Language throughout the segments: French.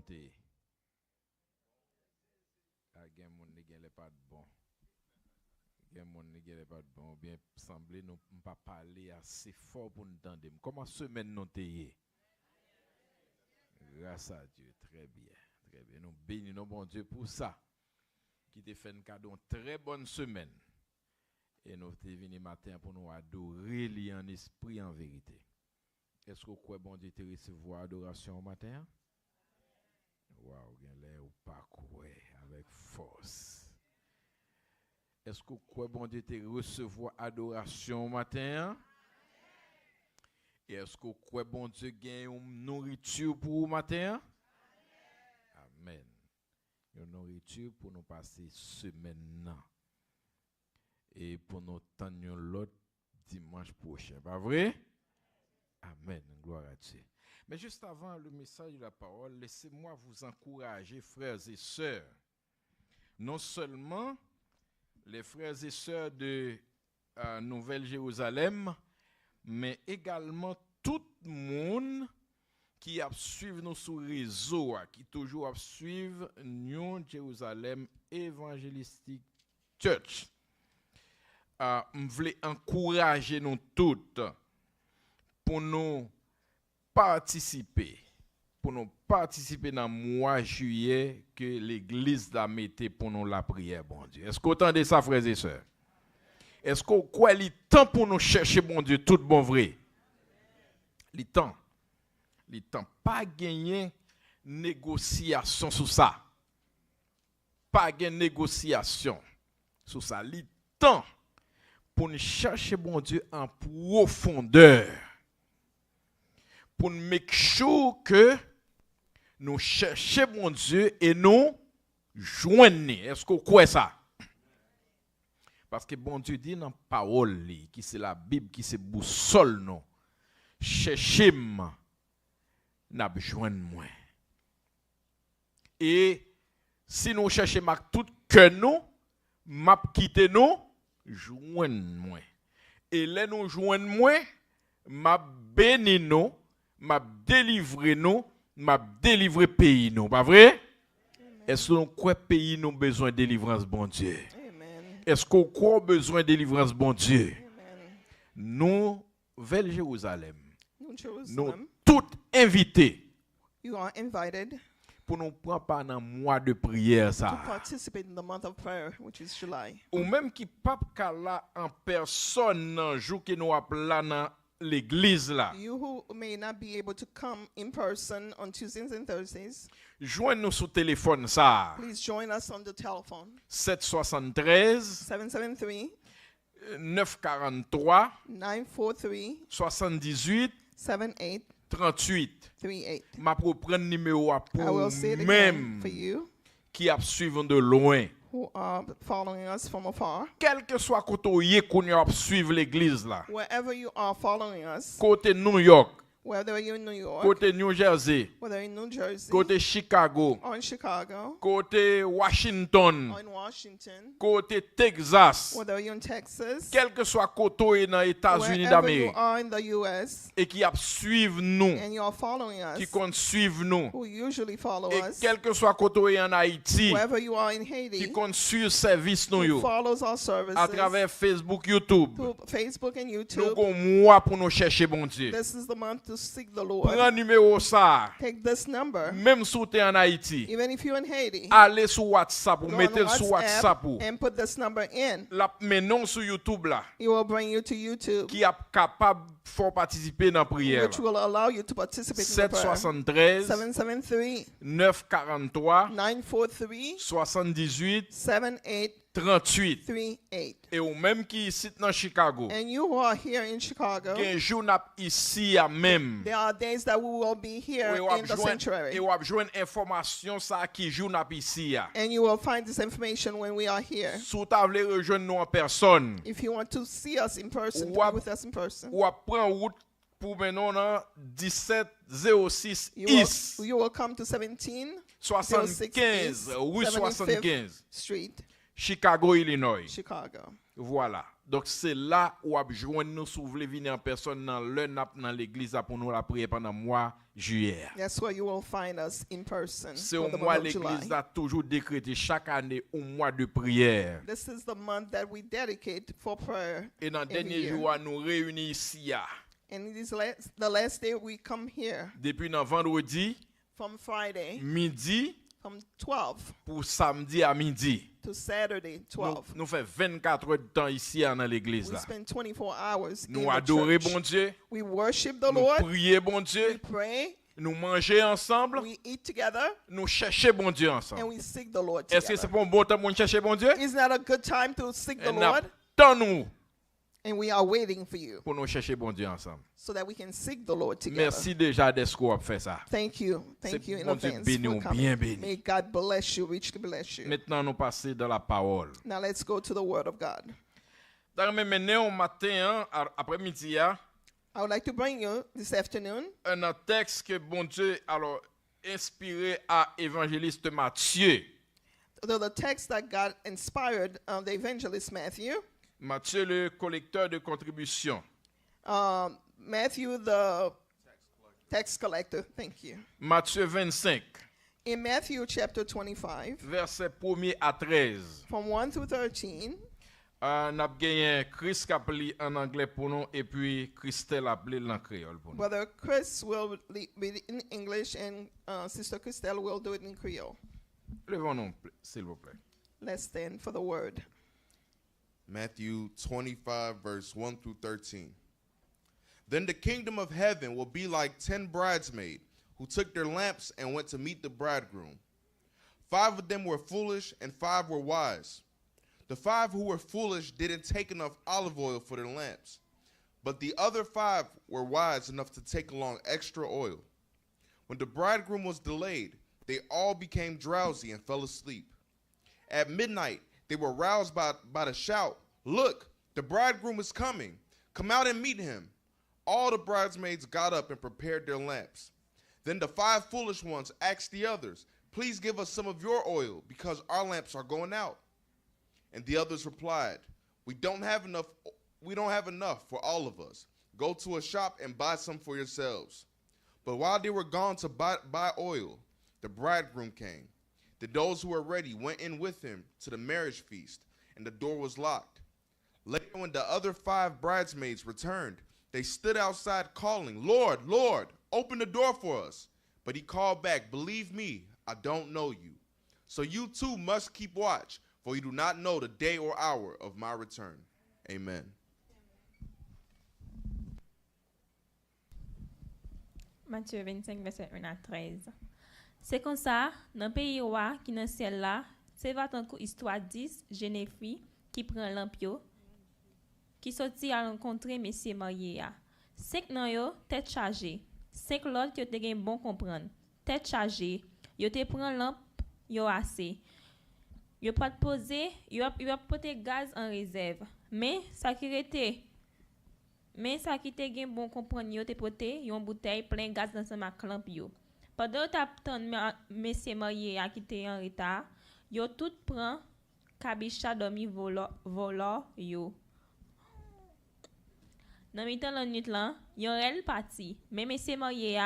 noté. Gen moun ne gen pas de bon. Gen moun ne gen pas de bon. Bien semblé nous pas parler assez fort pour nous entendre. Comment semaine nous t'ayé? Grâce à Dieu, très bien. Très bien. Nous bénissons bon Dieu pour ça. Qui te fait un cadeau une très bonne semaine. Et nous sommes venus matin pour nous adorer lui en esprit en vérité. Est-ce que vous croyez bon Dieu te recevoir adoration au matin? Waouh, gagne ou pas quoi avec force. Est-ce que vous croyez bon Dieu te recevoir adoration au matin? Et est-ce que vous croyez bon Dieu gagne une nourriture pour le matin? Amen. Une nourriture pour nous passer semaine et pour nous tenir l'autre dimanche prochain. Pas vrai? Amen. Gloire à Dieu. Mais juste avant le message de la parole, laissez-moi vous encourager, frères et sœurs. Non seulement les frères et sœurs de Nouvelle-Jérusalem, mais également tout le monde qui a suivi nous sur le réseau, qui toujours a suivi New Jerusalem Evangelistic Church. Je voulais encourager nous toutes pour nous participer dans le mois de juillet que l'église a mis pour nous la prière, bon Dieu. Est-ce que vous entendez ça, frères et sœurs? Est-ce que vous croyez le temps pour nous chercher, bon Dieu, tout bon vrai? Le temps pas gagner négociation sur ça. Pas gagner négociation sur ça. Le temps pour nous chercher, bon Dieu, en profondeur. Pour nous make sure que nous cherchons mon Dieu et nous joignons. Est-ce que vous croyez ça? Parce que bon Dieu dit dans la parole, qui c'est la Bible, qui c'est boussole, non. Cherchez-moi, n'a besoin de moi. Et si nous cherchons tout cœur nous, m'a quitté nous, joignez moi. Et là nous joignez moi, m'a béni nous. M'a délivré nous, m'a délivré pays nous, pas vrai? Est-ce que nous croyons pays nous besoin de délivrance, bon Dieu? Amen. Est-ce qu'on croit besoin de délivrance, bon Dieu? Amen. Nous, vers Jérusalem, nous tous invités. You are invited pour nous prendre part dans le mois de prière ça. To participate in the month of prayer, which is July. Ou même qui pas là en personne dans jour que nous appelons dans l'église là. You who may not be able to come in person on Tuesdays and Thursdays. Joignez-nous sur téléphone ça. Please join us on the telephone. 773 773 943 943 78 78 38. 38. Ma propre numéro pour même même qui a suivi de loin. Who are following us from afar. Quel que soit côté qu'on y a suivre l'église là. Wherever you are following us. Côté New York. Whether you're in New York, côté New Jersey, whether in New Jersey, côté Chicago, or in Chicago, côté Washington, or in Washington, côté Texas, whether you're in Texas, quel que soit côté dans les États-Unis d'Amérique, in the US, et qui a suivre nous, and you are following us, qui compte suivre nous, who usually follow et us, quel que soit côté en Haïti, wherever you are in Haiti, qui compte suivre service nous who follows our services, à travers Facebook, YouTube, Facebook and YouTube. Nous avons mois pour nous chercher bon Dieu. This is the month to seek the Lord. Prends numéro ça. Take this number. Même si tu es en Haïti. Even if you're in Haiti. Allez sur WhatsApp ou mettez sur WhatsApp and put this number in. La menon sur YouTube là. It will bring you to YouTube. Qui est capable de participer dans la prière. Which will allow you to participate in the prayer. 773 943 943 78 78 38. 38. Et ou même qui ici dans Chicago. And you who are here in Chicago. Gen jour n'a ici à même. There are days that we will be here in the sanctuary. Et ou a besoin information ça qui jour n'a ici. And you will find this information when we are here. Si tu veux rejoindre nous en personne. If you want to see us in person, to be with us in person. Ou prend route pour maintenant 1706 East. You will come to 17 75 rue 75 Street. Chicago, Illinois. Chicago. Voilà. Donc c'est là où a joindre nous si vous voulez venir en personne dans l'église là pour nous la prier pendant mois juillet. That's where you will find us in person C'est for au the mois month of l'église July. a toujours décrété chaque année un mois de prière. This is the month that we dedicate for prayer. Et dans le every dernier year. jour nous réunis ici And it is the last day we come here depuis dans vendredi from Friday, midi from 12 pour samedi à midi. to Saturday, 12. Nous faisons 24 heures de temps ici dans l'église We là. spend 24 hours in Nous the adorer church. bon Dieu, We worship the nous Lord. prier bon We Dieu, pray. nous manger ensemble, We eat together. nous chercher bon Dieu And ensemble. we seek the Lord Est-ce que c'est together. pas un bon temps pour nous chercher bon Dieu? Isn't that a good time to seek the Et Lord? nous And we are waiting for you pour nous chercher bon Dieu ensemble. so that we can seek the Lord together. Merci déjà d'Eske a fait ça. Thank you. Thank C'est you in bon Dieu advance béni for ou coming. bien béni. May God bless you, richly bless you. Maintenant nous passer dans la parole. Now let's go to the Word of God. Dans le maintenant matin après-midi I would like to bring you this afternoon un texte que bon Dieu alors inspiré à évangéliste Matthieu. the text that God inspired the evangelist Matthew. Matthieu le collecteur de contributions. Matthew, the tax collector. Thank you. Matthieu 25, In Matthew chapter 25, verset 1er à 13. from 1 through 13, On a gagné Chris qui a appelé en anglais pour nous et puis Christelle a appelé en créole pour nous. Brother Chris will read it in English and Sister Christelle will do it in Creole. Levons-nous, s'il vous plaît. Let's stand for the word. Matthew 25, verse 1 through 13. Then the kingdom of heaven will be like 10 bridesmaids who took their lamps and went to meet the bridegroom. 5 of them were foolish and 5 were wise. The 5 who were foolish didn't take enough olive oil for their lamps, but the other 5 were wise enough to take along extra oil. When the bridegroom was delayed, they all became drowsy and fell asleep. At midnight, they were roused by the shout, "Look, the bridegroom is coming. Come out and meet him." All the bridesmaids got up and prepared their lamps. Then the 5 foolish ones asked the others, "Please give us some of your oil, because our lamps are going out." And the others replied, We don't have enough for all of us. Go to a shop and buy some for yourselves." But while they were gone to buy oil, the bridegroom came. Then those who were ready went in with him to the marriage feast, and the door was locked. Later, when the other 5 bridesmaids returned, they stood outside calling, "Lord, Lord, open the door for us." But he called back, "Believe me, I don't know you. So you too must keep watch, for you do not know the day or hour of my return." Amen. Matthieu 25, verset 1 à 13. C'est comme ça, dans le pays roi qui dans le ciel là, c'est va tant histoire 10 jeunes filles qui prend l'ampio, qui sorti à rencontrer messieurs mariés. 5 nan yo, tête chargée. 5 l'autre qui te gen bon comprendre. Tête chargée. Yo te prend lampe, yo assez. Yo pas te poser, yo a porter gaz en réserve. Mais ça qui te gen bon comprendre yo te porter yon bouteille plein gaz dans sa lampe yo. Pendant que tu messieurs mariés qui étaient en retard, yo tout prend kabicha dormi volant yo. Dans mi-temps la nuit là, yon rel parti, mais messieurs mariés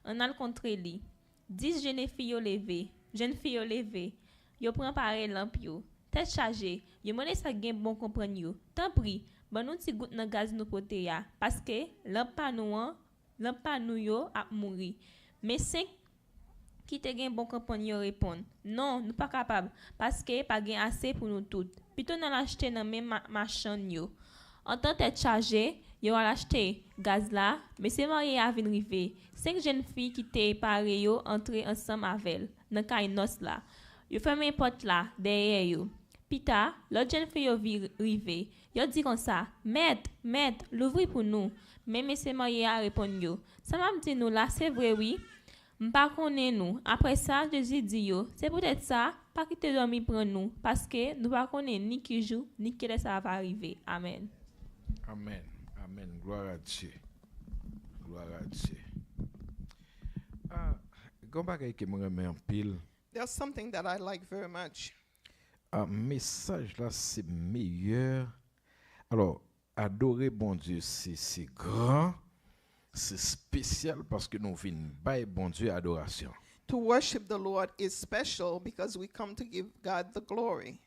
on a le contre li. 10 jeunes filles yo levé, yo prend pare lampe yo. Tête chargée, yo mande sa gen bon comprendre yo. Tant pris, ban nou ti gout nan gaz nou pote ya, parce que lampe pa nou yo ap mouri. Mais 5 qui te gen bon comprendre yo répondre, "Non, nous pas capable parce que pas gen assez pour nous toutes. Plutôt nan l'acheter nan même machin yo." En tant tête chargée, yo a acheté gaz là, mais c'est marié à vinn rive. 5 jeunes filles qui te paré yo entrer ensemble avec nan kay nos là. Yo fermé porte là derrière yo. Pita, l'autre jeune fille yo rive. Yo dit comme ça, "Maître, l'ouvri pour nous." Mais monsieur marié a répondu yo, "Ça m'a dit nous là, c'est vrai oui. M'pa connaît nous." Après ça, Jésus dit yo, "C'est peut-être ça, pas quitter dormir pour nous parce que nous pas connaît ni qui joue ni qui ça va arriver." Amen. Amen. Amen. Gloire à Dieu. Gloire à Dieu. Gon bagay ki mwen remen pile. There's something that I like very much. Message là c'est meilleur. Alors, adorer bon Dieu, c'est grand, c'est spécial parce que nous venons bailler bon Dieu adoration. To worship the Lord is special because we come to give God the glory.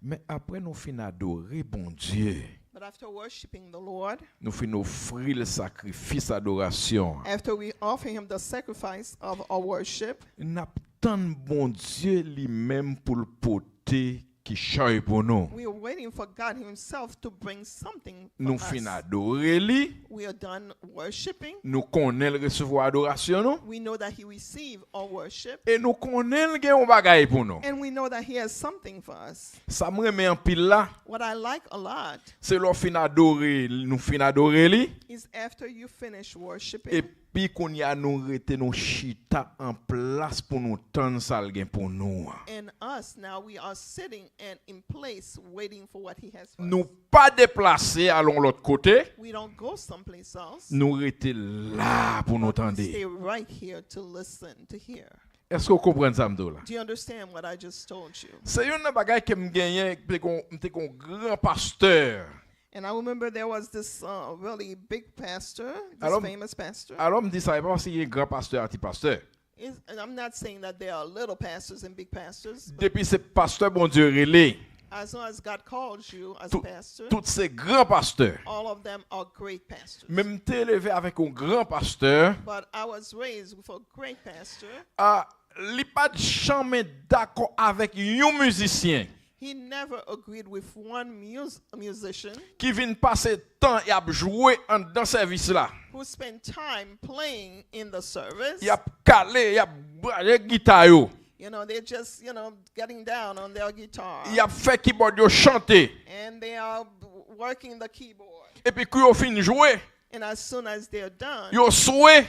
Mais après nous finissons adorer bon Dieu, But after worshiping the Lord, nous finissons offrir le sacrifice d'adoration. after we offer him the sacrifice of our worship, Nous attendons bon Dieu lui-même pour le porter qui change pour nous. we are waiting for God himself to bring something for Nous us. finissons adorer lui, We are done worshiping. nous connaissons recevoir adoration nous, We know that he received our worship. et nous connaissons qu'il y a un bagage pour nous. And we know that he has something for us. Ça me remet en pile là, What I like a lot c'est leur fin adorer, nous fin adorer lui. is after you finish worshiping, Et puis qu'on y a nous rete nos chita en place pour nous tendre ça le gain pour nous. and us now we are sitting and in place waiting for what he has for Nous us. pas déplacer allons l'autre côté, We don't go someplace else. nous rete là pour nous We tendre. stay right here to listen, to hear. Est-ce que vous comprenez ça m'do là? Do you understand what I just told you? C'est une bagage que me gagné qu'on grand pasteur. And I remember there was this really big pastor, this Alors- famous pastor. Alors me dit ça pas si il est grand pasteur anti-pasteur. And I'm not saying that there are little pastors and big pastors, but Depuis c'est pasteur bon Dieu relé. as long as God calls you as a Tout- pastor, Tous ces grands pasteurs. all of them are great pastors. Même t'es élevé avec un grand pasteur. But I was raised with a great pastor. Li pas jamais d'accord avec un musicien He never agreed with one musician qui vient passer temps et a joué dans service là. who spent time playing in the service. Il a calé, il a bralé guitare yo. You know, they're just, getting down on their guitar. Il a fait keyboard yo chanter. And they are working the keyboard. Et puis quand yo fin jouer, And as soon as they're done, yo souhait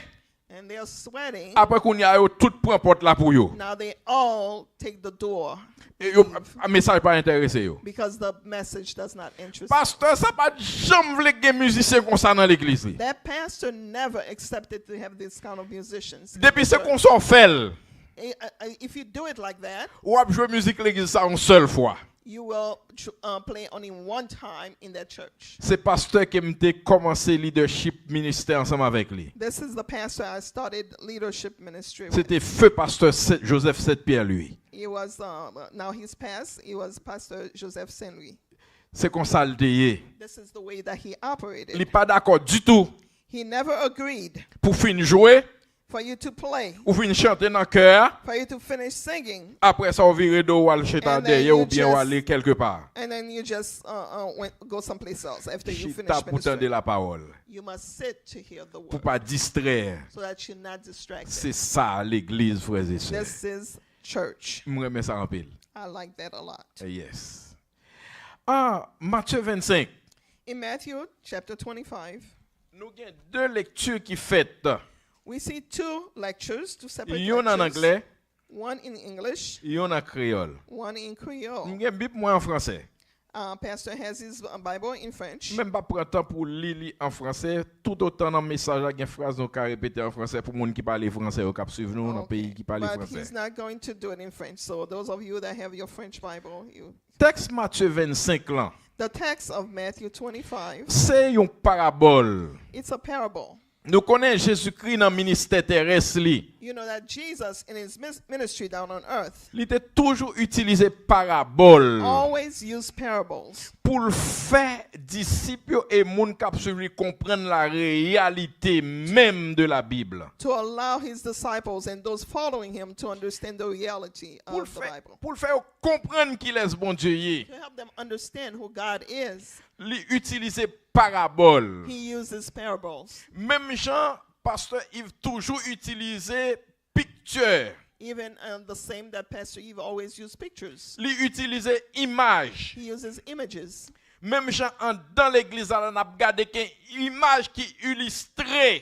and they're sweating, après qu'on y a yo tout prend porte là pour yo. now they all take the door Et yo un message pas intéressé yo. because the message does not interest them. Pasteur ça pas jamais vle gen musicien comme ça dans l'église. Li. That pastor never accepted to have this kind of musicians. in Depuis the c'est church. qu'on s'en fait. If you do it like that, Ou a jouer musique l'église ça une seule fois. you will play only one time in that church. C'est pasteur qui m'a commencé leadership ministère ensemble avec lui. This is the pastor I started leadership ministry with. C'était feu pasteur Joseph Sept-Pierre lui. He was, now he's passed, he was Pastor Joseph Saint-Louis. C'est comme ça le déyé. This is the way that he Il operated. n'est pas d'accord du tout He never agreed pour finir jouer for you to play, ou finir chanter dans le cœur. for you to finish singing, Après ça, on vire de ou aller chita And then derrière you ou bien ou just- aller quelque part. and then you just go someplace else after you Chita finish pour tendre ministry. la parole. You must sit to hear the Pour word pas distraire. so that you're not distracted. C'est ça l'église, frères et sœurs. This is church. Je remets ça en pile. I like that a lot. Yes. Matthieu 25. In Matthew chapter 25, Nous avons deux lectures qui faites. we see two lectures, two separate Une en lectures. anglais, One in English, une en créole. one in Creole. Nous avons Bible moi en français. Pastor has his Bible in French. Même pas prendre temps pour lire en français, tout autant dans le message, il y a une phrase qu'on peut répéter en français pour les gens qui parlent français ou qui suivent nous dans le Okay. pays qui parle But français. he's not going to do it in French. So those of you that have your French Bible, Texte Matthieu 25 là, the text of Matthew 25, c'est une parabole. it's a parable. Nous connaissons Jésus-Christ dans le ministère terrestre. You know that Jesus in his ministry down on earth Il était toujours utilisé parabole always used parables pour le faire disciples et moun qui suivre comprendre la réalité même de la Bible. to allow his disciples and those following him to understand the reality Pour le of the faire, Bible. pour le faire comprendre qu'il est bon Dieu. Il To help them understand who God is, utilisait parabole. he uses parables. Même Jean, pasteur Yves toujours utilisé picture. Even the same that Pastor Eve always used pictures. Il utilisait image. He uses images. Même Jean dans l'église on a regardé qu'une image qui illustrait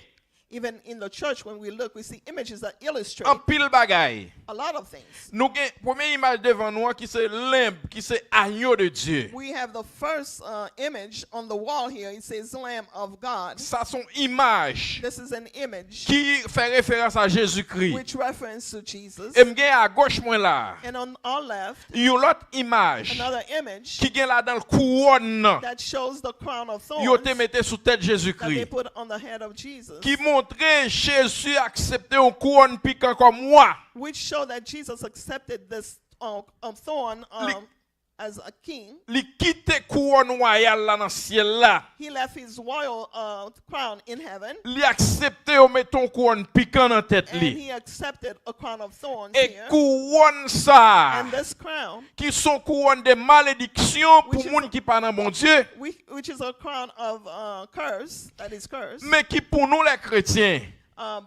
Even in the church, when we look, we see images that illustrate En pile bagay. a lot of things. Nous gen première image devant nous qui c'est lamb, qui c'est agneau de Dieu. We have the first image on the wall here. It says Lamb of God. Ça son image This is an image qui fait référence à Jésus-Christ. which reference to Jesus. Et m'gen à gauche moi là. And on our left, Yon l'autre image another image qui gen là dans le couronne. that shows the crown of Yo thorns te mette sous tête that they Jésus-Christ. put on the head of Jesus, Qui montrait Jésus accepter un couronne piquant comme moi. which show that Jesus accepted this thorn as a king. Li quitte couronne royale là dans ciel là. He left his royal crown in heaven, Li accepter ou mettre un couronne piquant dans tête and li. he accepted a crown of thorns Et here. couronne ça And this crown, qui sont couronne de malédiction pour Which is- moun qui pas dans bon Dieu, which is a crown of curse, that is curse. mais qui pour nous les chrétiens,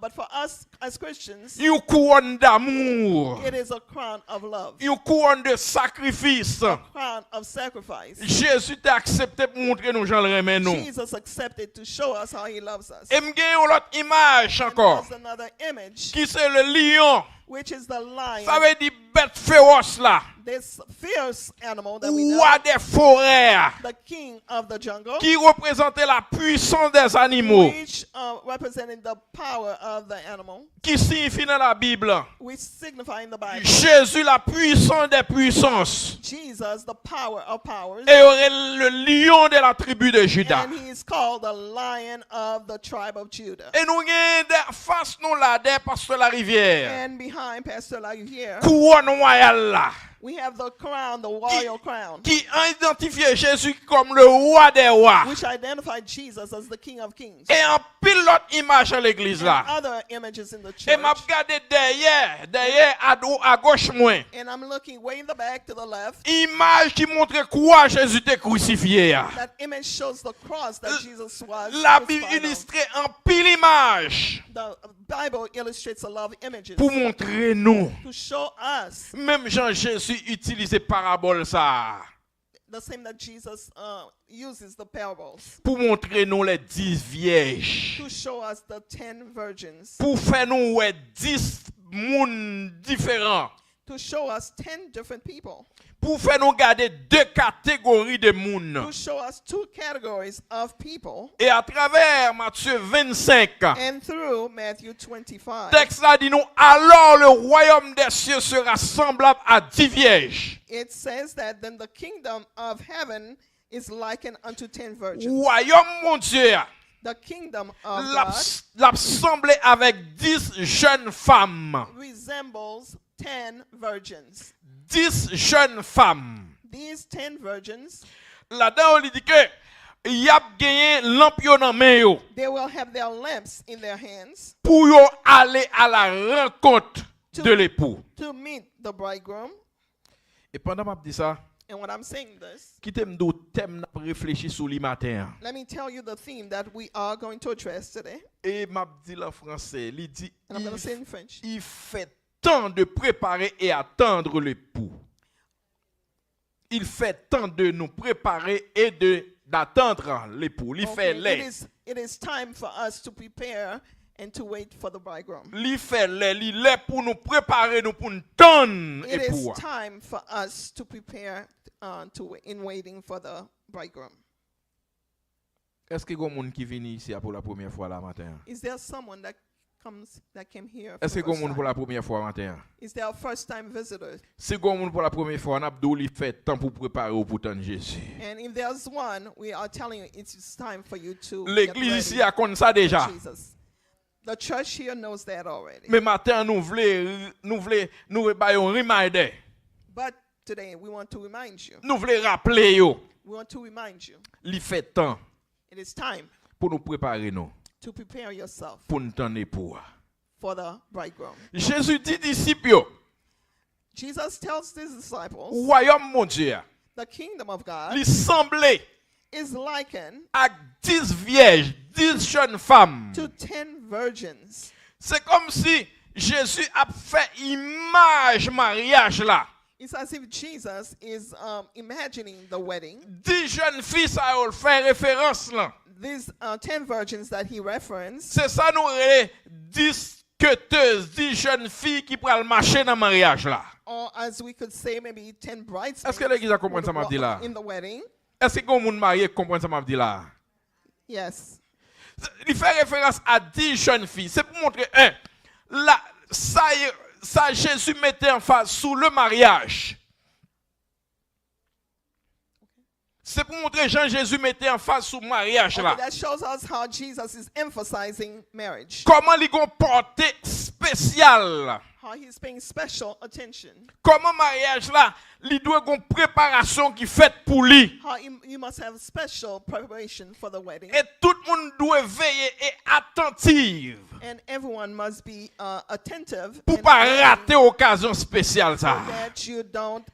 But for us as Christians, une couronne d'amour, it is a crown of love, une couronne de sacrifice. crown of sacrifice. Jésus t'a accepté pour montrer nous gens le remet nous. Jesus accepted to show us how he loves us. Et m'gagne une autre image encore, There's another image, qui c'est le lion. which is the lion, Ça veut dire bête féroce là, this fierce animal that we know, roi des forêts, the king of the jungle, qui représentait la puissance des animaux, which represented the power of the animal, qui signifie dans la Bible, which signify in the Bible Jésus la puissance des puissances. Jesus, the power of powers, Et aurait le lion de la tribu de Juda. and he is called the lion of the tribe of Judah. Et nous avons face nous là, des pasteurs la rivière. And behind Pastor like here, Couronne royale là. we have the crown, the royal crown, Qui a identifié Jésus comme le roi des rois. which identified Jesus as the King of Kings. Et en pile l'autre image à l'église là. Other images in the Et m'a church. regardé derrière à gauche moins. And I'm looking way in the back to the left. Image qui montre quoi Jésus était crucifié. That image shows the cross that Jesus was La Bible crucified on. illustre en pile image The Bible illustrates a lot of images pour montrer nous. to show us Même Jean Jésus utilisait parabole ça the same that Jesus uses the parables pour montrer nous les 10 vierges. to show us the 10 virgins, Pour faire nous ouais 10 mondes différents. to show us 10 different people, Pour faire nous garder deux catégories de monde. to show us two categories of people. Et à travers Matthieu 25, And through Matthew 25, texte là dit nous alors le royaume des cieux sera semblable à 10 vierges. it says that then the kingdom of heaven is likened unto 10 virgins. Royaume mon Dieu The kingdom of l'a God l'a semblé avec 10 jeunes femmes. resembles 10 virgins. 10 jeunes femmes. These 10 virgins, Là-dedans, on dit que y a gagné lampion dans main yo they will have their lamps in their hands pour yo aller à la rencontre de l'époux. to meet the bridegroom. Et pendant que je dis ça, And when I'm saying this, qui t'aime d'où thème n'a réfléchi sur le matin. let me tell you the theme that we are going to address today. Et m'a dit en français, il dit And I'm going to say it in French. il fait temps de préparer et attendre l'époux. Il fait temps de nous préparer et d'attendre l'époux. Il fait les. It is time for us to prepare and to wait for the bridegroom. Il fait les. Il est pour nous préparer, nous pour nous tendre It is époux. time for us to prepare in waiting for the bridegroom. Est-ce qu'il y a des gens qui viennent ici pour la première fois la matin? Is there someone that came here? For Est-ce the qu'il y a des first gens pour time? la première fois matin? Is there a first-time visitor? Si il y a des gens pour la première fois, on a dit fait temps pour préparer au pourtant Jésus. And if there's one, we are telling you it's time for you to get L'église ready ici a connu ça déjà. for Jesus. The church here knows that already. Mais matin, nous voulons un reminder. But today we want to remind you. Nous voulons rappeler yo. We want to remind you. Il fait temps It is time pour nous préparer nous to prepare yourself pour nous tendre pour. for the bridegroom. Jésus dit disciples yo, Jesus tells his disciples, royaume mon Dieu, the kingdom of God il semblait is likened à 10 vierges, 10 jeunes femmes. to 10 virgins. C'est comme si Jésus a fait image mariage là. It's as if Jesus is imagining the wedding. 10 jeunes filles ça a fait référence là. these 10 virgins that he referenced, C'est ça nous relè 10 queuteuses, 10 jeunes filles qui pral marcher dans le mariage là. or as we could say, maybe 10 bridesmaids Est-ce que l'église a compris ça m'a dit là? in the wedding. Est-ce que vous monde marié comprend ça m'a dit là? Yes. Il fait référence à 10 jeunes filles. C'est pour montrer là ça Jésus mettait en face sous le mariage. C'est pour montrer Jean Jésus mettait en face sous le mariage là. Okay, that shows us how Jesus is emphasizing marriage. Comment il a une portée spéciale. How he's paying special attention. Comment mariage là, il doit avoir une préparation qui fait pour lui. How you must have special preparation for the wedding. Et tout le monde doit veiller et attentif And everyone must be attentive pour and pas ready rater l'occasion spéciale ça. that you don't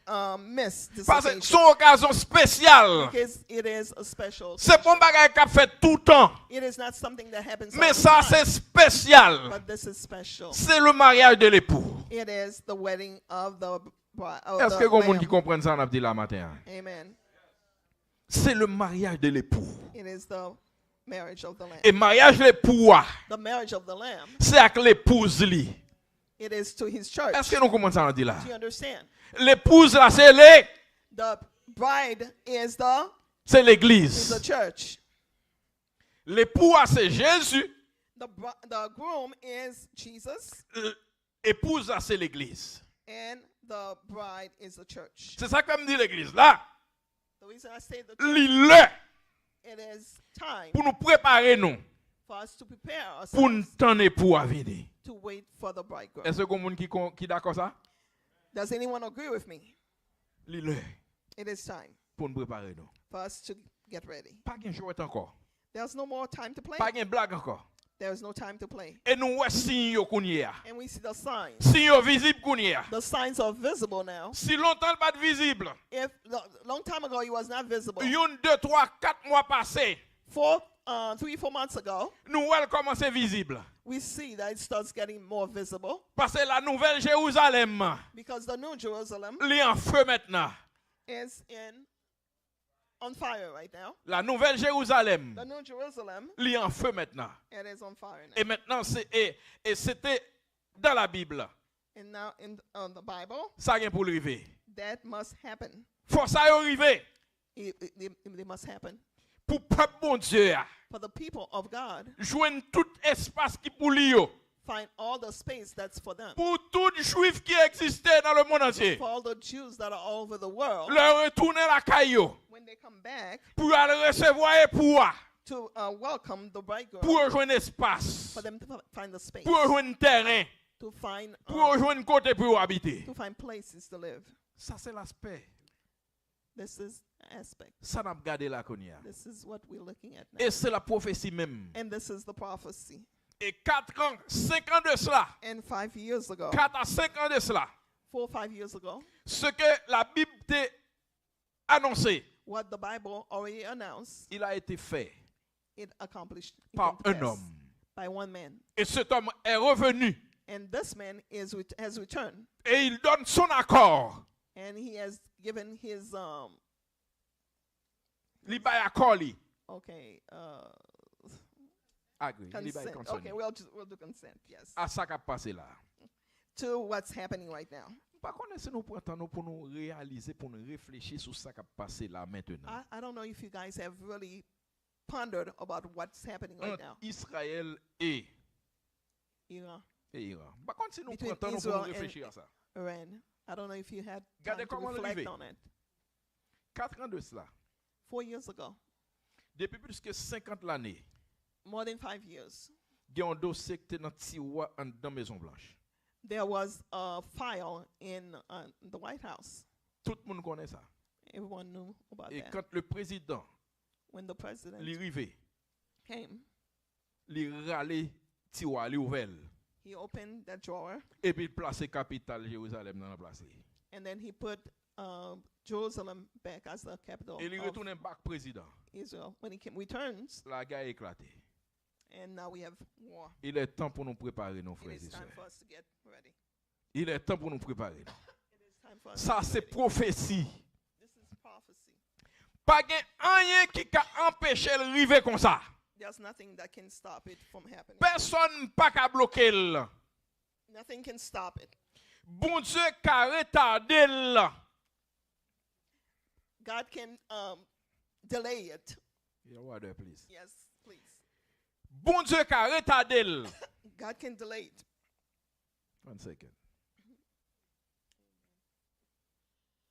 miss this Parce que occasion. son occasion spéciale. Because it is a special. C'est pas un bagage qu'a fait tout le temps. It is not something that happens all Mais the ça time, c'est spécial. but this is special. C'est le mariage de l'époux. It is the wedding of the bride. Est-ce que vous monde qui comprend ça on a dit là matin? Amen. C'est le mariage de l'époux. It is the marriage of the lamb. Et mariage de l'époux, The marriage of the lamb. c'est avec l'épouse li. It is to his church. Est-ce que nous commençons à dire là? Do you understand? L'épouse là c'est les, The bride is c'est the l'église. church. L'époux c'est Jésus. The groom is Jesus, Épouse là c'est l'église. and the bride is the church. C'est ça que me dit l'église là. The reason I say the church, Li-le it is time pour nous préparer nous for us to prepare pour nous ourselves temps époux à venir. to wait for the bridegroom. Est-ce que vous monde qui d'accord ça? Does anyone agree with me? Li-le It is time pour nous préparer nous. for us to get ready. Pas gain jouet encore. There's no more time to play. Pas gain blague encore. There's no time to play. Et nous ouais signe yo kounye a. And we see the signs. Signe yo visible kounye a. The signs are visible now. Si longtemps pas de visible. If long time ago it was not visible, Yon 2, 3, 4 mois passé. 3, 4 months ago, Nous elle commence visible. we see that it starts getting more visible Parce que la nouvelle Jérusalem because the New Jerusalem li en feu maintenant. is on fire right now. La nouvelle Jérusalem The New Jerusalem, li en feu maintenant. it is on fire now. Et maintenant et c'était dans la Bible. And now in the Bible, Ça vient pour arriver. that must happen. Faut ça y arriver It must happen pour peuple bon Dieu a. for the people of God. Joindre tout espace qui pour lui yo. Find all the space that's for them. Pour tout juif qui existait dans le monde entier. For all the Jews that are all over the world, Leur retourner la caillou when they come back pour aller recevoir époux to welcome the bridegroom, pour rejoindre espace. for them to find the space, Pour rejoindre terrain. to find Pour rejoindre côté pour habiter. places to live. Ça c'est l'aspect. This is aspect. Ça n'a pas gardé la konya. This is what we're looking at now. Et c'est la prophétie même. And this is the prophecy. Et 4 ans, 5 ans de cela, And 5 years ago, 4 à 5 ans de cela, 4 or 5 years ago, ce que la Bible t'a annoncé, what the Bible already announced, il a été fait it accomplished it par came un to pass homme. by one man. Et cet homme est revenu And this man has returned, et il donne son accord. and he has given his Il bay accord li. okay Agree. Il bay consent. consent. Okay, we'll do consent. Yes, À ça qu'a passé là. to what's happening right now. Par contre, si nous prenons temps pour nous réaliser, pour nous réfléchir sur ça qui a passé là maintenant. I don't know if you guys have really pondered about what's happening right Entre now. Israël et Iran. Iran. Par contre, si nous Between prenons temps pour Israel nous and- réfléchir à ça. Iran. I don't know if you had Regardez time to comment reflect arrivé. on it. 4 ans de cela. 4 years ago, Depuis plus que 50 l'année, more than 5 years, il y a un dossier qui était dans tiroir dans la Maison Blanche. there was a file in the White House. Tout le monde connaît ça. Everyone knew about Et that. quand le président When the president est arrivé, came, il râlait tiroir, il ouvert. he opened that drawer, Et puis il place capitale Jérusalem dans la place. and then he put Jerusalem back as the capital Et il of retourne back président. Israel. When he returns, La guerre a éclaté. and now we have war. Il est temps pour nous préparer, nos It frères et is time sœurs. for us to get ready. Il est temps pour nous préparer. It is time for us Ça, to c'est get ready. prophétie. This is prophecy. Pas rien qui a empêché de arriver comme ça. There's nothing that can stop it from happening. Personne pas ka bloquer l. Nothing can stop it. Bon Dieu ka retarder l. God can delay it. Your water, please. Yes, please. Bon Dieu ka retarder l. God can delay it. 1 second.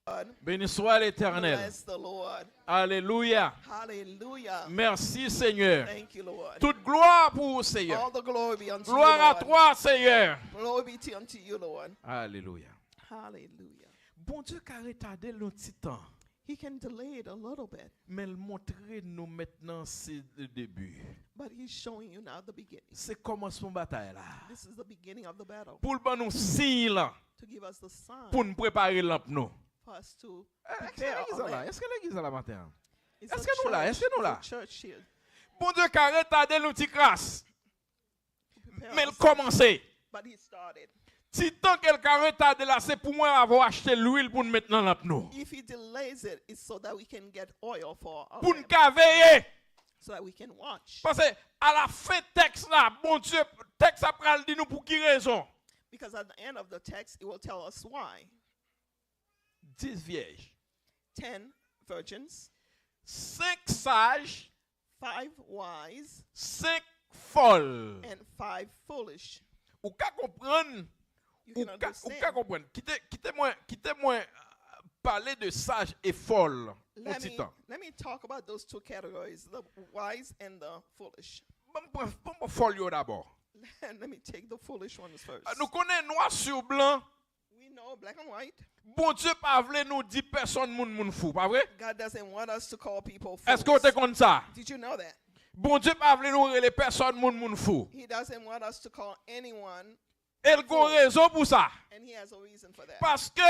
God, Béni soit l'Éternel. bless the Lord. Alléluia. Hallelujah. Merci Seigneur. Thank you, Lord. Toute gloire pour vous Seigneur. All the glory be unto Gloire à you, Lord. toi Seigneur. Glory be to unto you, Lord. Alléluia. Hallelujah. Bon Dieu ka retarder le petit temps. He can delay it a little bit, Mais le montrer nous maintenant c'est le début. but he's showing you now the beginning. C'est commencement bataille là. This is the beginning of the battle Pour le ban nous signe là. to give us the sign Pour nous préparer lampe nous. for us to Est-ce que prepare l'église our là? land. Est-ce que l'église là matin? It's Est-ce a que nous là? church. Est-ce que nous It's a là? church here. Bon Dieu ka retarder nous petit grâce. to prepare Mais le us. commencer. But he started. Si tant qu'elle ka retarder là, c'est pour moi avoir acheté l'huile pour nous mettre dans lampe nous. If he delays it, it's so that we can get oil for our Pour nous lamp, ka veiller. so that we can watch. Parce que à la fin texte là, bon Dieu, texte après le dit nous pour qui raison? Because at the end of the text, it will tell us why. 10 vierges, 10 virgins, 5 sages, 5 wise, 5 folles. and 5 foolish. Ou ka comprendre, You ou can ka understand. comprendre. Quittez-moi parler de sage et folle au Let petit me, temps. let me talk about those two categories, the wise and the foolish. Bon folle yo d'abord. Let me take the foolish ones first. Nous connaissons noir sur blanc. We know black and white. Bon Dieu pas vle nous dire personne moun fou, pas vrai? God doesn't want us to call people Est-ce que vous fools. te compte ça? Did you know that? Bon Dieu pas vle nous rele personne moun fou. He doesn't want us to call anyone, Elle gon raison pour ça. and he has a reason for that. Parce que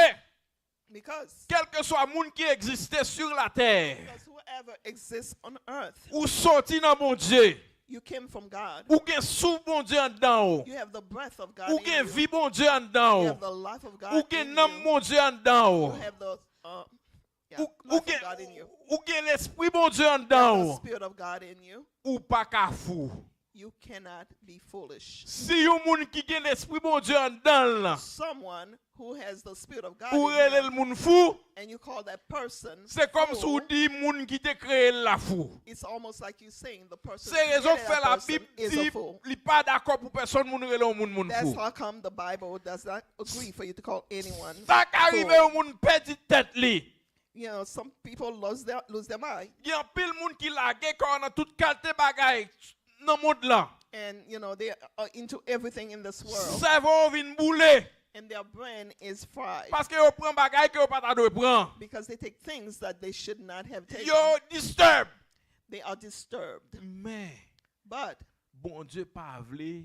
Because quel que soit moun qui existait sur la terre, whoever exists on earth, ou sorti dans bon Dieu, you came from God. ou gen sou bon Dieu en dedans, You have the breath of God ou in gen you. vie bon Dieu en You dedans, have the life of God ou in gen nam you. bon Dieu en dedans, You have the ou life of God in you. gen l'esprit bon Dieu en You have the dedans, spirit of God in you. ou pas ka fou. You cannot be foolish. Si yon moun qui gen l'esprit bon Dieu en dedans là, Someone who has the spirit of God ou in rele them, l moun fou, and you call that person c'est comme si fool, ou di moun qui te créé la fou. it's almost like you saying the person C'est who raison created fait that la person Bible is dit a fool. li pas d'accord pour personne moun rele moun That's fou. how come the Bible does not agree for you to call anyone Ça qu'arrive fool. au moun perdit tête li. You know, some people lose their mind, Gen pile moun ki lage kon nan tout qualité bagay nan monde là. and you know they are into everything in this world, Cerveau vin boule and their brain is fried parce que yo prend bagay que yo pas ta doit prendre. because they take things that they should not have taken. Yo disturb. They are disturbed. Mais But bon Dieu pas vle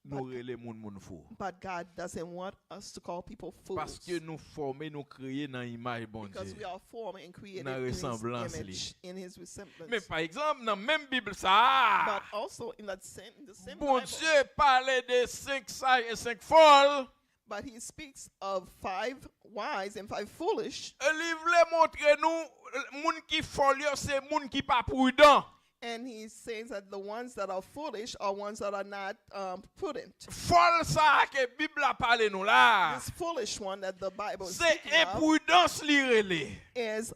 nous rele moun fou. God doesn't want us to call people fools, Parce que nous former, nous créer dans image bon because we Dieu. are formed and created Dans in His ressemblance image, in His resemblance. Mais par exemple, dans même Bible ça, But also in the same bon Bible, Dieu parlait de 5 sages et 5 folles. but He speaks of 5 wise and 5 foolish, Il voulait montrer nous, moun qui folle yo, c'est moun qui pas prudent. and He says that the ones that are foolish are ones that are not prudent. Folle ça que Bible a parlé nous là. This foolish one that the Bible is C'est speaking of imprudence li rele. is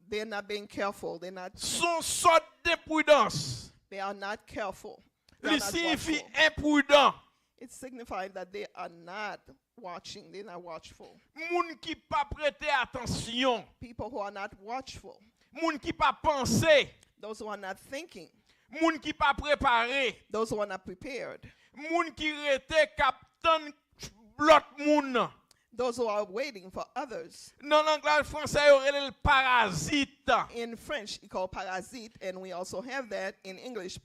they're not being careful. Son sorte d'imprudence. They are not careful. They are Li not signifie watchful. imprudent. It's signifying that they are not watching. They're not watchful. Moun qui pas prêter attention. People who are not watchful. Moun qui pas penser. Those who are not thinking. Moun qui pas préparé. Those who are not prepared. Moun qui rete captain l'autre moun. Those who are waiting for others. Dans l'anglais français, yo rele le parasite. In French, it's called parasite, and we also have that in English.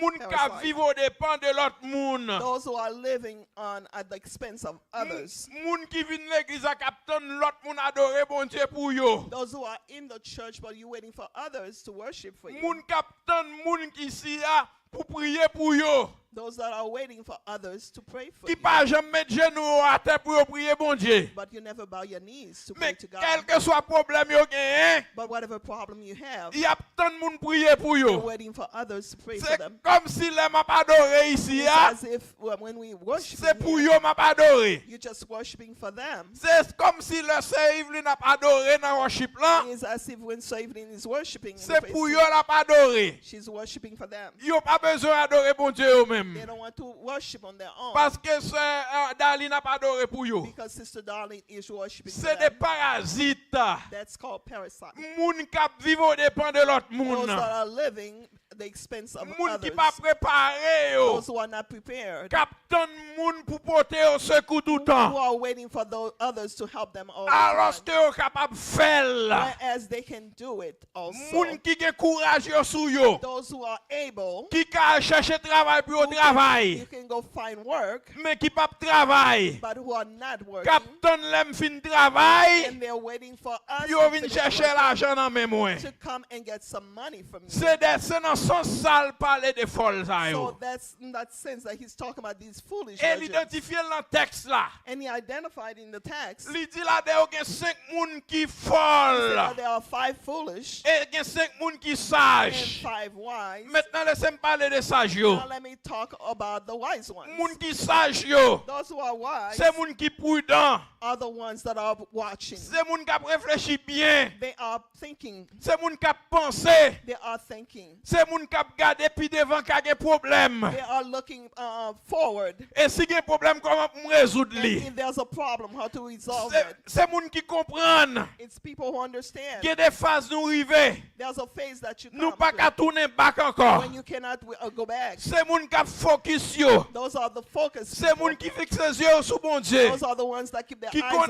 Moun ka Parasite. vive au dépend de l'autre moun. Those who are living on at the expense of others. Moun qui vin l'église a captain l'autre moun adore bon Dieu pour yo. Those who are in the church, but you're waiting for others to worship for you. Moun captain moun qui si a pour prier pour yo. Those that are waiting for others to pray for Qui you. pas jamais mettre genou à terre pour prier bon Dieu. But you never bow your knees to pray Mais to God. quel que soit problème yo gagne, But whatever problem you have, il y a tant de monde prier pour you're yo. waiting for others to pray for C'est them. comme si les m'a pas adoré ici It's hein. as if when we worship, C'est pour yo m'a pas adoré. you're just worshiping for them. C'est comme si le Sœur Evelyn n'a pas adoré dans worship là. It's as if when Sir Evelyn is worshiping, in the C'est praise pour team, yo n'a pas adoré. she's worshiping for them. Yo pas besoin d'adorer bon Dieu eux même. They don't want to worship on their own Parce que Sœur Dali n'a pas adoré pour yo. because Sister Darling is worshiping for C'est des them. parasites. That's called parasite. Moun k'ap vive au dépend de l'autre Those moun. that are living at the expense of Moun others. qui pas préparé yo. Those who are not prepared. K'ap ton moun pour porter au secours tout Who temps. are waiting for those others to help them all the Alors time. que yo capable faire. Whereas they can do it also. Moun qui gen courage yo sou yo. Those who are able, Qui ka chercher travail pour au you travail. can go find work, Mais qui pas travail. but who are not working. K'ap ton lem fin travail. And they're waiting for us Yo to vin finish chercher working l'argent dans mes moins. to come and get some money from you. C'est dans son sale parler de folle ça So yo. that's in that sense that he's talking about these foolish Et virgins. l'identifier dans texte là. And he identified in the text Li di la de yo gen 5 moun ki that folle. there are 5 foolish Et gen 5 moun ki and sage. 5 wise. Maintenant laissez-moi parler de sage yo. Now let me talk about the wise ones. Moun ki sage yo. Those who are wise C'est moun ki prudent. are the ones that are watching. C'est moun qui réfléchit bien. They are thinking. C'est moun qui pensé. They are thinking. C'est moun qui garde puis devant qui a des problèmes. They are looking forward. Et si il y a un problème, comment pour résoudre And li? if there's a problem, how to resolve C'est it. c'est moun qui comprennent. It's people who understand. Il y a des phases nous river. There's a phase that you Nous come pas to qu'à tourner back encore. when you cannot go back. C'est moun qui focus yo. Those are the focus C'est people. moun qui fixe ses yeux sur bon Dieu. Those are the ones that keep their Qui eyes on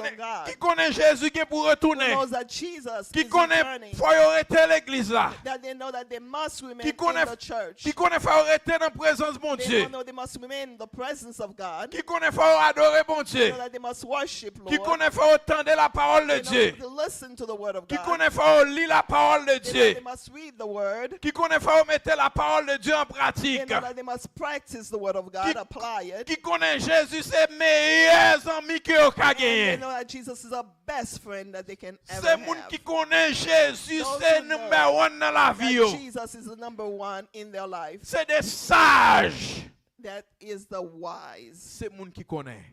connaît God. Jésus qui est pour Who retourner. knows that Jesus Qui is connaît returning. faut arrêter l'église là. That they know that they must remain Qui in connaît the church. qui connaît faut arrêter dans la présence bon They Dieu. know they must remain in the presence of God. Qui connaît faut adorer bon They Dieu. know that they must worship Qui Lord. connaît faut entendre la parole de They know Dieu. to listen to the word of Qui God. connaît faut lire la parole de They know Dieu. they must read the word. Qui connaît faut mettre la parole de Dieu en They pratique. know that they must practice the word of God, Qui- apply it. Qui connaît Jésus c'est meilleur ami que yo ka And they gagner. know that Jesus is the best friend that they can ever C'est moun have. qui connaît Jésus Those c'est who know numéro 1 dans la vie That yo. Jesus is the number one in their life. C'est des sages. That is the wise, C'est moun qui connaît.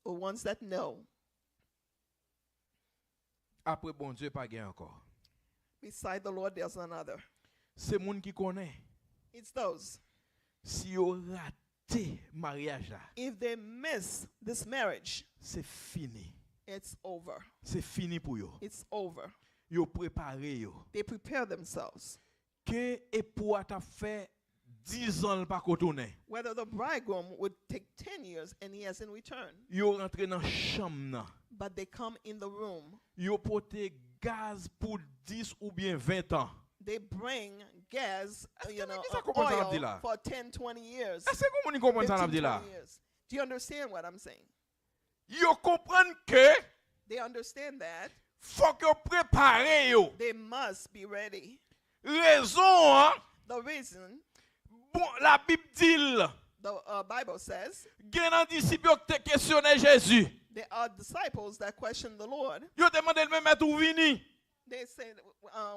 the ones that know. Après bon Dieu pas gagné encore. Beside the Lord, there's another. C'est moun qui connaît. It's those. Si yo raté mariage là, If they miss this marriage, c'est fini. it's over. C'est fini pour yo. It's over. Yo préparé yo. They prepare themselves. Que époux a ta fait 10 ans pas retourner. Whether the bridegroom would take 10 years and he hasn't returned, Yo rentré dans chambre nan. but they come in the room. Yo porté gaz pour 10 ou bien 20 ans. They bring gas, Est-ce que ça comprend ça, oil Abdillah? for 10, 20 years. Est-ce que vous comprenez ça 15, Abdi là? 20 years. Do you understand what I'm saying? Yo comprendre que They understand that faut que yo préparer yo. they must be ready. Raison hein, The reason bon la Bible dit the Bible says gen nan disciple qui te questionné Jésus. there are disciples that question the Lord. Yo demandé le même où vini They say,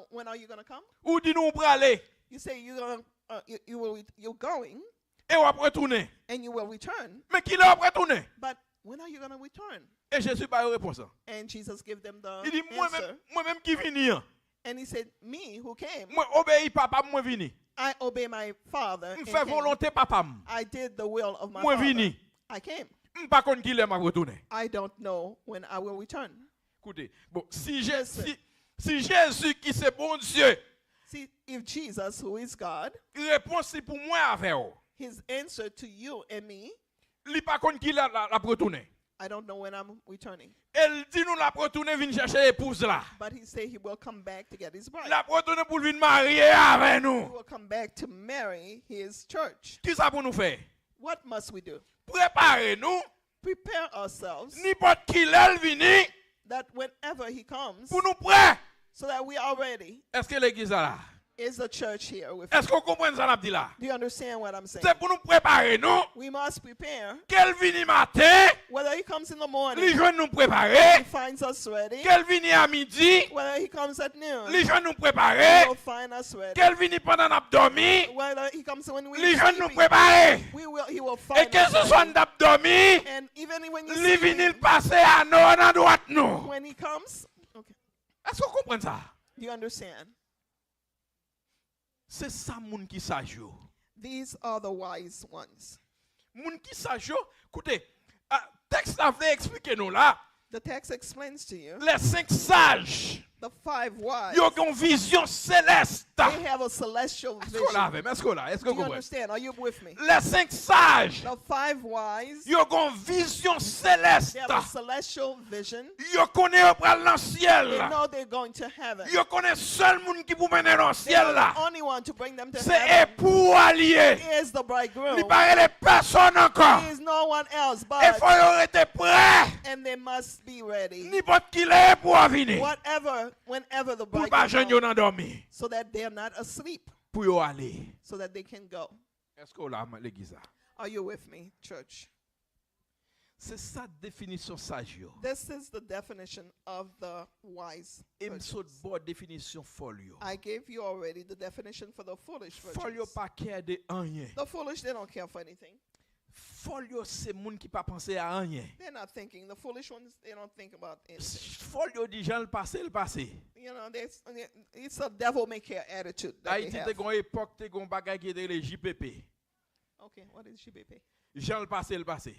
when are you going to come? ou dit nous pour aller You say you're going, you're going et on va retourner. and you will return. Mais qui l'a retourner? But when are you going to return? Et Jésus pas réponse. And Jesus gave them the Il dit answer. moi-même qui vini. And he said, me who came, Moi obéis papa moi vini. I obey my father. M and fais came. volonté papa. I did the will of my Moi father. vini. I came. M pas konn qui l'a m'a retourner. I don't know when I will return. Écoutez, bon, si Listen. Jésus qui c'est bon Dieu, See, if Jesus, who is God, réponse c'est pour moi avec vous. his answer to you and me, Li pas konn qui la retourner. I don't know when I'm returning. Elle dit nous la retourner vinn chercher épouse là. But he said he will come back to get his bride. La retourner pour vinn marier avec He nous. will come back to marry his church. Qui ça pour nous faire? What must we do? Préparer nous, Prepare ourselves n'importe qui l'elle vini that whenever he comes, pour nous prêt. so that we are ready. Est-ce que l'église est là? Is the church here with Est-ce qu'on comprend ça n'a dit là? Do you understand what I'm saying? C'est pour nous préparer, non? We must prepare. Qu'elle vienne matin, Whether he comes in the les morning, jeunes nous he préparer. finds us ready. Qu'elle vienne à midi, Whether he comes at noon, les jeunes nous he préparer. will find us ready. Qu'elle vienne pendant l'abdomen, Whether he comes when we les jeunes nous sleeping, préparer. he will Et find que us ce soit ready. l'abdomen, And even when you les see viennent passer à nous, à droite nous. when he comes, okay, Est-ce qu'on comprend ça? do you understand? C'est ça moun qui sage yo. These are the wise ones. Moun qui sage yo, écoutez, texte a fait expliquer nous là, The text explains to you les 5 sages, the 5 wise. yo ont une vision céleste. They have a celestial Est-ce qu'on l'a vision. avec? Est-ce qu'on l'a? Est-ce Do qu'on you comprend? understand? Are you with me? Les 5 sages, The 5 wise, yo ont une vision céleste. they have a celestial vision. Yo connaît au pral dans le They ciel. know they're going to heaven. Yo connaît seul moun qui pour mener dans le They are ciel là. the only one to bring them to C'est heaven. époux allié. Is the bridegroom. Il paraît les personnes encore. There is no one else Et but, faut y être prêt. and they must be ready. N'importe qui l'est pour venir. Whatever, whenever the Pour pas jeune yo bridegroom, nan dormi. so that they're not asleep, Pour yo aller. so that they can go. Est-ce qu'on l'a l'église là? Are you with me, church? C'est ça définition sage yo. This is the definition of the wise Et virgins. m'saute bonne définition folle yo. I gave you already the definition for the foolish Folle yo virgins. pas care de rien. The foolish, they don't care for anything. Folle yo c'est moun qui pas penser à rien. They're not thinking. The foolish ones, they don't think about anything. Folle yo dit Jean le passé, le passé. You know, it's a devil may care attitude that they Haïti have. te gon époque te gon bagay qui était le JPP. Okay, what is GBP? Jean le passé, le passé.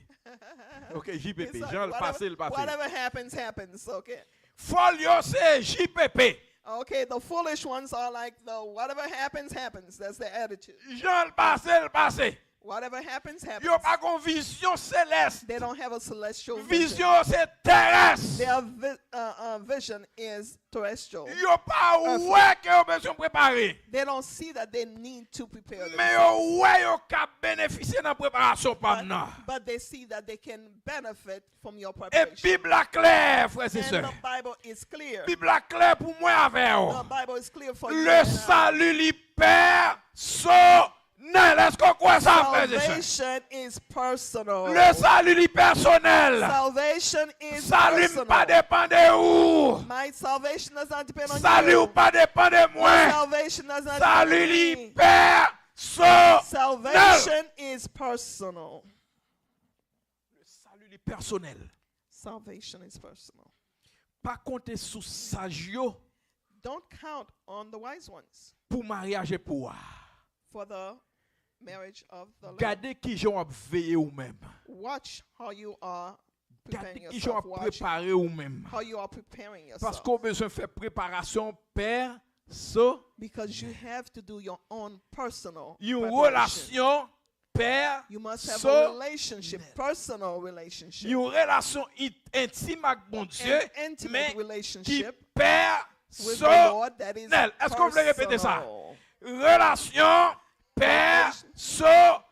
OK, JPP, It's like Jean le passé, le passé. whatever happens, happens. Okay. Folle yo c'est JPP. Okay, the foolish ones are like the whatever happens, happens. That's their attitude. Jean le passé, le passé. Whatever happens, happens. Yo pas gon vision céleste. They don't have a celestial vision. Vision c'est terrestre. Their vision is terrestrial. Yo pas ouais que yo besoin préparer. They don't see that they need to prepare Mais themselves. yo ouais yo ka bénéficier dans préparation pas nan. But they see that they can benefit from your Et preparation. Bible a clair, frères et And sœurs. the Bible is clear. Bible a clair pour moi avec The vous. Bible is clear for you. Le and I. salut li personnel. Est-ce qu'on croit ça, frères et sœurs? Salvation is personal. Le salut li personnel. Salvation is Salut pas personal. dépend de où. My salvation does not depend on Salut ou you. pas dépend de Your moi. salvation does not Salut depend on li me. personnel. Salvation is personal. Le salut li personnel. Salvation is personal. Pas compter sous sagio Don't count on the wise ones pour mariage et pour. for the marriage of the Lamb. Gardez qui j'ont à veiller ou même. Watch how you are preparing Gardez qui j'ont à yourself. Watch préparer ou même. how you are preparing Parce yourself. qu'on a besoin de faire préparation perso. Because you have to do your own personal Une preparation. relation père, You must have so, a relationship, personal relationship, une relation intime avec bon Dieu, an intimate mais qui relationship père, with the Lord that is Est-ce qu'on voulait répéter ça? personal. Relation père,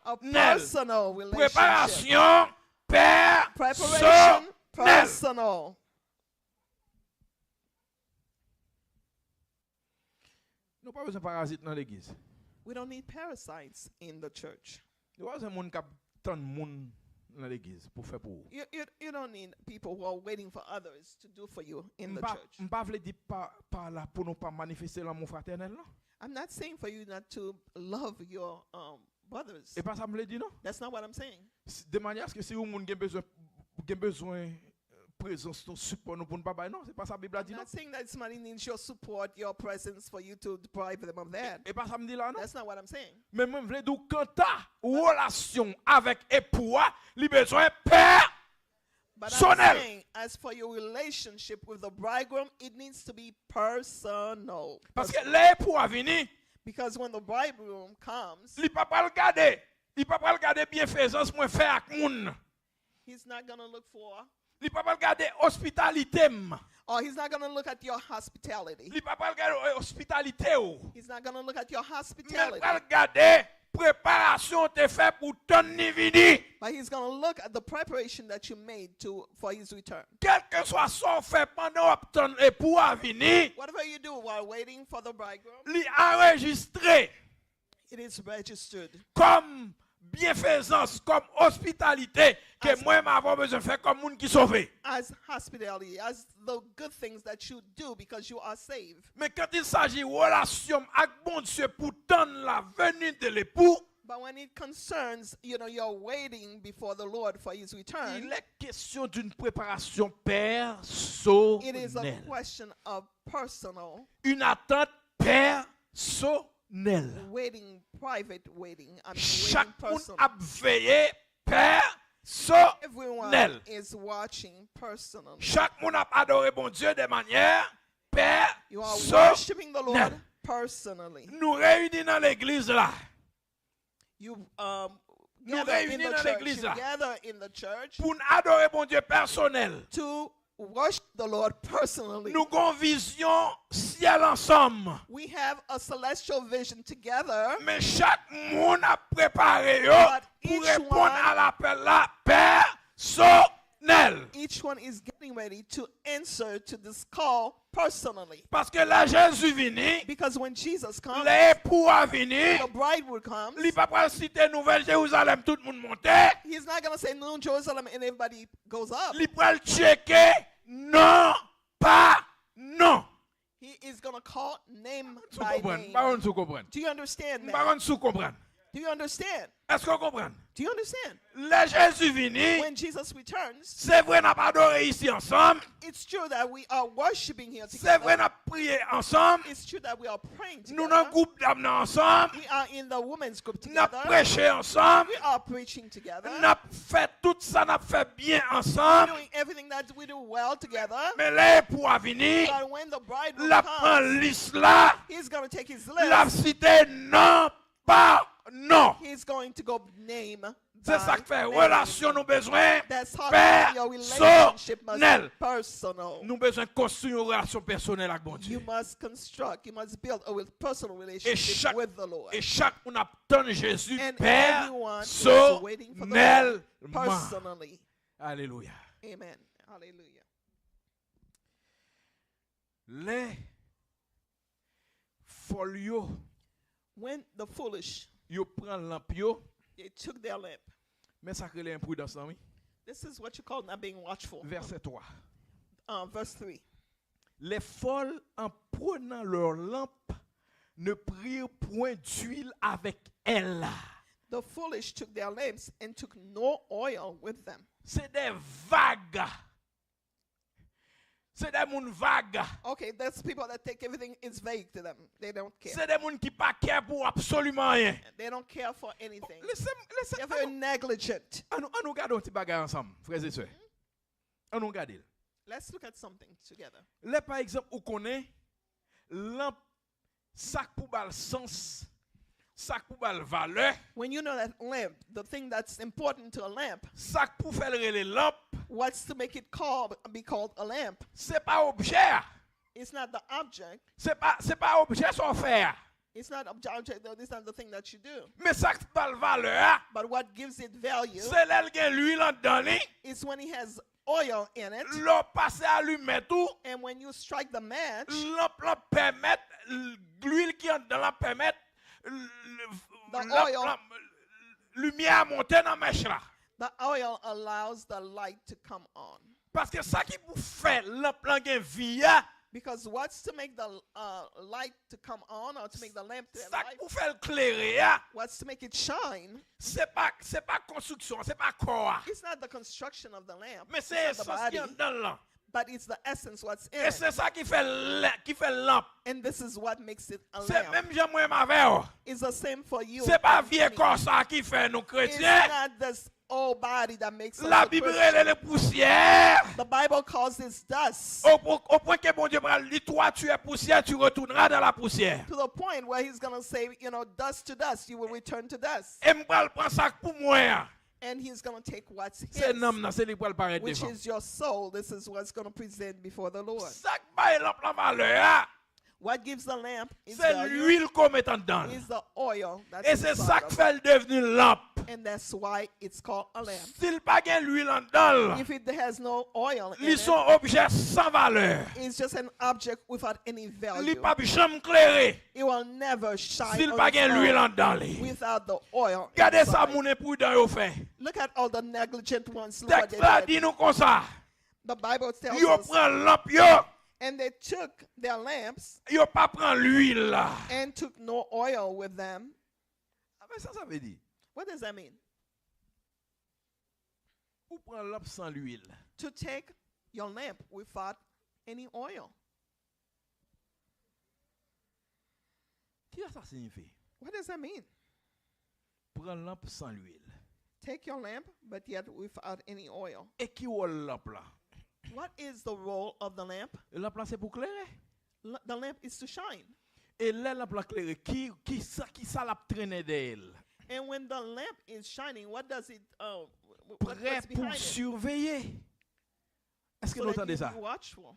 A nel. personal relationship. Préparation père, Preparation, nel. personal. Nous pas besoin de parasites dans l'église. We don't need parasites in the church. Nous pas besoin de monde qui tant de monde dans l'église pour faire pour vous. You don't need people who are waiting for others to do for you in the church. M'pas vle di pas là pour nous pas manifester l'amour fraternel non. I'm not saying for you not to love your brothers. Et pas ça me le dit non. That's not what I'm saying. De manière à ce que si vous monde gen besoin présence ton support nous pour ne pas bailler non, c'est pas ça Bible a dit I'm non. not saying that somebody needs your support, your presence for you to deprive them of that. Et pas ça me dit là non. That's not what I'm saying. Mais même vle dou quand ta relation avec époux li besoin père But Sonel. I'm saying, as for your relationship with the bridegroom, it needs to be personal. parce que l'époux a venu, Because when the bridegroom comes, li pas pas regarder, li pas pas regarder bienfaisance moi faire avec moun. he's not going to look for, Li pas pas regarder hospitalité m. or he's not going to look at your hospitality. Li pas pas regarder hospitalité ou. He's not going to look at your Mais hospitality. pas regarder préparation te fait pour ton ni vini. But he's going to look at the preparation that you made for his return. Quel que soit son fait pendant ton époux à venir, Whatever you do while waiting for the bridegroom, li enregistré it is registered comme bienfaisance, comme hospitalité que moi m'avons besoin de faire comme monde qui sauvé. as hospitality, as the good things that you do because you are saved. Mais quand il s'agit de relation avec bon Dieu pour tendre la venue de l'époux, But when it concerns, you're waiting before the Lord for his return, il est question d'une préparation it is a personnelle. question of personal Une attente personnelle. waiting, private waiting. I mean, Chaque waiting monde personal. a veillé Everyone personnelle. is watching personally. Chaque monde a adoré bon Dieu de manière You are worshiping the Lord personnelle. personally. Nous réunis dans l'église là. You Nous gather in réunis the dans church. l'église You là gather in the church pour adorer bon Dieu personnel. to worship the Lord personally. Nous avons vision ciel ensemble. We have a celestial vision together, Mais chaque monde a préparé yo But pour each répondre one- à l'appel là personnel. each one is getting ready to answer to this call personally. Parce que là Jésus vini, Because when Jesus comes, l'époux a venu, the bride will come. il pas pas citer Nouvelle Jérusalem tout le monde monte, He's not going to say New Jerusalem and everybody goes up. il pas checker non pas non. He is going to call name Sous by comprendre, name. pas sous comprendre. Do you understand, man? Pas sous comprendre. Do you understand? Est-ce qu'on comprend? Do you understand? Le Jésus vini, When Jesus returns, c'est vrai n'a pas adoré ici ensemble, it's true that we are worshiping here c'est vrai together. n'a prié ensemble, It's true that we are praying nous dans together. groupe d'âmes ensemble, We are in the women's group n'a together. prêché ensemble, We are preaching together. n'a fait tout ça, n'a fait bien ensemble, Doing everything that we do well together. mais l'époux a venu, But when the bridegroom la prend comes, liste là, he's going to take his la list. cité non pas non. He's going to go name C'est by ça qui fait name. relation nous besoin That's how your relationship must personnel. be personal. Nous besoin construire une relation personnelle avec bon You Dieu. must construct, you must build a personal Et relationship with the Lord. chaque on attend Jésus And everyone is waiting for the Lord personnellement. personally. Alléluia. Amen. Hallelujah. Les folios, When the foolish, yo prend lampe yo, they took their lamp. mais ça crée l'imprudence là, oui. This is what you call not being watchful. Verset 3. Verse 3. Les folles, en prenant leur lampe, ne prirent point d'huile avec elle. The foolish took their lamps and took no oil with them. C'est des vagues. C'est des moun vagues. Okay, that's people that take everything is vague to them. They don't care. C'est des moun qui pas care pour absolument rien. They don't care for anything. Laissez, They're very negligent. on nous garde un petit bagage ensemble, frères et sœurs. On nous garde. Let's look at something together. Là, par exemple, on connaît lampe, sac pour bal sens, sac pour bal valeur, When you know that lamp, the thing that's important to a lamp, sac pour faire les lampes, what's to make it be called a lamp? c'est pas objet. It's not the object. C'est pas objet son faire. It's not object. It's not the thing that you do. Mais sac pour bal valeur, But what gives it value c'est là qu'il l'huile dedans li, is when it has oil in it, l'eau passe à allumer tout, and when you strike the match, lampe permet l'huile qui entre dans la permet oil. lumière monter dans mèche là. the oil allows the light to come on. Parce que ça qui vous fait lampe là gen vie a, Because what's to make the light to come on, or to make the lamp to have ça qui light? vous fait éclairer a, What's to make it shine? c'est pas construction, c'est pas corps. It's not the construction of the lamp, Mais it's c'est not the essence qui body, est dans là. but it's the essence what's in Et it. c'est ça qui fait lampe. And this is what makes it a C'est lamp. même j'aime ma avec. It's the same for you. C'est pas and vieux me. corps ça qui fait nous It's chrétiens. not this old body that makes us La a Bible Christian. elle est poussière. The Bible calls this dust, Au point que bon Dieu va dire toi tu es poussière, tu retourneras dans la poussière. to the point where he's going to say, dust to dust, you will return to dust. Et m'pral prend ça pour moi. And he's going to take what's C'est his, nom c'est lui pour le paraître which devant. is your soul. This is what's going to present before the Lord. Ça qui bail la valeur. What gives the lamp is C'est value, l'huile qu'on met en dedans. is the oil that's Et c'est ça inside qui of fait le devenir lampe. it. And that's why it's called a lamp. S'il pas gain l'huile en dedans, If it has no oil in ils it, sont objets sans valeur. it's just an object without any Ils value. pas jamais clairé. It will never shine S'il on pas its gain l'huile en own dedans. li. without the oil. Regardez ça, inside. mon imprudent yo fait. Look at all the negligent ones. Look what Texte they là did. dit nous comme ça. The Bible tells Yo us. prend lampe yo. And they took their lamps Yo pas prend l'huile là. and took no oil with them. Ah, mais ça veut dire. What does that mean? Ou prend lampe sans l'huile. To take your lamp without any oil. Qu'est-ce que ça signifie? What does that mean? Prend lampe sans l'huile. Take your lamp, but yet without any oil. Et qui ou lampe là? What is the role of the lamp? Lampe là c'est pour clairer. The lamp is to shine. Et là lampe là clairer qui ça l'a traîné d'elle? And when the lamp is shining, what does it? Prêt What's pour behind it? surveiller. Est-ce que So vous that entendez you ça? be watchful.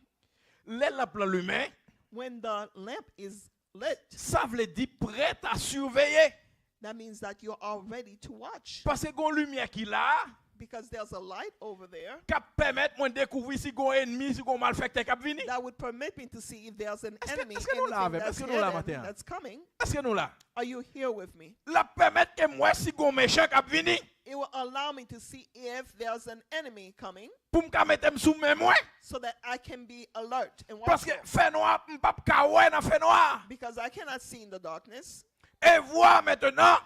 Les lampes là l'humain, When the lamp is lit, ça veut dire prêt à surveiller. that means that you are ready to watch. Parce que gon lumière qui là, Because there's a light over there qui permet moi découvrir si gon ennemi, si gon malfecteur qui vini. that would permit me to see if there's an Est-ce que- enemy, est-ce que nous anything l'avons? that's Est-ce que nous l'avons hidden matin? that's coming. Est-ce que nous là? Are you here with me? La permet que moi si gon méchant qui vini, It will allow me to see if there's an enemy coming pour me mettre sous mes moi. so that I can be alert and Parce que watchful. fait noir, m'pa ka ouais dans fait noir. Because I cannot see in the darkness. Et voir maintenant,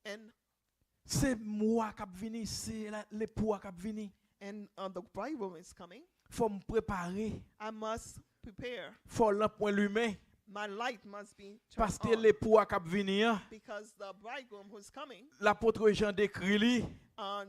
And c'est moi qui vini, c'est l'époux qui vini. the bridegroom is coming. Faut me préparer. I must prepare. Faut lampe point l'humain. My light must be turned Parce que on. l'époux qui vini, Because the bridegroom who's coming, l'apôtre Jean décrit lui.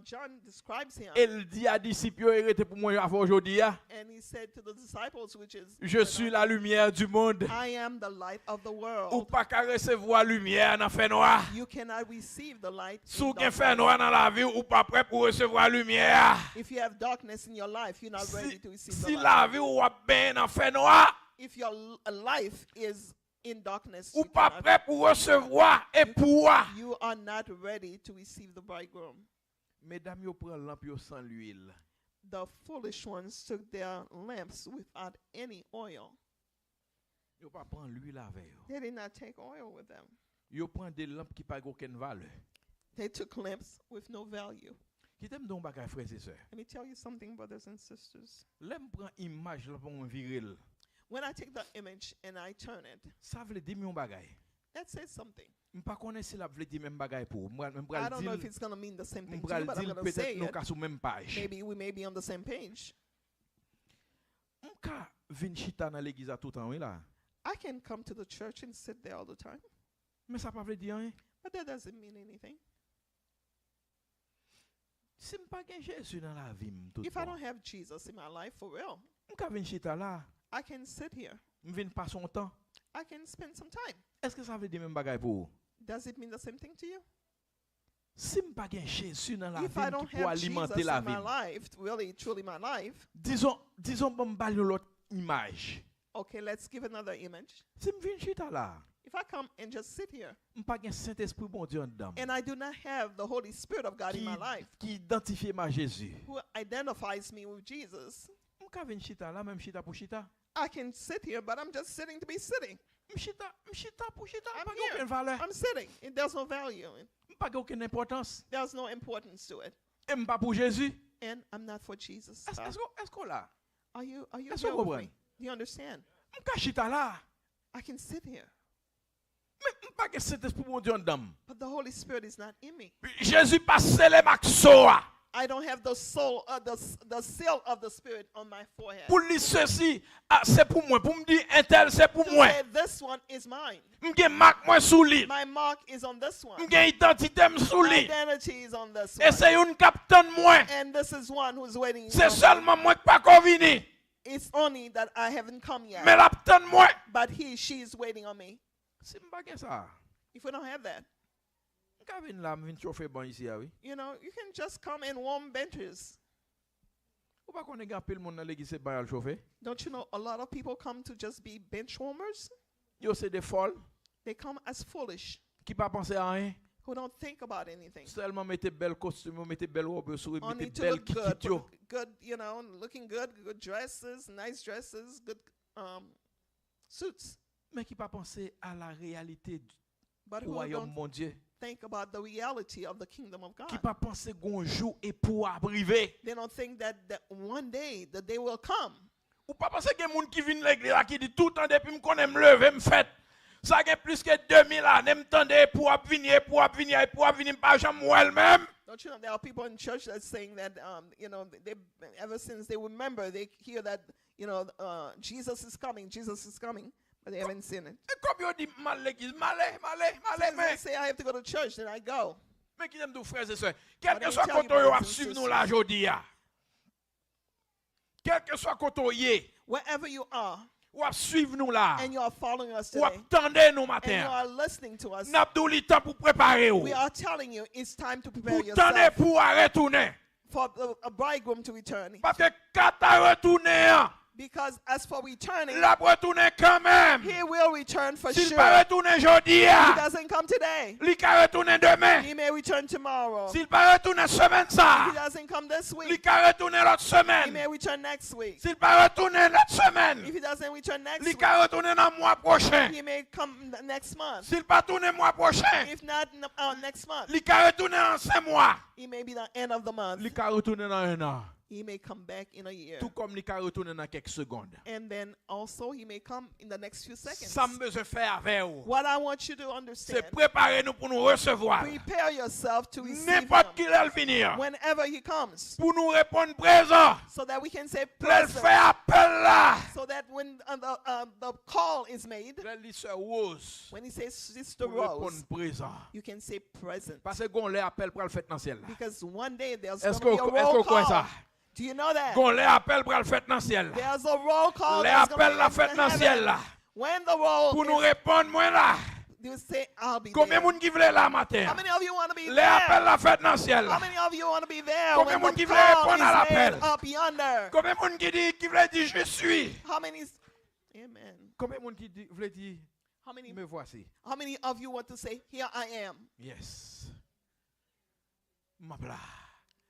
John describes him. Elle dit à disciples, arrêtez pour moi avant aujourd'hui. And he said to the disciples, which is, Je suis la lumière du monde. I am the light of the Ou world. pas qu'à recevoir lumière dans fait noir. You cannot receive the light. in Sous qu'un fait darkness. noir dans la vie, ou pas prêt pour recevoir lumière. If you have darkness in your life, you're not ready to receive the Si light. la vie ou bien dans fait noir, If your life is in darkness, ou pas prêt pour recevoir et pour. you are not ready to receive the bridegroom. Mesdames, yo prend lampe yo sans l'huile. The foolish ones took their lamps without any oil. Yo pas prend l'huile avec yo. They did not take oil with them. Yo prend des lampes qui pas aucune valeur. They took lamps with no value. Qui t'aime donc bagay frères et sœurs. Let me tell you something, brothers and sisters. L'aime prend image là pour mon viril. When I take the image and I turn it, Ça veut dire mon bagay. that says something. M'pas connais si la veut dire même bagay pour. I don't know if it's going to mean the same thing to M'bral you, but I'm dire going to say peut-être nous it. ka sous même page. Maybe we may be on the same page. M'ka vin chita dans l'église à tout temps oui là. I can come to the church and sit there all the time, Mais ça pas veut dire rien. but that doesn't mean anything. Si m'pas gen Jésus dans la vie tout If I don't have Jesus in my life for real, m'ka vin chita là, I can sit here. m'vin pas son temps. I can spend some time. Est-ce que ça veut dire même bagay pour? Does it mean the same thing to you? Si m'pas gen Jésus dans la If I vie don't qui pour have Jesus alimenter la in my vie. life, really, truly my life, Disons bon m'bal l'autre image. okay, let's give another image. Si m'vin chita là, If I come and just sit here m'pas gen Saint-Esprit bon Dieu en dedans. and I do not have the Holy Spirit of God in my life Qui identifie ma Jésus. who identifies me with Jesus, M'ka vin chita là même chita pour chita. I can sit here, but I'm just sitting to be sitting. M'chita pour chita, I'm pas here. aucune valeur. I'm sitting. There's no value. Pas aucune importance. There's no importance to it. Et m'pas pour Jésus. And I'm not for Jesus. Est-ce qu'on là? Are you Est-ce here qu'on with comprend? me? Do you understand? M'ka chita là. I can sit here, Mais m'pas que Saint-Esprit bon Dieu en dedans. but the Holy Spirit is not in me. Jésus passe les maxoa. I don't have the soul, the seal of the Spirit on my forehead. Pour lui ceci, c'est pour moi. Pour me dire un tel, c'est pour To moi. say this one is mine. M'gen marque moi sous lui. My mark is on this one. M'gen identité sous My lui. identity is on this Et one. c'est une capitaine moi. And this is one who's waiting. C'est for me. seulement moi qui pas convenu. It's only that I haven't come Mais yet. la capitaine moi. But she is waiting on me. Si m'pas gen ça. If we don't have that, M'ka vin là, m'vin chauffer bon ici ah oui. you know, you can just come and warm benches. Ou pas qu'on est gapé le monde dans l'église c'est pas le chauffer. Don't you know a lot of people come to just be bench warmers? Yo c'est des folles They come as foolish, qui pas penser à rien. who don't think about anything. Seulement mettez belle costume, mettez belle robe sur Only mettez to belle look good, kikit yo. good, looking good, good dresses, nice dresses, good suits. Mais qui pas penser à la réalité du But who royaume don't mon Dieu. think about the reality of the kingdom of Qui God. pas penser gon jour et pour arriver. They don't think that one day the day will come. Ou pas penser qu'il y a des gens qui viennent l'église là qui dit tout le temps depuis me connaît me lever me fait. Ça fait plus que 2000 années me tendait pour venir pas jamais moi même. Don't you know there are people in church that's saying that they ever since they remember they hear that Jesus is coming, but they haven't seen it. Et comme yo dit mal l'église, mal Sometimes mais they say I have to go to church, then I go. mais qui aime tout frères et sœurs. Quel que But soit I tell côté you, yo a brothers and suivre nous sisters, là jodi a. Quel que soit côté yé, Wherever you are ou a suivre nous là. and you are following us Ou today attendez nous and you matin. are listening to us, N'a pas le temps pour préparer ou. we are telling you it's time to prepare Pour tendre yourself pour retourner. for a bridegroom to return. Parce que quand t'as retourné, Because as for returning, la retourner quand même. he will return for S'il sure. pas retourner aujourd'hui, If he doesn't come today, il va retourner demain. he may return tomorrow. S'il pas retourner semaine If ça, he doesn't come this il week, va retourner l'autre he semaine. may return next week. S'il pas retourner l'autre semaine, If he doesn't return next il week, va retourner dans le mois prochain. he may come next month. S'il pas tourner le mois prochain, If not next month, il va retourner dans 5 mois. he may be the end of the month. Il va retourner dans 1 an. He may come back in a year. Tout comme il va retourner dans quelques secondes. And then also he may come in the next few seconds. Ça me besoin faire avec vous. What I want you to C'est understand, préparer nous pour nous recevoir. prepare yourself to receive N'importe qui him va venir. whenever he comes, Pour nous répondre présent. so that we can say Elle present, fait appel là. so that when the call is made, Elle dit Sœur Rose. when he says Sister Pour répondre Rose, présent. you can say present. Parce que gon les appel pour le faire dans le ciel. Because one day there's Est-ce going que to be a est-ce roll que quoi ça? call. Do you know that? Gon les appel pour le faire dans le ciel. There's a roll call. Les that's gonna appels be la in fête dans le ciel heaven. là. When the roll Pour nous is, répondre moi là. you say, I'll be Combien there. de monde qui veut là matin? How many of you want to be Les appels there? la fête dans le ciel How là. many of you want to be there Combien when de the monde qui veut call répondre à is made l'appel? up yonder? Combien de monde qui veut dire je suis? How many? Amen. Combien de monde qui veut dire How many? me voici? How many of you want to say, "Here I am. Yes. Ma bla.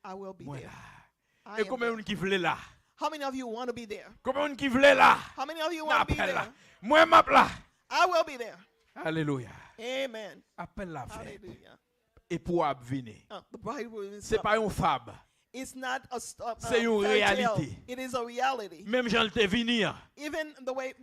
I will be Moi there." là. I Et am combien de there. monde qui veut là? How many of you want to be there? Combien de monde qui veut là? How many of you want to be Appel là. there? Moi ma bla. I will be there. Alléluia. Amen. Appel la fête. Hallelujah. Et pour venir. The bridegroom is C'est pas un fab. It's not a C'est une fairy tale. réalité. It is a reality. Même Jean te venir. Even the way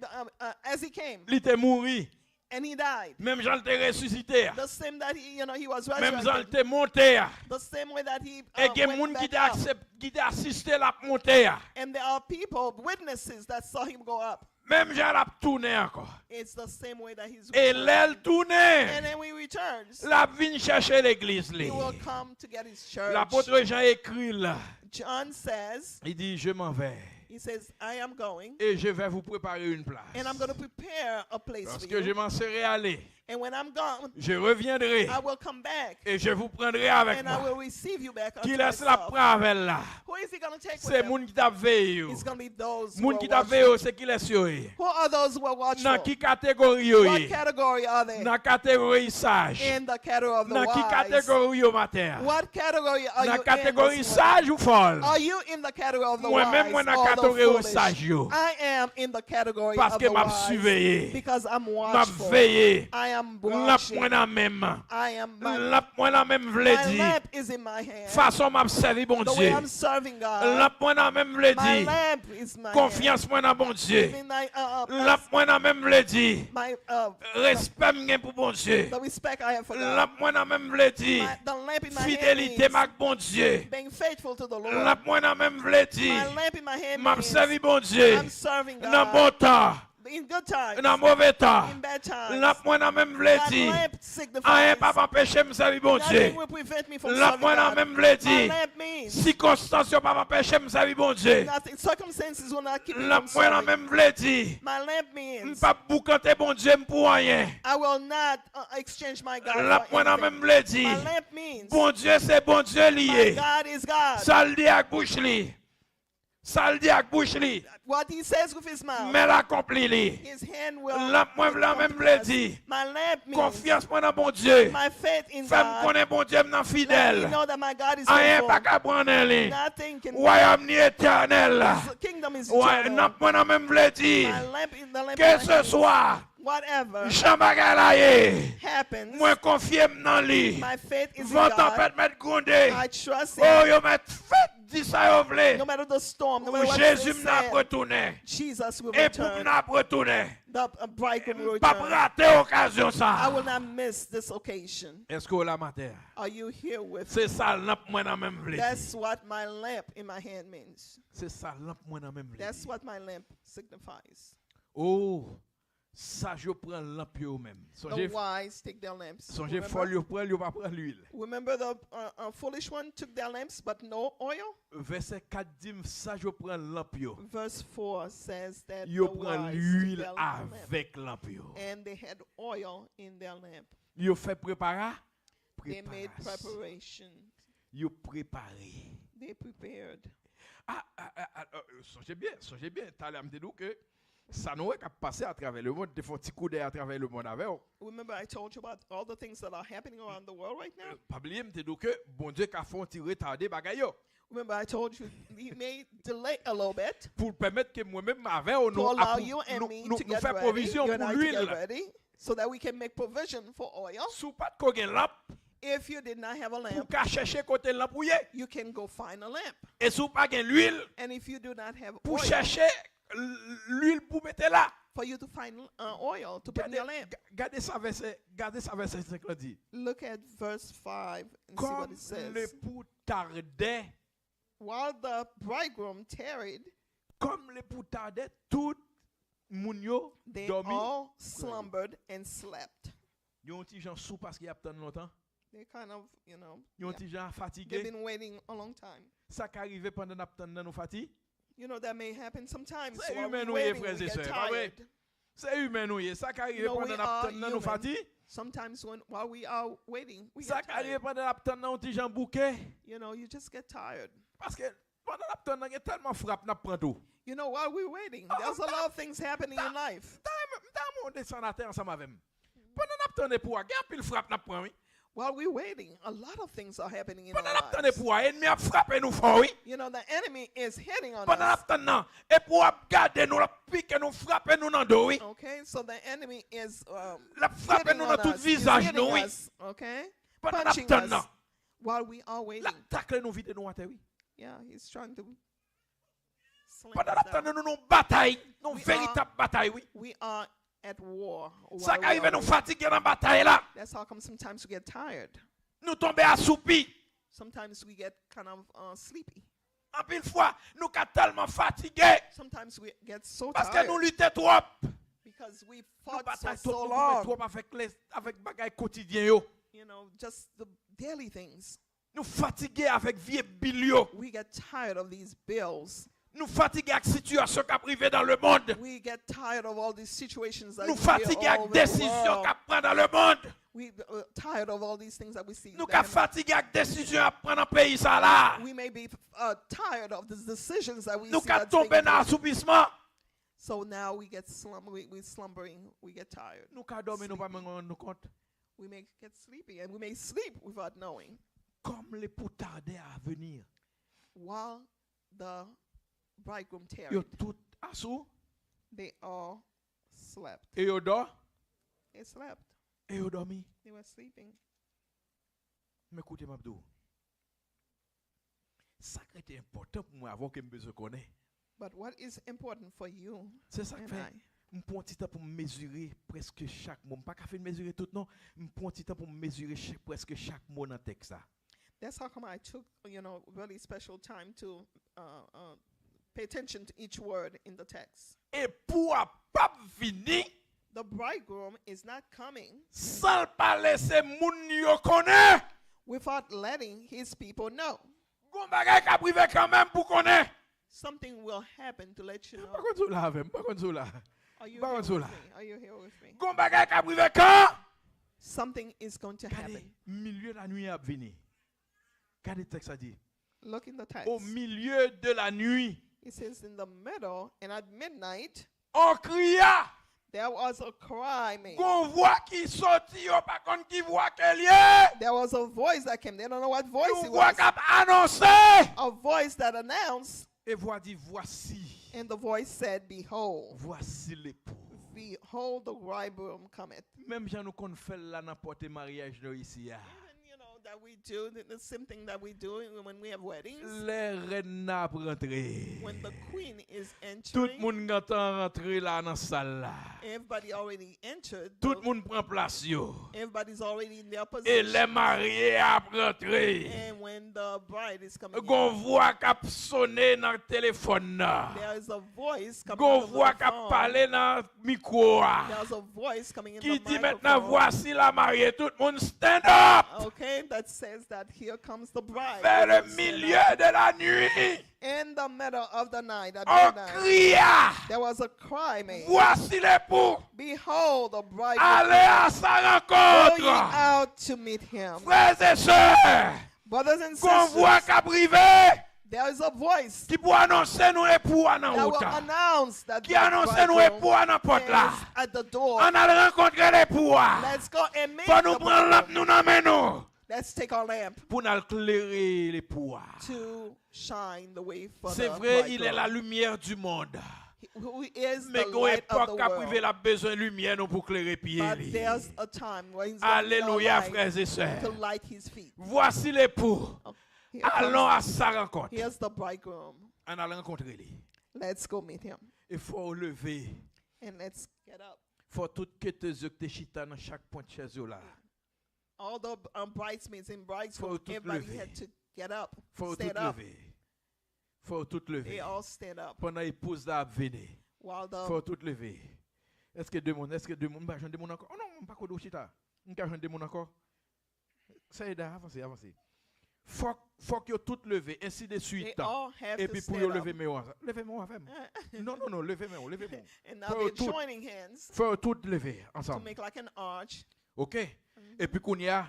as he came Il était mouru. and he died, Même Jean te ressuscité. the same that he was Même Jean resurrected, te monté. the same way that he Et il y a des went gens qui back up. t'a assisté la montée. And there are people, witnesses that saw him go up. Même Jean l'a tourné encore. It's the same way that he's Et returned. l'aile tourné. And then when he returns, La vient chercher l'église. he will come to get his church. L'apôtre Jean écrit là. John says, Il dit je m'en vais. he says, I am going Et je vais vous préparer une place. and I'm going to prepare a place for Lorsque you. je m'en serai allé, And when I'm gone, je reviendrai. I will come back Et je vous prendrai avec and I moi. will receive you back Qui unto laisse la myself. prendre avec là? Who is he going to take C'est with him? moun qui t'a veillé. It's going to be those who Moun are qui t'a watchful. veillé, c'est qui laisse yo. Who are those who are watchful? Dans qui catégorie yo? What category are they? Dans catégorie sage. In the category of the Dans qui wise. catégorie yo matin? What category are Dans you catégorie in? sage ou folle? Are you in the category of the Moi-même, wise moi, dans or the catégorie foolish? sage yo. I am in the category Parce of que the m'a wise surveillé. because I'm M'a watchful. veillé. I am L'a watching. point dans même. I am L'a point dans même vle my di. lamp is in my hand. Façon m'a servi bon The way Dieu. I'm serving L'a God. point dans même vle My di. lamp is my hand. Confiance moi dans bon Dieu. Even my, L'a point dans même vle di. my Respect m'gen pour bon Dieu. the respect I have for L'a God. point dans même vle di. The lamp in my Fidélité hand m'a bon Dieu. means being faithful to the L'a Lord. point dans même vle di. My lamp in my hand M'a means servi bon Dieu. I'm serving Dans God bon temps. in good times, Dans mauvais temps. in bad times. L'a point dans même vle That di. lamp Rien signifies pas m'empêcher me servir bon Dieu. nothing will prevent me from La serving point dans God. même vle My di. lamp means Circonstances pas m'empêcher me servir bon Dieu. nothing. Circumstances will not keep me La from point dans serving. même vle di. My lamp means Pas boucanter bon Dieu pour rien. I will not exchange my God La for point dans anything. même vle di. My lamp means Bon Dieu c'est bon Dieu my lié. God is God. Ça le dit à bouche li. Ça le dit avec bouche li. What he says with his mouth, Mais l'accompli li. his hand will Lamp moi v'la come même to vle pass. dit. My lamp means Confiance moi dans bon Dieu. my faith in Fais me God. connaître bon Dieu nan Let me fidèle. know that my God is Rien pas faithful. qu'à prendre li. Nothing can Royaume ni éternel. His kingdom is Ouais, eternal. n'a moi nan même vle dit. My lamp in the lamp Que of my ce hand, soit whatever Jean bagay la ye. happens, Moi confie nan li. my faith is in Vent God. tempête met grondé. I trust Oh him. yo met fête dit ça yo vle. No matter the storm, no Ou matter what Jésus they m'a say, retourné. Jesus will Et pour return. m'a retourné. The bridegroom will Pas return. rater occasion I ça. will not miss this occasion. Est-ce que la matin? Are you here with me? C'est ça lamp moi nan même vle. That's what my lamp in my hand means. C'est ça lamp moi nan même vle. That's what my lamp signifies. Oh, ça je prends lamp yo même. The Songez wise take their lamps. songez folle yo prend yo pas prendre l'huile. Remember the foolish one took their lamps but no oil? Verset 4 dit ça je prends lamp yo. Verse 4 says that Yo the prend wise took l'huile their lamp avec lamp yo. and they had oil in their lamp. Yo fait préparer. They made Préparation. preparation. Yo préparé. They prepared. Songez bien, t'as l'air de nous que ça nous est passé à travers le monde, des fois petit coup d'œil à travers le monde avec. Remember I told you about all the things that are happening around the world right now? Pas oublier m'te dit que bon Dieu qu'a fait retarder bagay yo Remember I told you he may delay a little bit pour permettre que moi-même avec to nous allow you and me to get faire ready, provision you pour and I to get l'huile. ready, so that we can make provision for oil. Sous pas de qu'on gagne lampe If you did not have a pour lamp, qu'à chercher côté lampe ou you can go find a lamp. et sous pas gagne l'huile And if you do not have pour oil, chercher l'huile pour mettre là. for you to find oil to put in your lamp. Gardez ça verset 5 là dit. Look at verse 5 and see what Comme it says. l'époux tardait, While the bridegroom tarried, comme l'époux tardait, tout moun yo they dormi. all slumbered and slept. Yon ti gens sous parce qu'il y a tant longtemps. They kind of, you know, Yon yeah, ti gens they've fatigué. been waiting a long time. Ça qui arrive pendant nous fatigue. You know, that may happen sometimes. C'est While humain we're nous waiting, frères we et get sœurs, pas vrai? tired. C'est humain nous ça qui arrive You know, we pendant are nous human. fatigue. Sometimes while we are waiting, we Ça get qui arrive tired. pendant nous ti gens bouquet You know, you just get tired. parce que pendant nous tellement frappe n'a prend tout. You know, while we're waiting, there's a lot of things happening in life. Dans mon descend à terre ensemble avec moi. Pendant nous pour gain pile frappe n'a prend oui. While we're waiting, a lot of things are happening in Pendant our nous lives. pour ennemi a frappé nous fort oui. You know, the enemy is hitting on Pendant us. nous et pour garder nous la pique nous frapper nous dans dos oui. Okay, so the enemy is La frapper hitting nous on dans tout us. He's visage hitting nous oui. us, okay, Pendant punching nous us while we are waiting. la tacle nous vite nous à terre oui. Yeah, he's trying to slam Pendant us down. nous bataille, nous We véritable bataille oui. We are at war. Ça while qui we arrive are nous waiting. fatiguer dans bataille là. That's how come sometimes we get tired. Nous tomber assoupi. Sometimes we get kind of sleepy. En pile fois, nous sommes tellement fatigués Sometimes we get so parce que tired nous luttons trop. because we Nous fought bataillons so trop, nous long. trop avec bagaille quotidien yo. You know, just the daily things. Nous fatigués avec vieux bilio. We get tired of these bills. Nous fatigués avec situation qui arrive dans le monde. We get tired of all these situations that Nous we hear fatigués all avec over the décisions world. qui prennent dans le monde. We tired of all these things that we see. Nous that fatigués avec décisions à prendre dans le pays ça là. we may be tired of the decisions that we Nous see. that's tombés taking dans place. assoupissement. So now we get we're slumbering, we get tired. Nous dormir nous pas même rendre compte. We may get sleepy and we may sleep without knowing. Comme les pour tarder à venir. While the bridegroom tarried, Yo tout assou they all slept. et yo dort They slept. et yo dormi. They were sleeping. Mais écoutez Mabdou. Ça qui était important pour moi avant que je besoin connaître. But what is important for you C'est ça qui and fait. I? Je prends un petit temps pour mesurer presque chaque mot. Je pas faire mesurer tout non. Je prends un petit temps pour mesurer presque chaque mot dans le texte. That's how come I took, really special time to pay attention to each word in the text. Et pour pas venir The bridegroom is not coming sans pas laisser moun yo connaître. without letting his people know. Gon bagay ka privé quand même pour connaître. Something will happen to let you Pas know. comme ça là avec, pas comme ça là. Are you Pas here comme ça with là. me? Are you here with me? Gon bagay ka privé quand Something is going to Regardez, happen. milieu de la nuit a venir. Regardez le texte ça dit. Look in the text. Au milieu de la nuit. It says in the middle, and at midnight, on cria. there was a cry made. Gon voix qui sorti, yo pas kon qui voix qu'elle est. There was a voice that came. They don't know what voice Une it voix was. qui a annoncé. A voice that announced, Et voix dit voici. and the voice said, Behold, Voici l'époux. behold, the bridegroom cometh. Même si nous kon fait là n'importe mariage là ici. Even, that we do, the same thing that we do when we have weddings. Les reines n'a rentré. When the queen is Tout le entering, monde entend rentrer là dans la salle là. everybody already entered. Tout le monde prend place yo. Everybody's already in their Et les position. mariés a rentré. And when the bride is coming Gon in, voix qui a sonné dans le téléphone là. there is a voice coming Gon out of voix the qui a phone. parlé dans le micro. There's a voice coming in Qui the dit maintenant microphone. voici la mariée. Tout le monde stand up. Okay, that says that here comes the bride. Vers le Stand milieu up. de la nuit. In the middle of the night, at On midnight, cria. there was a cry made. Voici l'époux. Behold, the bride Allez à sa go ye rencontre. out to meet him. Frères et sœurs. Brothers and Qu'on voit sisters, qu'à privé. there is a voice Qui peut annoncer nous époux en that will route. announce that Qui the annonce nous bridegroom époux en porte là. is at the door. On a rencontré l'époux. Let's go and meet Faut nous the prendre lampe bridegroom. nous dans main nous. Let's take our lamp Pour nous éclairer l'époux. to shine the way for C'est the vrai, il est la bridegroom. lumière du monde. Who is Mais the quand light of the époque à privé, world. il a besoin de lumière nous pour éclairer pied. But there's a time when he's going to Alléluia, light frères et sœurs. to light his feet. Voici l'époux. Here Allons à comes- sa rencontre. Here's the bridegroom. On a rencontré lui. Let's go meet him. Il faut lever. And let's get up. Il faut tout que te yeux que te chita dans chaque point de chaise là. All the bridesmaids and brides, Faut tout everybody lever. had to get up, Faut tout stand up. lever. Faut tout They lever. all stand up Pendant l'épouse là venir. while Faut the tout lever. Est-ce que deux monde, bah j'en demande encore. Oh non, pas quoi chita. On j'en demande encore. Ça y est, avancez, avancez. Faut que tout lever, ainsi de they suite. all have Et to puis pour stand lever up. mes mains. Levez moi avec. Non, non, non, levez moi, levez moi. And now Faut they're tout- joining hands Faut tout lever to ensemble. make like an arch. OK? Et puis qu'on y a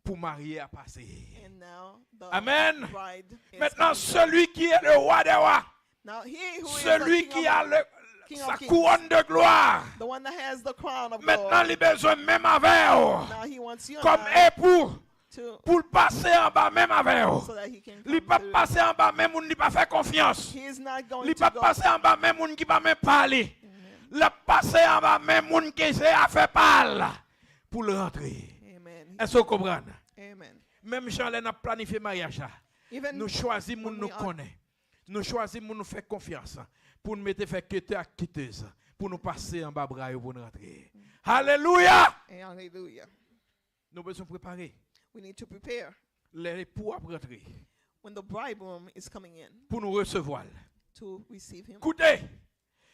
pour marier à passer. And now the Amen. bride is Maintenant, coming. celui qui est le roi des rois, Now he who is celui the qui king a of, King sa of Kings. couronne de gloire, the one that has the crown of maintenant, glory. il a besoin même avec vous, Now he wants you comme and I époux, to pour le passer en bas même avec vous. so that he can Il come pas through. passer en bas même où il pas fait confiance. He is not going Il to pas go. passer en bas même où qui pas même parler. Il passer en bas même où qui c'est à faire parler pour le rentrer. Amen. Est-ce que vous comprenez? Amen. Même Jean-Len a planifié mariage là. Even Nous choisissons when moun nous we are- connaît. Nous choisissons moun nous faire confiance pour nous mettre faire quitter à quitteuse pour nous passer en bas bras pour nous rentrer. Alléluia. hallelujah. Nous besoin préparer We need to prepare les époux à rentrer when the bridegroom is coming in pour nous recevoir. to receive him. Écoutez,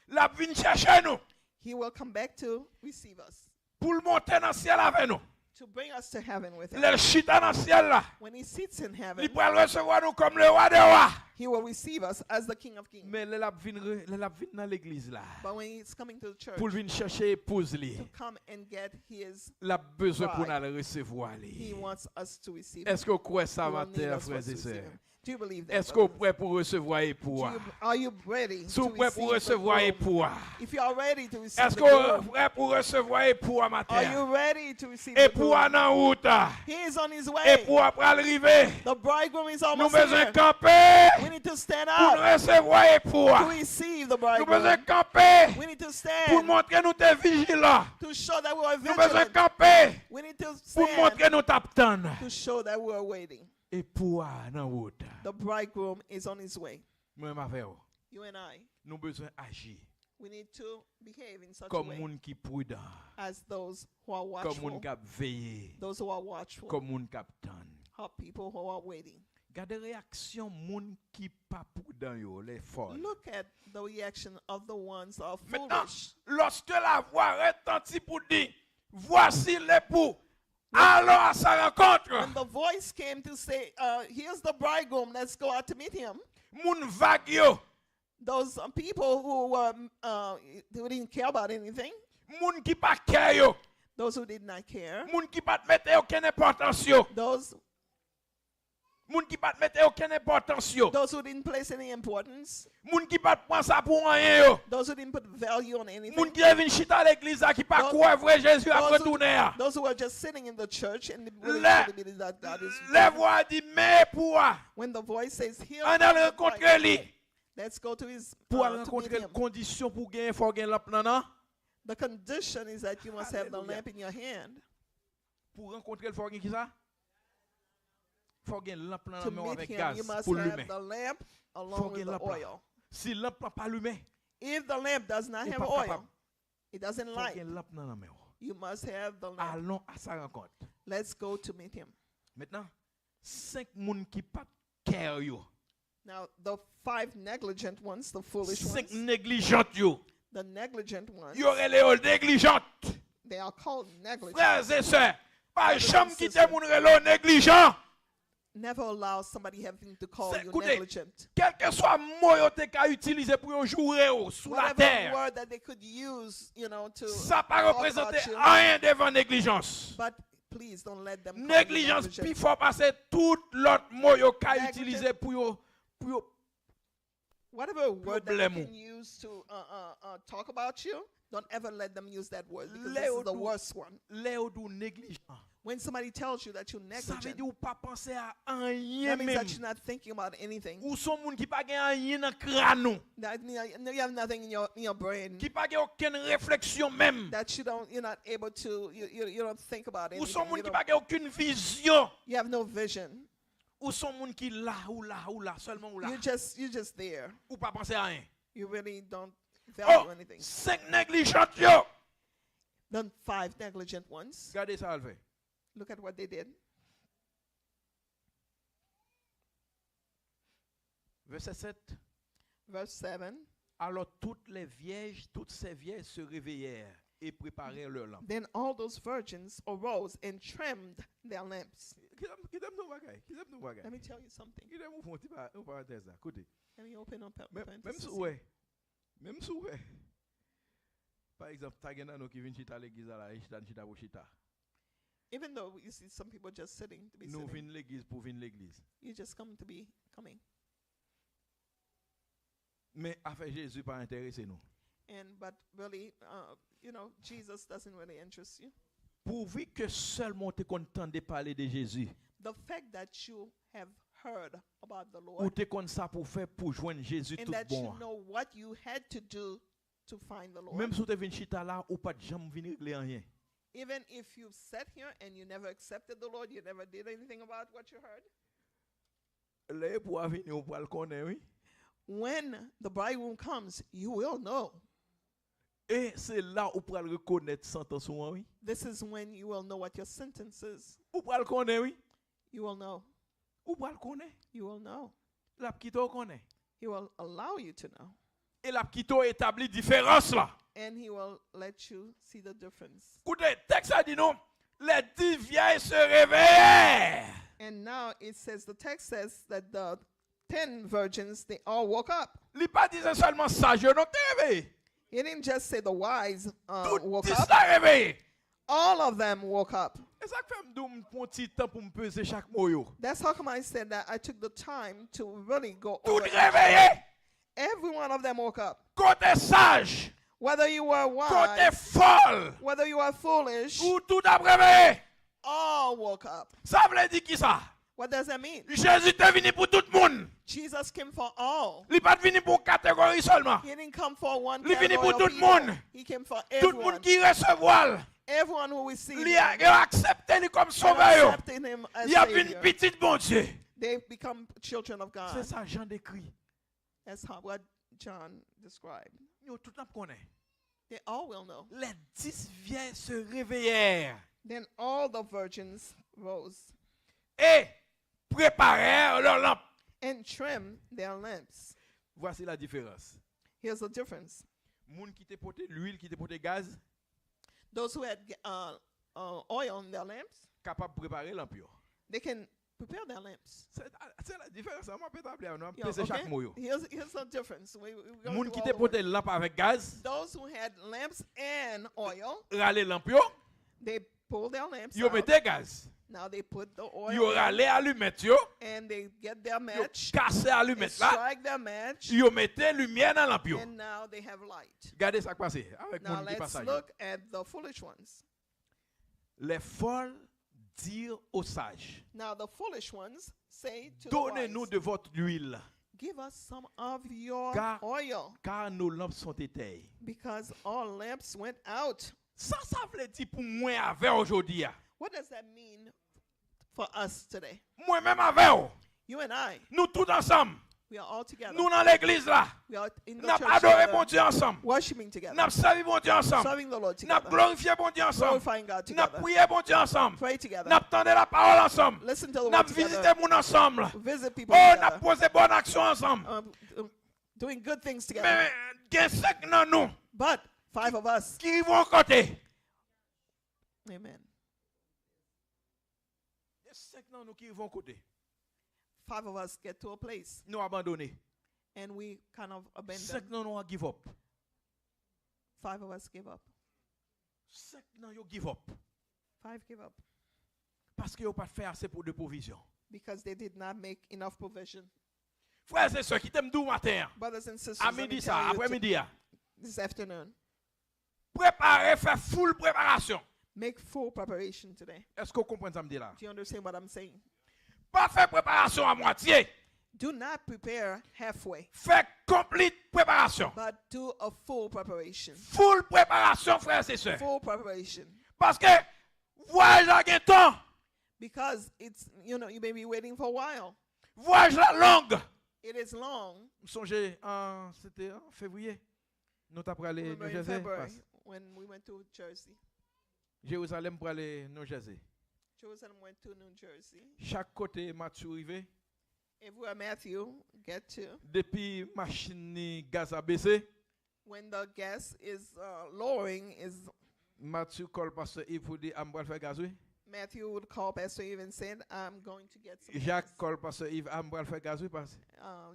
la vient chercher nous He will come back to receive us, pour le monter dans le ciel avec nous. to bring us to heaven with him. Le chita dans le ciel là. When he sits in Il heaven, peut recevoir nous comme le roi des rois. he will receive us as the King of Kings. Mais le l'a vient dans l'église là. But when he's coming to the church Pour venir chercher épouse li. to come and get his, La besoin pour Bride. nous le recevoir he li. wants us to receive him. Est-ce que vous croyez ça He will need matin, us frères first et to receive sœurs? him. Do you believe that? Est-ce que vous brothers? prêts pour recevoir époux? Are you ready Si to vous prêts pour receive the recevoir groom? époux? If you are ready to receive Est-ce the que vous groom, prêts pour recevoir époux à are matin? you ready to receive the Époux groom? en route. He is on his way. Époux après arriver. The bridegroom is Nous almost besoin here. camper We need to stand pour up recevoir époux. to receive the Nous besoin bridegroom. camper We need to pour stand montrer nous t'es vigilants. to show that we are Nous besoin vigilant. camper We need to pour stand montrer nous t'attendons. to show that we are waiting. Époux en route. The bridegroom is on his way. Moi avec vous. You and I, Nous besoin agir we need to behave in such a comme way monde qui prudent, as those who are comme monde watchful, qui a veillé, those who are watchful, comme monde qui attend. are people who are waiting. Gardez réaction monde qui pas prudent yo, les folles. Look at the reaction of the ones who are Maintenant, foolish. lorsque la voix retentit pour dire, voici l'époux, allons à sa rencontre. When the voice came to say, here's the bridegroom, let's go out to meet him. Moun vague yo, Those people who were, who didn't care about anything, moun qui pas care yo, those who did not care, moun qui pas mette aucune importance yo. those Moun qui pas mettre aucune importance yo. Those who didn't place any importance. Moun qui pas prendre ça pour rien yo. Those who didn't put value on anything. Moun qui vient chita à l'église là, qui pas croire vrai Jésus a retourné là. Those who are just sitting in the church and really believe that God is. Les voix dit mais pour when the voice says here, on a rencontré lui. let's go to his Pour to meet rencontrer him. condition pour gagner faut gagner lampe nan. The condition is that you must have the Hallelujah. lamp in your hand. Pour rencontrer faut gagner qui ça? Faut gagner lampe To nan meet avec him, gaz you must pour have allumer. the lamp along Faut with gagner the lampe. oil. Si lampe pas allumé, If the lamp does not Ou have pas oil, capable. it doesn't faut light. gagner lampe nan main. You must have the lamp. Allons à sa rencontre. Let's go to meet him. Maintenant, 5 moun qui pas care yo. Now, the 5 negligent ones, the foolish 5 ones, négligentes yo. the negligent ones, Yo relé négligente. they are called negligent. Frères et sœurs, pas Brothers and jamais quitter sisters. moun relé négligent. Never allow somebody having to call you Écoutez, negligent. quel que soit mot yo te ka utiliser pour yo jouer yo sous la Whatever terre, word that they could use, to ça pas talk représenter about you, rien devant négligence. but please don't let them call you Négligence negligent. plus fort passer tout l'autre mot yo ka Negligent. utiliser pour yo Whatever word that they Problème. can use to talk about you, don't ever let them use that word because Les this is the autres- worst one. les yo dou négligent. When somebody tells you that you're Ça veut negligent, dire ou pas penser à rien that means même. that you're not thinking about anything. Ou son moun qui pas gen rien dans crâne, That you have nothing in your brain. qui pas gen aucune réflexion même. That you're not able to you don't think about Ou son anything. moun You, qui don't- pas gen aucune vision. you have no vision. Ou son moun qui là ou là seulement ou là. You're just there. Ou pas penser à rien. You really don't value Oh, anything. 5 négligentes yo. The 5 negligent ones. Regardez ça, Alvé. Look at what they did. Verset 7. Verse 7. Alors toutes ces vierges se réveillèrent et préparèrent leur lampe. Then all those virgins arose and trimmed their lamps. Let me tell you something. Let me open up a parenthesis. Même sou ouais. Par exemple, ta gen nan nou ki vin chita l'église la, chita pou chita. Even though you see some people just sitting to be Nou sitting, vin l'église pour vin l'église. you just come to be coming. Mais affaire Jésus pas intéressé nous. But really, Jesus doesn't really interest you. Pourvu que seulement tu content de parler de Jésus. The fact that you have heard about the Ou Lord tu content ça pour faire pour joindre Jésus and tout that you bon. know what you had to do to find the Lord. Même si tu vin chita là ou pas jamais venir régler rien. Even if you sat here and you never accepted the Lord, you never did anything about what you heard. Là pour venir ou pour le connaître, oui. When the bridegroom comes, you will know. Et c'est là où pour le reconnaître sentence ou oui. This is when you will know what your sentence is. Ou pour le connaître, oui. You will know. Ou pour le connaître. You will know. La kito connaît. He will allow you to know. Et la kito établit différence là. And he will let you see the difference. Écoutez, texte a dit non, les 10 vieilles se réveillèrent. And now the text says that the 10 virgins, they all woke up. Il pas disait seulement sage, non te réveillé. He didn't just say the wise Tout woke 10 up. la réveillé. All of them woke up. Et ça fait me un petit temps pour me peser chaque mot yo. That's how come I said that I took the time to really go Tout over it. réveillé. Every one of them woke up. Côté sage, Whether you were côté wise, folle, whether you were foolish, ou tout a réveillé. all woke up. Ça veut dire qui ça? What does that mean? Jésus est venu pour tout le monde. Jesus came for all. Il pas venu pour une catégorie seulement. He didn't come for one Il venu pour category tout of le people. monde. He came for Tout le monde everyone. qui recevoir. Everyone who received Il a him accepté lui comme and sauveur. accepted him as Il a vu une Savior. petite bon Dieu. They become children of C'est God. ça Jean décrit. That's what John described. Nous tout le monde connaît. They all will know. Les 10 vieilles se réveillèrent Then all the virgins rose et préparèrent leur lampe. and trimmed their lamps. Voici la différence. Here's the difference. Moun qui te porté l'huile, qui te porté gaz, Those who had oil in their lamps, capable de préparer lampe yo. they can prepare their lamps. C'est la différence. On va peut-être on va Yeah, peser chaque okay? mot yo. Here's the difference. We're gonna Moun do qui all te the porté work. lampe avec gaz, Those who had lamps and oil, râler lampe yo, they pulled their lamps yo out. mette gaz. Now they put the oil Yo in, rale allumette yo. and they get their Yo match, casse they allumette là. strike their match, Yo mette lumière dans lampe yo. and now they have light. Regardez ça qui passe avec Now mon qui let's passage. look at the foolish ones. Les folles dirent aux sages, Now the foolish ones say to the donnez-nous wise, de votre huile, give us some of your Car- oil, car nos lampes sont éteintes. because our lamps went out. Ça veut dire pour moi avec aujourd'hui. What does that mean for us today? Moi-même avec You and I, nous tous ensemble. we are all together. Nous dans l'église là. We are in the Nous church adoré bon together, Dieu ensemble. worshiping together, Nous servi bon Dieu ensemble. serving the Lord Nous together, glorifié bon Dieu ensemble. glorifying God Nous together, prié bon Dieu ensemble. pray together, Nous attendons la parole ensemble. listen to the Nous word visité together, mon ensemble. visit people Oh, nous together, posé bonne action ensemble. doing good things together. Mais gen 5 dans nous But 5 of us, qui vont côté. amen, Gen 5 dans nous qui vont côté. 5 of us get to a place Nous abandonner. and we kind of 5 abandon. dans nous give up. 5 of us give up. 5 dans yo give up. 5 give up Parce que yo pas fait assez pour de provision. because they did not make enough provision. Frères et sœurs qui t'aiment doux matin. Brothers and sisters, À let me midi tell ça, you après-midi. this afternoon, Préparer, faire full préparation. make full preparation today. Est-ce que vous comprenez ça me dit là? Do you understand what I'm saying? Pas faire préparation à moitié. Do not prepare halfway, Faire complete préparation. but do a full preparation. Full préparation, frères et sœurs. Full preparation. Parce que voyage la gen temps. Because it's, you know, you may be waiting for a while. Voyage la longue. It is long. Songez, c'était en février. Nous t'avons aller Remember New in Jersey. February when we went to Jersey. Jérusalem pour aller New Jersey. Jerusalem went to New Jersey. Chaque côté Mathieu arrivé. Everywhere Matthew get to, Depuis machine ni gaz a baissé. when the gas is lowering, is Mathieu call pasteur Yves pour dire am bral faire gaz oui. Matthew would call Pastor Eve and said, I'm going to get some Jacques gas. call pasteur Yves am bral faire gaz oui parce.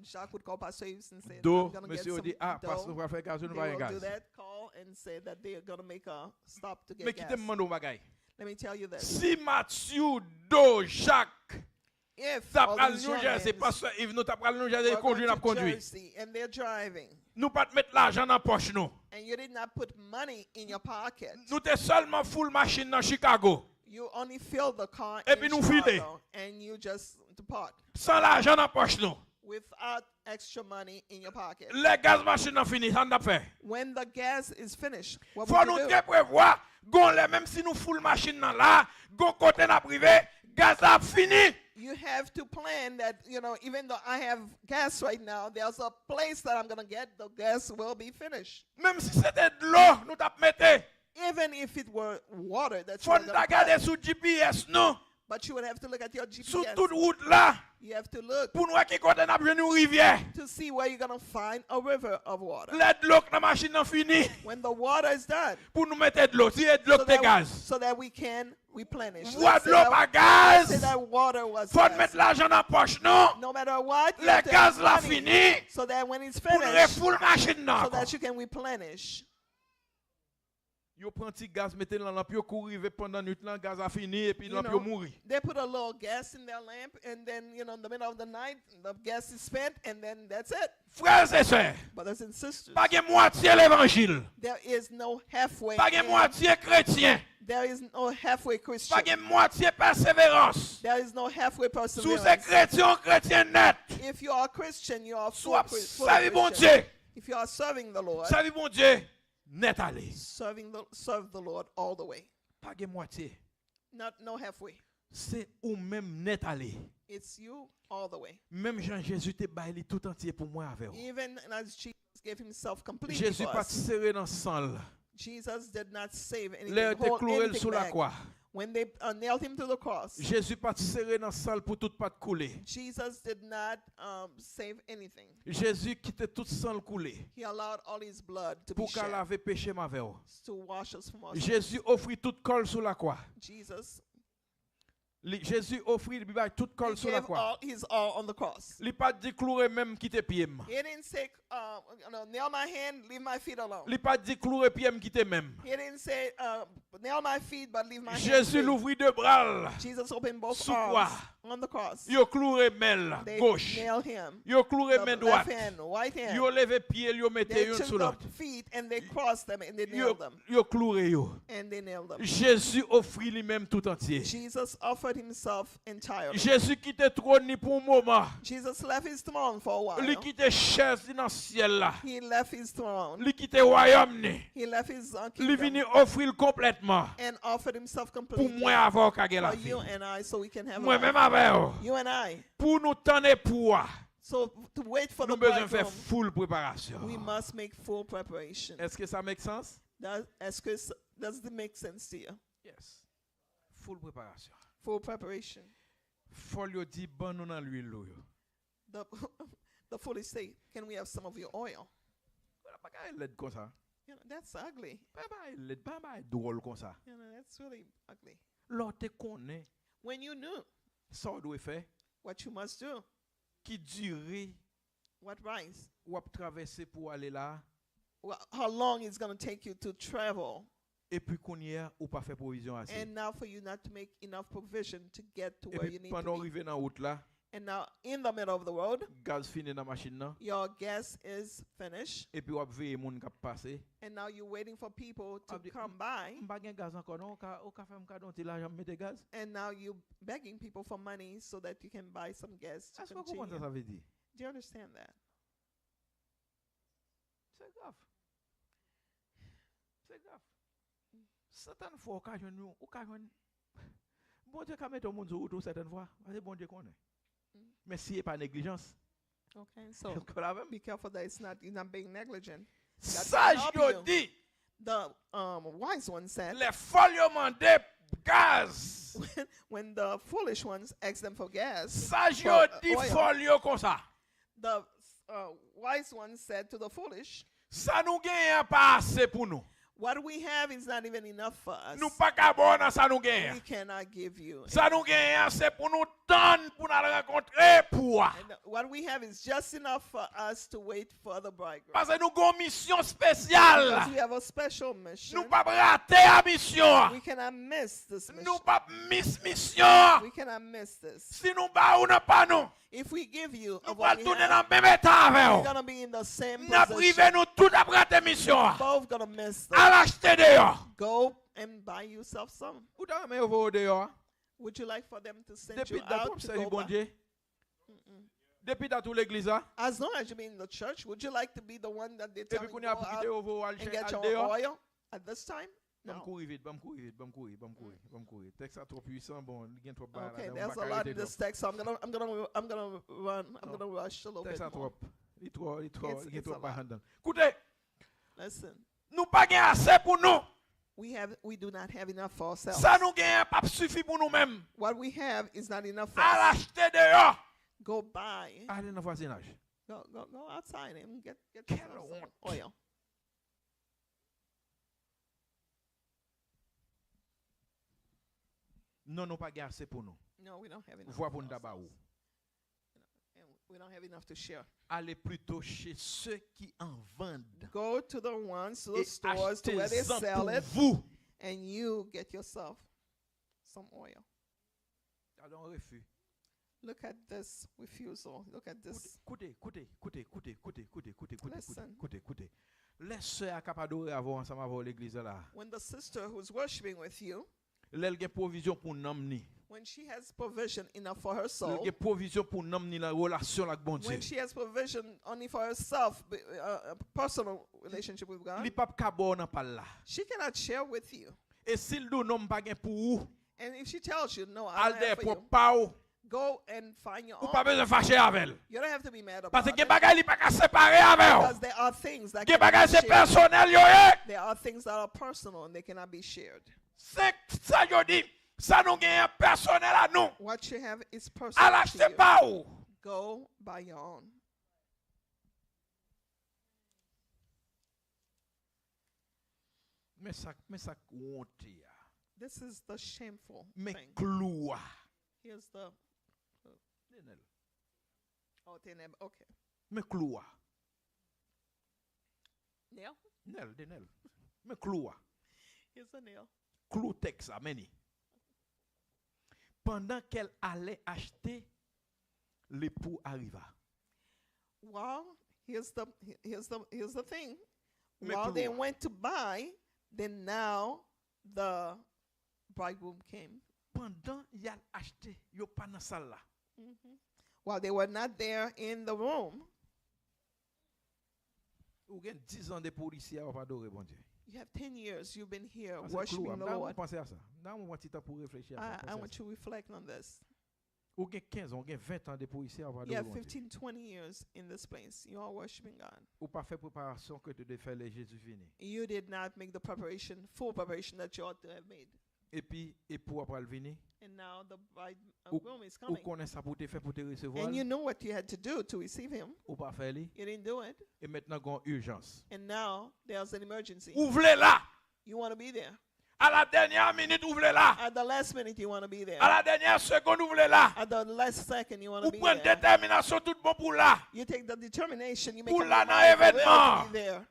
Jacques would call Pastor Eve and say, Do I'm going to get monsieur some dit pasteur dough. bral faire gaz oui nous They pas will do gaz. that call and say that they are going to make a stop to Mais get qui te gas. demande au bagay. Let me tell you this. Si Mathieu do Jacques If t'a all pral these New young Jersey men pasteur Yves nous t'a pral New Jersey were conduit going n'a to conduit. Jersey and they're driving, Nous pas te mettre l'argent dans poche nous. and you did not put money in your pocket, Nous t'es seulement full machine dans Chicago. you only fill the car Et in puis nous filer. Chicago, and you just depart Sans l'argent dans poche nous. without extra money in your pocket. Les gaz machine ont fini, ça n'a fait. When the gas is finished, what Faut would nous you do? très prévoir, gon les même si nous full machine dans là, gon côté na privé, gaz a fini. You have to plan that, you know, even though I have gas right now, there's a place that I'm going to get, the gas will be finished. Même si c'était de l'eau, nous t'a metté. Even if it were water that you Faut were nous gonna regarder put, sur GPS nous, but you would have to look at your sur GPS. toute route là, You have to look pour nous voir qui côté n'a besoin une rivière. to see where you're going to find a river of water. Let de l'eau que la machine a fini, When the water is done, pour nous mettre de l'eau, si de l'eau so que that, gaz. so that we can replenish. Voir Let's de say l'eau that, pas let's say gaz. that water was Faut gas. mettre l'argent dans poche nous. No matter what, you Le have to gaz have la money fini. so that when it's Pour nous finished, full machine là. so that you can replenish. Yo prend petit gaz, mettez dans la lampe, yo courive pendant nuit là, gaz a fini et puis You lampe know, yo mouri. They put a little gas in their lamp, and then, you know, in the middle of the night, the gas is spent, and then that's it. Frères et sœurs, Brothers and sisters, pas gen moitié l'évangile, there is no halfway. pas gen in. moitié chrétien, There is no halfway Christian. pas gen moitié persévérance. There is no halfway Sous ces perseverance. chrétiens, chrétien net, If you are a Christian, you are full, soit full servi bon Christian. Dieu, If you are serving the Lord, servi bon Dieu, net aller. serve the Lord all the way. Pas gen moitié, No halfway. c'est ou même net aller. It's you all the way. Même Jean Jésus te baillé tout entier pour moi avec. Even as Jesus gave himself completely Jésus for pas us, serré dans sang. Jesus did not save anything, L'air te hold cloué anything sous la back. croix. When they nailed him to the cross, Jésus pas serré dans sang pour tout pas couler. Jesus did not save anything. Jésus quittait tout sang couler He allowed all his blood to be pour qu'à shed laver péché ma veille. to wash us from our sins. Jésus offrit toute colle sous la croix. Jesus Jésus offrit tout col He sur la gave croix. his all on the cross. Il pas dit clouer même quitter pied. He didn't say, nail my hand, leave my feet alone. Il pas dit clouer pied quitter même. He didn't say, nail my feet, but leave my hand Jésus free. l'ouvrit deux bras. Jesus opened both Sous arms croix. on the cross. Yo cloué main They gauche. nailed him. Yo cloué The main left droite. hand, right hand. Yo levé pied, yo mette They yon took sous the l'autre. feet and they crossed them and they Yo, nailed them. yo cloué yo. And they nailed them. Jésus offrit lui-même tout entier. Jesus offered himself entirely. Jésus quitte trône ni pour un moment. Jesus left his throne for a while. Il quitte chaise dans le ciel là. He left his throne. Il quitte royaume ni. He left his Il kingdom vient offrir complètement and offered himself pour completely moi avoir qu'à la for vie. you and I so we can have Moi life. même avec vous. You and I. Pour nous tendre pour So to wait for nous the besoin faire bridegroom, full préparation. we must make full preparation. Est-ce que ça make sense? Does it make sense to you? Yes. Full préparation. Full preparation. Faut dire bon nous dans l'huile là. The, the foolish say, can we have some of your oil? Pas l'aide comme ça. You know, that's ugly. Pas l'aide, pas drôle comme ça. You know, that's really ugly. L'autre connaît When you knew ça doit faire what you must do, qui durée what rise, ou à traverser pour aller là how long it's going to take you to travel, et puis qu'on y a ou pas faire provision assez. and now for you not to make enough provision to get to Et where puis you need pendant to be. arriver dans route là, And now in the middle of the road, gaz fini dans machine là your gas is finished, et puis ou veiller moun k'ap passer. and now you're waiting for people to Abdi- come by, M'pa gen gaz encore non, au ka faire m'ka don ti l'argent mettre gaz. and now you're begging people for money so that you can buy some gas to Est-ce que vous comprenez continue. ça veut dire? Do you understand that? C'est grave. C'est grave. Certaines fois occasion nous, occasion bon Dieu ka mettre au monde sur route certaines fois, parce que bon Dieu connaît. Mais si c'est pas négligence, Okay, so que la même be careful that you're not being negligent. sage help yo you. dit, The wise one said, les folles yo mandé gaz. when the foolish ones asked them for gas, Sage yo for, dit oil, folles yo comme ça. the wise one said to the foolish, Ça nous gagne pas assez pour nous. what we have is not even enough for us. Nous pas ka bon dans ça nous We gagne. cannot give you. Ça nous gagne assez pour nous donner pour nous rencontrer pour. And what we have is just enough for us to wait for the bridegroom. Parce que nous avons une mission spéciale. Because we have a special mission. Nous pas rater la mission. We cannot miss this mission. Nous pas miss mission. We cannot miss this. Si nous ba ou n'a pas nous, If we give you nous of pas what we tourner have, dans le même état we're avec going to be in the same nous. N'a privé position. nous tout à rater mission. Both going to miss this. À l'acheter dehors. Go and buy yourself some. Ou t'as même au dehors. Would you like for them to send Depuis you that out tu to sais go bon buy? Dieu. Depuis that tout l'église là. As long as you be in the church, would you like to be the one that they Et tell puis you qu'on go a quitté out au and get your dehors. oil at this time? Bam No. courir vite, bam courir vite, bam courir, bam courir, bam courir. Texte ça trop puissant, bon, il y a trop de barres Okay, là, there's on a va lot arrêter in là. this text, so I'm gonna run. I'm No. gonna rush a little Texte bit ça more. trop. Il y a trop, It's il y a trop a de barres lot. dedans. Écoutez, Listen, nous pas gain assez pour nous. we do not have enough for ourselves. Ça nous gagne pas suffit pour nous-mêmes. What we have is not enough for À us. l'acheter dehors. Go buy. Allez dans le voisinage. Go outside and get Quelle yourself some honte. oil. Non, nous pas gain assez pour nous. No, we don't have enough. Vois for pour nous d'abord. ourselves. And we don't have enough to share. Allez plutôt chez ceux qui en vendent. Go to the ones, to Et the stores, to where they achetez-en sell pour it, vous. and you get yourself some oil. Alors, refus. Look at this refusal. Look at this. Écoutez. Listen. Les sœurs à capadorer avant ensemble avec l'église là. When the sister who's worshiping with you, Elle a provision pour n'emmener. when she has provision enough for her soul, Elle a provision pour n'emmener la relation avec bon Dieu. when she has provision only for herself, a personal relationship with God, Li pap ka bon nan pal la. she cannot share with you. Et s'il do non pa gen pour ou, And if she tells you, no, I al don't de have for pour you, pa ou, go and find your ou own. pa besoin fâcher avec elle. You don't have to be mad about Parce it. que bagay li pa ka séparer avec ou. Because there are things that Gen cannot bagay be c'est shared. personnel yo ye. There are things that are personal and they cannot be shared. C'est ça yo dit, ça nous gen personnel à nous. What you have is Al personal to achete you. pa ou. Go by your own. Mais ça honte ya. This is the shameful Mais thing. clou. Here's the Denel. teneb. Okay. Mais cloua. Nail. Nel, denel. Mais cloua. Here's the nail. Clou texte, ameni. Pendant qu'elle allait acheter, l'époux arriva. Well, here's the thing. Mais While they cloua. went to buy, then now the bridegroom came. Pendant y'all acheté, yo pas dans salle là. While they were not there in the room, Ou gen 10 ans de policier ou pas adorer bon Dieu. you have 10 years you've been here Parce que worshiping clou, the m'da Lord. penser à ça. M'da un petit temps pour réfléchir à ça. I penser à want ça. you to reflect on this. Ou gen 15 ans, ou gen 20 ans de policier ou pas You adorer have bon Dieu. 15, 20 years in this place. You are worshiping God. Ou pas fait préparation que tu devais faire les Jésus vini. You did not make the full preparation that you ought to have made. Et puis époux après le vini. And now the Ou- bridegroom is Ou coming. connaît ça pour te faire pour te recevoir. And you know what you had to do to receive him. Ou pas faire li. You didn't do it. Et maintenant gon urgence. And now there's an emergency. Ouvrez là. You want to be there. À la dernière minute ouvrez là. At the last minute, you want to be there. À la dernière seconde ouvrez là. At the last second, you want to Ou be prendre there. détermination tout bon pour là. You take the determination, you make Pour up là your dans mind for real événement. to be there.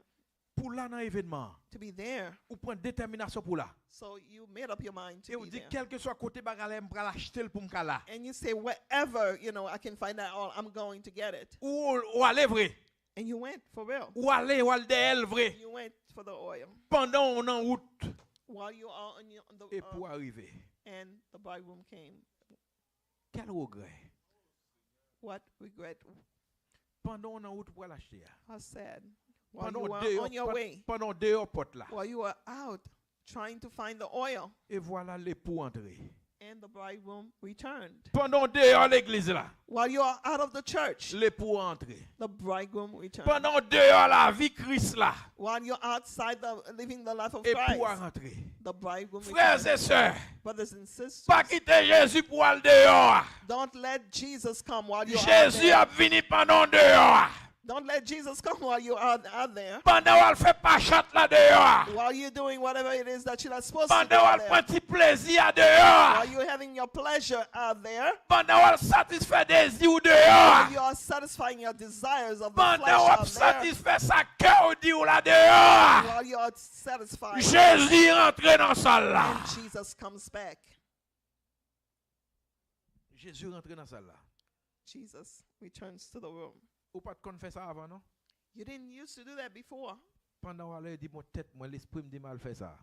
Pour là dans événement. To be there. Ou prendre détermination pour là. So you made up your mind Et to ou be dit there. quel que soit côté bagarre m'pral acheter le pour m'kala. And you say, wherever, I can find that all, I'm going to get it. Ou aller vrai. And you went for real. Ou aller ou de elle vrai. You went for the oil. Pendant on en route. While you are on Et pour arriver. and the bridegroom came. Quel regret. What regret? Pendant on en route pour l'acheter. How sad. While Pendant you were deux on your way. pendant deux portes là. While you were out trying to find the oil. Et voilà l'époux entré. And the bridegroom returned. Pendant dehors l'église là, While you are out of the church, l'époux entré. the bridegroom returned. Pendant dehors la vie Christ là, While you're outside living the life of époux a Christ, rentré. the bridegroom Frères returned. et sœurs, Brothers and sisters, pas quitter Jésus pour aller dehors. don't let Jesus come while you're out Jésus there. a venu pendant dehors. Don't let Jesus come while you're out there. Pendant elle fait pas chat là dehors. While you're doing whatever it is that you're not supposed to do Pendant out elle prend there. petit plaisir dehors. While you're having your pleasure out there. Pendant elle satisfait désir While dehors. you are satisfying your desires of the Pendant flesh elle out there. satisfait sa cœur dit ou là dehors. While you are satisfying. Jésus rentre dans salle là. And Jesus comes back. Jésus rentre dans salle là. Jesus returns to the room. Ou pas de confesser ça avant non? You didn't used to do that before. Pendant elle dit mon tête, moi l'esprit me dit mal fait ça.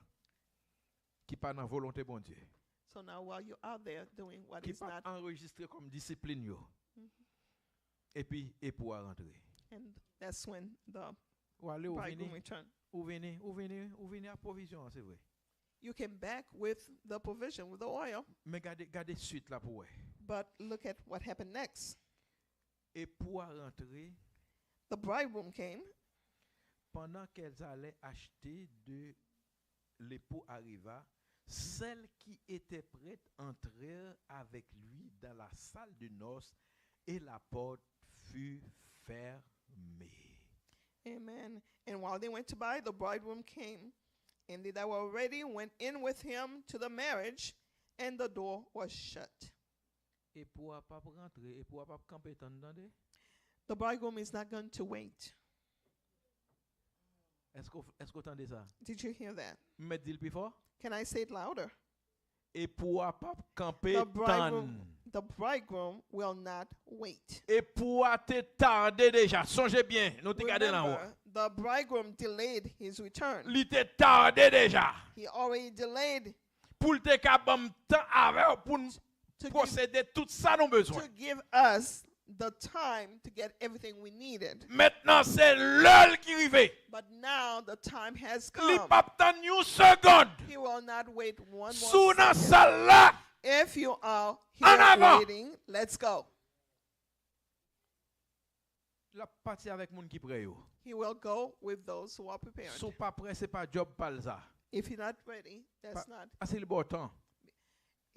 Qui pas dans volonté bon Dieu. So now while you're out there doing what Qui is pas not, enregistré comme discipline yo. Et puis époux a rentré. and that's when the Ou aller ou bridegroom venir, returned. ou venir à provision, c'est vrai. You came back with the provision, with the oil, Mais gardez suite là pour eux. but look at what happened next. Époux a rentré The bridegroom came. pendant qu'elles allaient acheter de l'époux arriva. Celles qui étaient prêtes entrèrent avec lui dans la salle de noces et la porte fut fermée. Amen. And while they went to buy, the bridegroom came. And they that were ready went in with him to the marriage, and the door was shut. Époux a pas rentré, époux a pas campé tant dedans. The bridegroom is not going to wait. Est-ce que vous entendez ça? Did you hear that? Me dis le plus fort. Can I say it louder? Époux a pas campé The tant. bridegroom will not wait. Époux a te tardé déjà. Songez bien, nous te gardons là haut. Remember, the bridegroom delayed his return. Il te tardé déjà. He already delayed Pour te capable temps avec pour nous to give, procéder tout ça nous besoin. to give us the time to get everything we needed. Maintenant c'est l'heure qui arrive. But now the time has Il come. pas attendre une seconde. He will not wait one Sous more dans second. salle là, If you are En here avant. waiting, let's go. la partie avec moun qui prêt yo. He will go with those who are prepared. Sou pas prêt c'est pas job pal ça. If you're not ready, that's not. Parce que libre temps.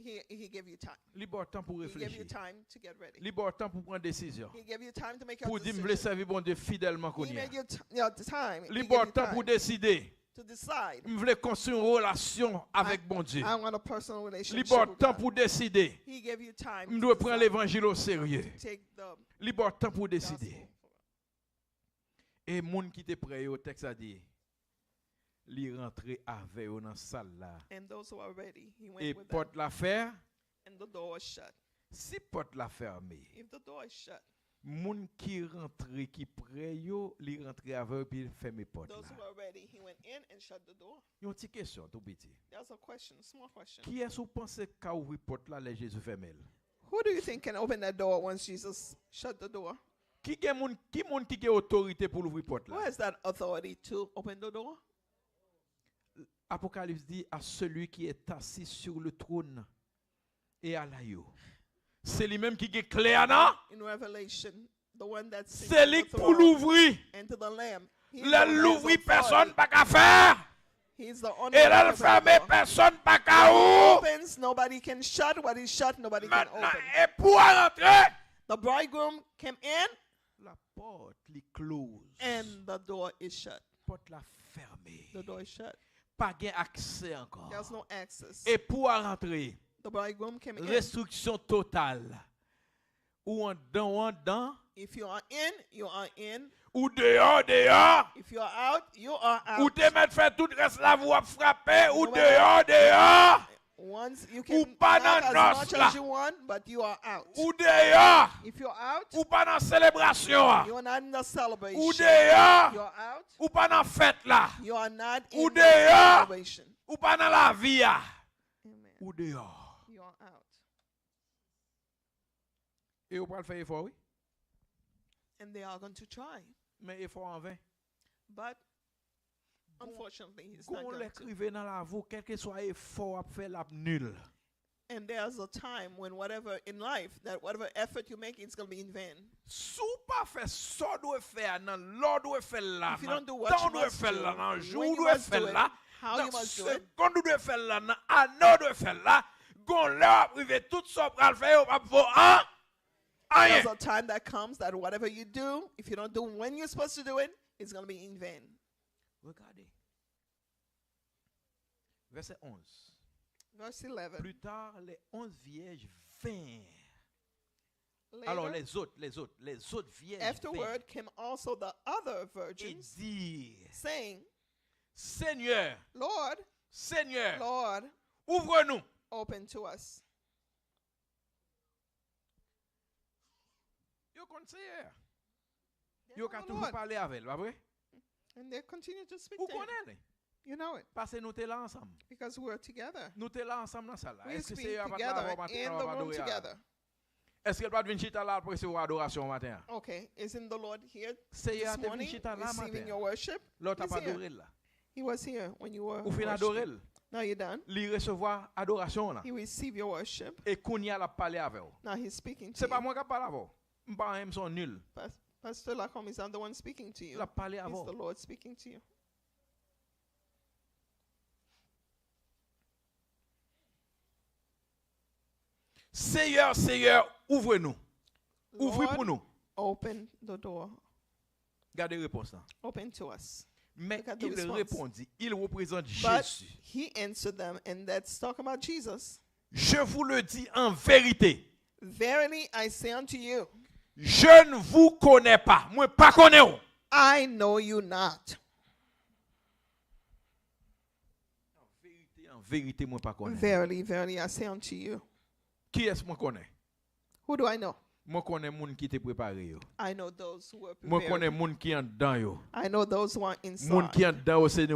He gave you time. Libre temps pour He gave you réfléchir. time to get ready. Libre temps pour prendre décision. He gave you time to make your Pour dire me decision. servir bon Dieu fidèlement qu'on He y a. made you your time. He gave Libre you temps pour time décider. to decide. Je veux construire une relation avec bon Dieu. I want a personal relationship Libre with temps God. pour décider. He gave you time Je to dois prendre decide, l'évangile au sérieux. take the Libre temps pour décider. gospel. Et moun qui te prêt au texte a dit, li rentre avec eux dans salle là. And those who are ready, he went Et with them. porte la fer, And the door was shut. si porte la fermée, If the door is shut, moun qui rentre qui prêt yo, li rentre avec eux puis il ferme porte those là. who are ready, he went in and shut the door. Yon petite question tout petit. That's a question, small question. Qui est-ce que vous pensez qu'a ouvert porte là les Jésus ferme? Who do you think can open that door once Jesus shut the door? Qui a autorité pour ouvrir porte Who là? has that authority to open the door? Apocalypse dit à celui qui est assis sur le trône et à l'agneau. C'est lui-même qui a clé à non? In Revelation, the one that sits C'est on lui the pour throne l'ouvrir. and to the Lamb. He's the Le one who has l'ouvrir, authority. personne pas qu'à faire. He's the only Et one le who opens the fermer, door. personne pas qu'à What he ouvrir. opens, nobody can shut. What is shut, nobody can Maintenant, open. et pour rentrer, The bridegroom came in la porte est close. and the door is shut. Porte la fermée. The door is shut. Pas gain accès encore. There's no access. Et pour rentrer, The bridegroom came in. restriction totale. Ou en dedans, If you are in, you are in. ou dehors. If you are out, you are Ou out. te mettre faire tout reste la voie frapper, ou No matter- dehors. Once you Ou can pas not dans as nos much là. as you want, but you are out. Ou dehors. If you're out, Ou pas dans célébration. you are not in the celebration. Ou dehors. You're out, Ou pas dans fête là. you are not Ou in the dehors. celebration. Ou pas dans la vie. Amen. Ou dehors. You are out. Et ou pas le faire effort, oui. And they are going to try. Mais effort en vain. But unfortunately, he's not Qu'on going to. l'écrivait dans la voie, quel que soit effort à faire la nul. And there's a time when whatever in life, that whatever effort you make, it's going to be in vain. Sou pas fait ça doit faire dans l'ordre doit faire là. If you Dans don't do what temps you doit must faire do, là, dans jour when you doit must faire do it, là, how dans you must do it, seconde doit faire là, dans année doit faire là. Gon là privé tout ça pour le faire pas pour un rien. there's a time that comes that whatever you do, if you don't do when you're supposed to do it, it's going to be in vain. Regardez. Verset 11. Verse 11. Plus tard, les 11 vierges vinrent. Later, Alors les autres vierges afterward came also the other vinrent et virgins, dirent, saying, Seigneur, Lord, Seigneur, Lord, ouvre-nous. open to us. Yo conseiller. They Yo know ka the toujours Lord. parler avec, pas vrai? And they continue to speak Ou to him. connaît? You know it, Parce que nous t'es là ensemble. because we're together. Nous t'es là ensemble dans la salle. We Est-ce que speak c'est pas together là matin in on the va room adorer? together. Est-ce qu'elle va venir chita là pour recevoir adoration matin? Okay, isn't the Lord here C'est this à te venir morning chita là receiving matin. your worship? L'autre He's pas here. adorer là. He was here when you were Ou fin worshiping. adorer. Now you're done. Li recevoir adoration là. He received your worship. Et qu'on y a la parler avec vous. Now he's speaking to C'est pas you. moi qui parle avec vous. M'pas même son nul. Pastor Lacombe is not the one speaking to you. La parler It's avec the vous. Lord speaking to you. Seigneur, Seigneur, ouvre-nous. Ouvrez pour Lord, nous. open the door. Gardez réponse là. Open to us. Mais Look at the il response. répondit, il représente But Jésus. he answered them, and that's talking about Jesus. Je vous le dis en vérité. Verily I say unto you, Je ne vous connais pas. Moi, pas connais vous. I know you not. En vérité, moi, pas connais. Verily, verily I say unto you. Qui est-ce que moi connais? Who do I know? Moi connais moun qui te préparé yo. I know those who are Moi connais prepared. moun qui en dedans yo. I know those who are Moun qui inside. en dedans yo, c'est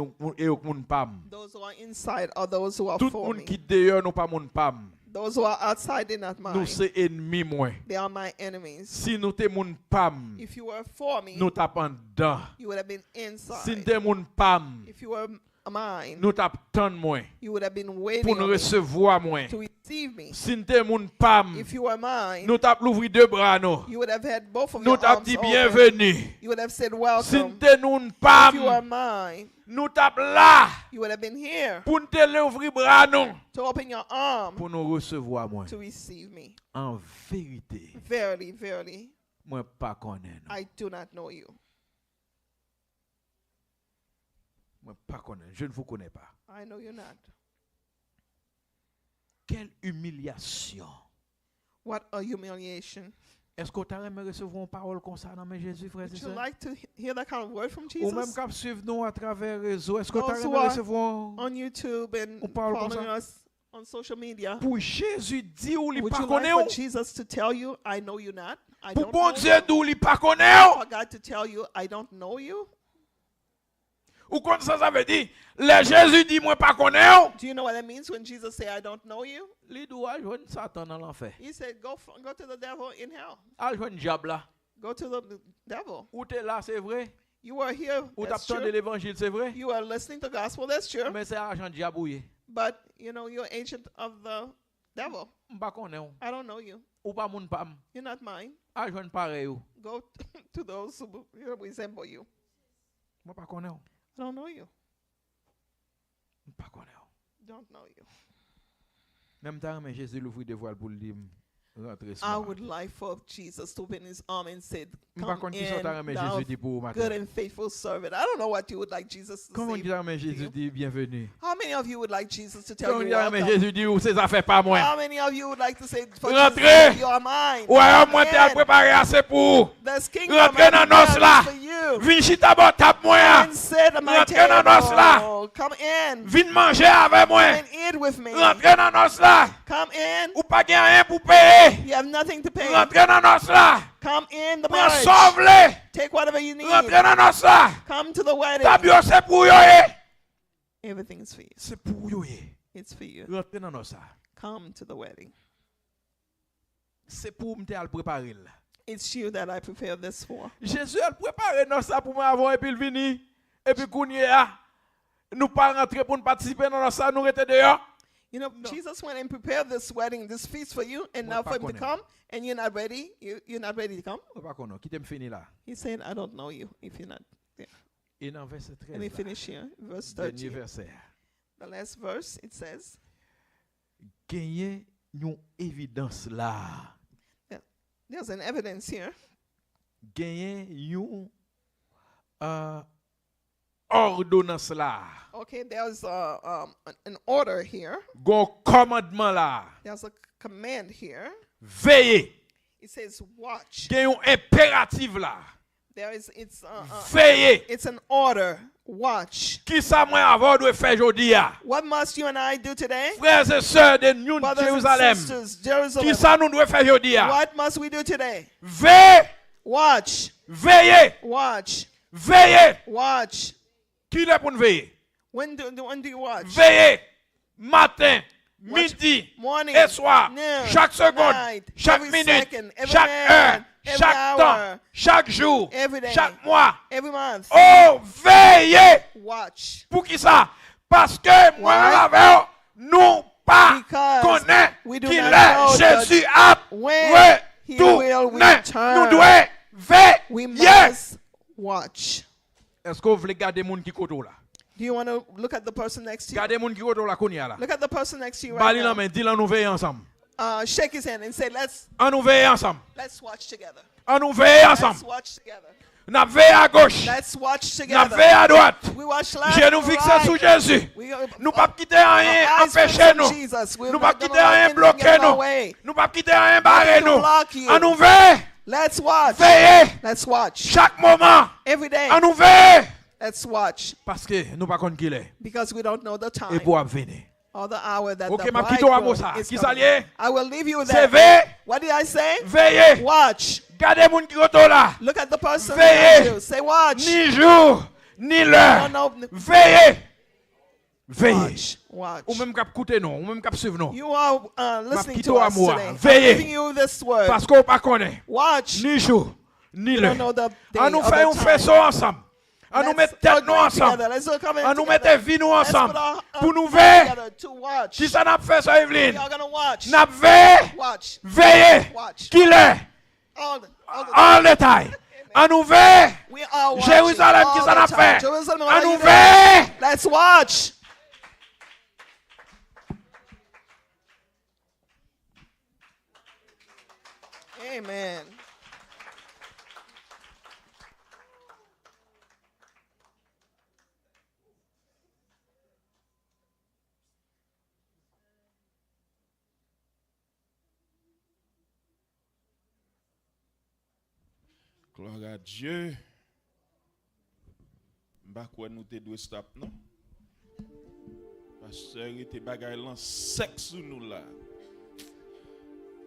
moun pam. Those who are inside are those who are Tout for moun me. qui dehors nous pas moun pam. Those who are outside, they're not Nous mine. c'est ennemi moi. They are my enemies. Si nous te moun pam, If you were for me, nous tap en dedans. you would have been Si nous inside. te moun pam, If you were mine, nous tap tan moi you would have been pour waiting nous on me recevoir moi. to receive me. Si nous te moun pam, If you were mine, nous tap l'ouvrir deux bras nous. you would have had both of Nous your tap arms dit open. bienvenue. You would have said Si nous welcome. te moun If you were pam, mine, nous tap là you would have been here pour nous te l'ouvrir bras nous to open your arm pour nous recevoir moi. to receive me. En vérité, Verily, verily, moi, pas connais. I do not know you. Moi pas connais, je ne vous connais pas. I know you're not. Quelle humiliation. What a humiliation. Est-ce que tu aimerais recevoir une parole comme ça dans mes Jésus, frères et Would you sœurs? like to hear that kind of word from Ou même Jesus? qu'à suivre nous à travers les réseaux, est-ce que tu Those who aimerais are recevoir on YouTube and On parle comme following ça. us on social media. pour Jésus dire ou li Would pas you like connaît for ou? Jesus to tell you, I know you not? I Pour don't bon know Dieu you? d'où li pas connaît ou? For God to tell you, I don't know you? Ou comme ça veut dire, le Jésus dit moi pas connaît ou? Do you know what that means when Jesus say, I don't know you? Li doit joindre Satan dans l'enfer. He said, go to the devil in hell. Al joindre diable là. Go to the devil. Ou t'es là, c'est vrai. You are here, Ou that's t'attends de true. l'évangile, c'est vrai. You are listening to the gospel, that's true. Mais c'est argent diable ou yé. But, you know, you're agent of the devil. M'pas connaît ou. I don't know you. Ou pas moun pam. You're not mine. Al joindre pareil ou. Go to those who resemble you. Moi pas connaît ou. I don't know you. M'pas connaît ou. Don't know you. Même temps mais Jésus l'ouvrit des voiles pour lui dire rentrer I soir. would like for Jesus to open his arm and said, M'pas come connaît qui sont in, mais thou Jésus dit pour matin. good and faithful servant. I don't know what you would like Jesus to Comment say. dire mais Jésus dit bienvenue. How many of you would like Jesus to tell Comment you dire mais welcome? Jésus dit ou ces affaires pas moi. How many of you would like to say, for Rentrez. Jesus, you are mine? Ou alors moi Come t'ai in. préparé assez pour. There's kingdom Rentrez and dans nos kingdom là. is for you. Vin chita bon tap moi. And sit at my Rentrez dans nos là. table. Come in. Vin manger avec moi. Come and eat with me. Rentrez dans nos là. Come in. Ou pas gain rien pour payer. You have nothing to pay. Rentrez dans nos là. Come in the Prends marriage. sauve-les. Take whatever you need. Rentrez dans nos là. Come to the wedding. Tabio c'est pour yo ye. Everything is for you. C'est pour yo ye. It's for you. Rentrez dans nos là. Come to the wedding. C'est pour m'te al préparer là. It's you that I prepare this for. Jésus a préparé nos ça pour moi avant et puis il vini. Et puis kounye a. Nous pas rentrer pour nous participer dans nos ça, nous rester dehors. You know, Jesus went and prepared this wedding, this feast for you, and now for him to come, and you're not ready. You're not ready to come. Ou pas connaît, qui t'aime fini là. He's saying, I don't know you if you're not there. Et dans verset 13. Let me là, finish here. Verse dernier 13. verset. The last verse, it says, Gagner une évidence là. there's an evidence here. Gagner une ordonnance là. Okay, there's an order here. Gon commandement là. There's a command here. Veillez. It says, watch. Gagner un impératif là. Veillez. It's an order. Watch. Qui ça moi avant de faire aujourd'hui à? What must you and I do today? Frères et sœurs de New Brothers and Jérusalem. sisters, Qui Jerusalem. ça nous doit faire aujourd'hui à? What must we do today? Veillez. Watch. Veillez. Watch. Veillez. Watch. Qui est pour nous veiller? When do you watch? Veillez. Matin, Watch midi morning, et soir. noon, Chaque seconde, night, chaque every minute, second, every chaque heure, minute, every chaque hour, temps, chaque jour, every day, chaque mois. every month. Oh, veillez. Watch. Pour qui ça? Parce que moi, avec nous pas Because connaît we do qu'il not est know Jésus a when he will return. Nous devons We veiller. must watch. Est-ce que vous voulez garder moun qui koto là? Do you want to look at the person next to you? Garder moun qui koto là konya là. Look at the person next to you right Bali la now. main, dis-le nous veiller ensemble. Shake his hand and say, let's On nous veille ensemble. watch together. On nous veille ensemble. Let's watch together. N'a veille à gauche. Let's watch N'a together. veille à droite. We watch left J'ai nous and fixé right. sous Jésus. Nous pas quitter rien Our eyes empêcher fixed on nous. Jesus. We're Nous pas not quitter gonna let rien anything bloquer get in our nous. way. Nous pas quitter rien barrer to nous. block you. On nous veille Let's watch. veiller Let's watch. chaque moment. Every day. On nous veille Let's watch. parce que nous pas connaître qui il est Because we don't know the et time pour venir. or the hour that OK, the m'a quitté à bridegroom ça. is Qui coming. s'allie? I will leave you with C'est that. veiller, What did I say? veiller. Watch. Gardez moun qui koto là. Look at the person Veillez. next to you. Say watch. Ni jour, ni l'heure. No, no. Veillez. Veillez. Watch. Watch. Ou même cap écouter non, ou même cap suivre non. You are listening quitté to à us moi. today. I'm Veillez. giving you this word. Parce qu'on pas connaît Watch. ni jour, ni You l'heure. don't know the day On nous or fait the un time. faisceau ensemble. On nous Let's met tête nous agree ensemble. together. Let's all come in On nous together. met vie nous Let's put ensemble. our Pour nous hands veiller. together to watch. Qui ça n'a fait ça, We Evelyne? are gonna watch. N'a veillé, Watch. veillé. Watch. Qu'il est All the en détail. On nous veille. we are watching Jérusalem, qui all ça the n'a time. fait? Jerusalem, On what are nous you doing? veille. Let's watch. Amen. Gloire à Dieu. Bah quoi nous te doit stop non? Pasteur était bagay lan sec sous nous là.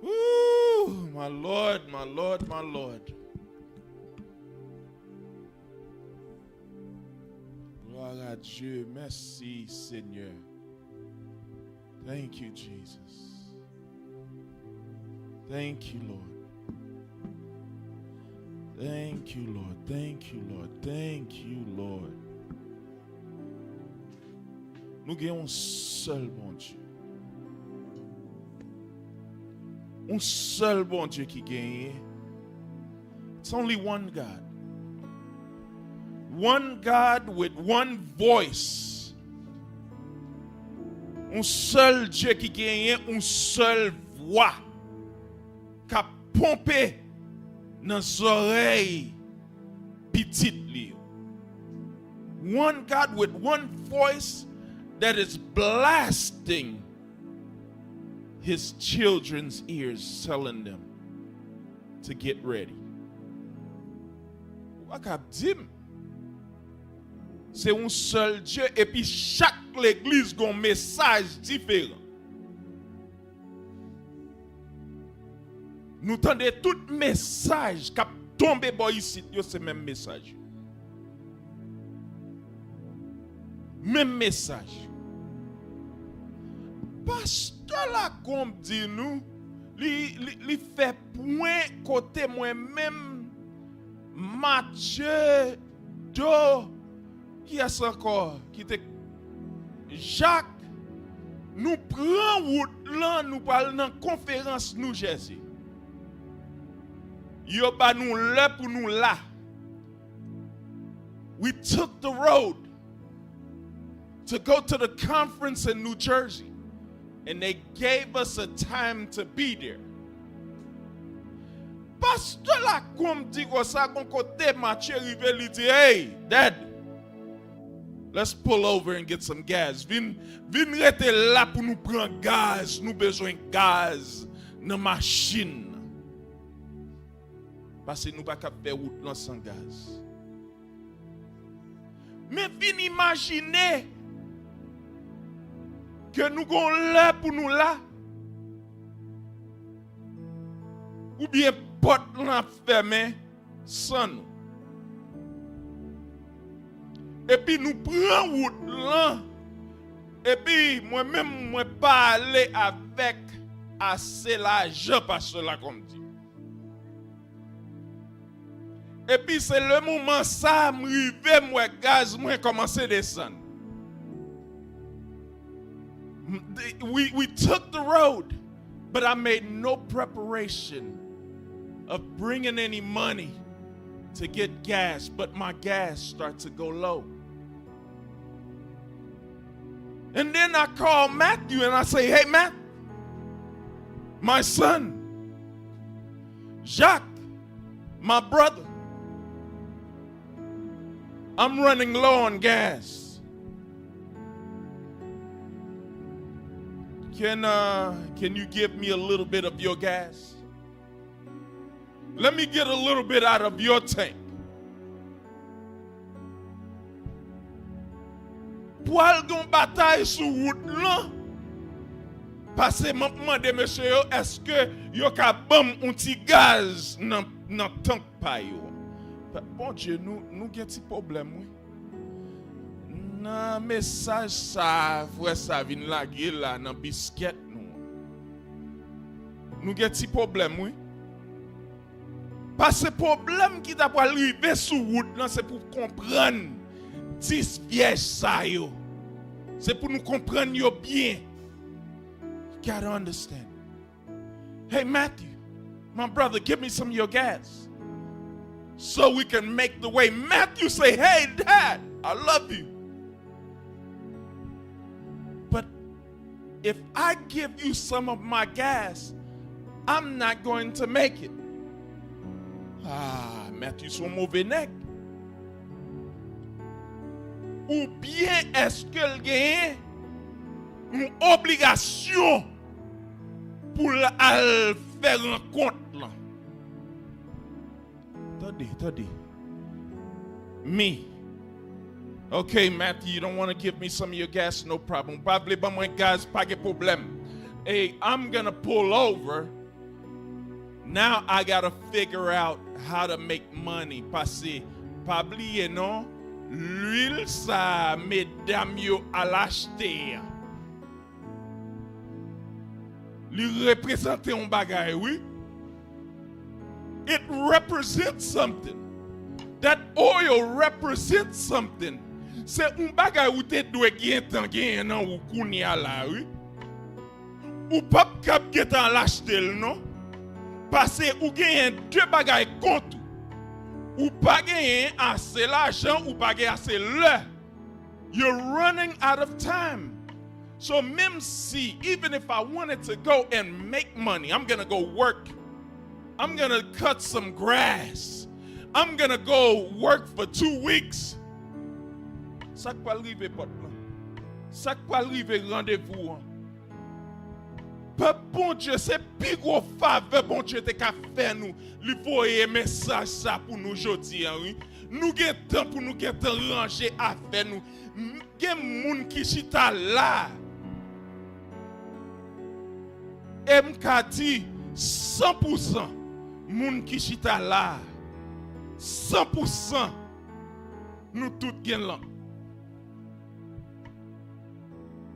Ooh, my Lord, my Lord, my Lord. Gloire à Dieu. Merci Seigneur. Thank you Jesus. Thank you Lord. Thank you, Lord. Thank you, Lord. Thank you, Lord. Nous avons un seul bon Dieu. Un seul bon Dieu qui gagne. It's only one God. One God with one voice. Un seul Dieu qui gagne, une seule voix. Qui a pompé dans les oreilles petites li. One God with one voice that is blasting his children's ears, telling them to get ready. C'est un seul Dieu et puis chaque l'église a un message différent. Nous tendez tout message qui a tombé ici, c'est le même message. Même message. Pasteur la comme dit nous, li fait point côté moi-même Matthieu do qui est encore qui était Jacques nous prend route là nous parlons dans conférence nous Jésus. Yo ba nous là pour nous là. We took the road to go to the conference in New Jersey, and they gave us a time to be there. Pasteur la comme dit comme ça kon côté Mathieu rivé lui dit hey dad, let's pull over and get some gas. Vin rete là pour nous prendre gaz, nous besoin gaz dans machine. Parce que nous ne pouvons pas faire route sans gaz. Mais vin imaginer que nous sommes là pour nous là. Ou bien porte la fermée sans nous. Et puis nous prenons route là. Et puis moi-même, je parle avec assez l'argent parce que là comme dit. Et puis c'est le moment ça, m'rive moi gaz, moi commencer à descendre. We took the road, but I made no preparation of bringing any money to get gas, but my gas started to go low. And then I call Matthew and I say, hey Matt, my son, Jacques, my brother, I'm running low on gas. Can you give me a little bit of your gas? Let me get a little bit out of your tank. Pour aller gon bataille sur route là. Parce que m'a demandé monsieur est-ce que yo ka bam un petit gaz dans tank pa yo. Bon Dieu, nous avons un petit problème. Dans le message, ça, frère, ça vient là, dans le biscuit. Nous avons un petit problème. Oui. Parce que le problème qui t'a arrivé sur la route, c'est pour comprendre 10 pièges. C'est pour nous comprendre bien. You gotta understand. Hey, Matthew, my brother, give me some of your gas. So we can make the way. Matthew say, hey, Dad, I love you. But if I give you some of my gas, I'm not going to make it. Ah, Matthew, son mauvais nègre. Ou bien est-ce qu'il y a une obligation pour faire un compte là? Today. Me. Okay, Matthew, you don't want to give me some of your gas? No problem. Probably by my gas, pas de problem. Hey, I'm going to pull over. Now I got to figure out how to make money. Parce que, pas oublier, non? L'huile, ça, mesdames, yo, à l'acheter. Lui représente un bagay, oui? It represents something. That oil represents something. C'est un bagay ou te doit gagner nan ou kounya la, oui? Ou pas cap getan l'acheter, non? Parce que ou gagne deux bagay contre. Ou pas gagner assez l'argent ou pas gagner assez l'heure. You're running out of time. So même si, even if I wanted to go and make money, I'm going to go work. I'm going to cut some grass. I'm going to go work for 2 weeks. Ça peut arriver, pote. Ça peut arriver, rendez-vous. Peuple bon Dieu, c'est plus gros faveur bon Dieu te ka fait nous. Il faut un message ça pour nous aujourd'hui. Oui? Nous avons temps pour nous ranger à faire nous. Il y a des gens qui sont là. Et je dis 100% moun qui chita là, 100% nous tous gen lampe.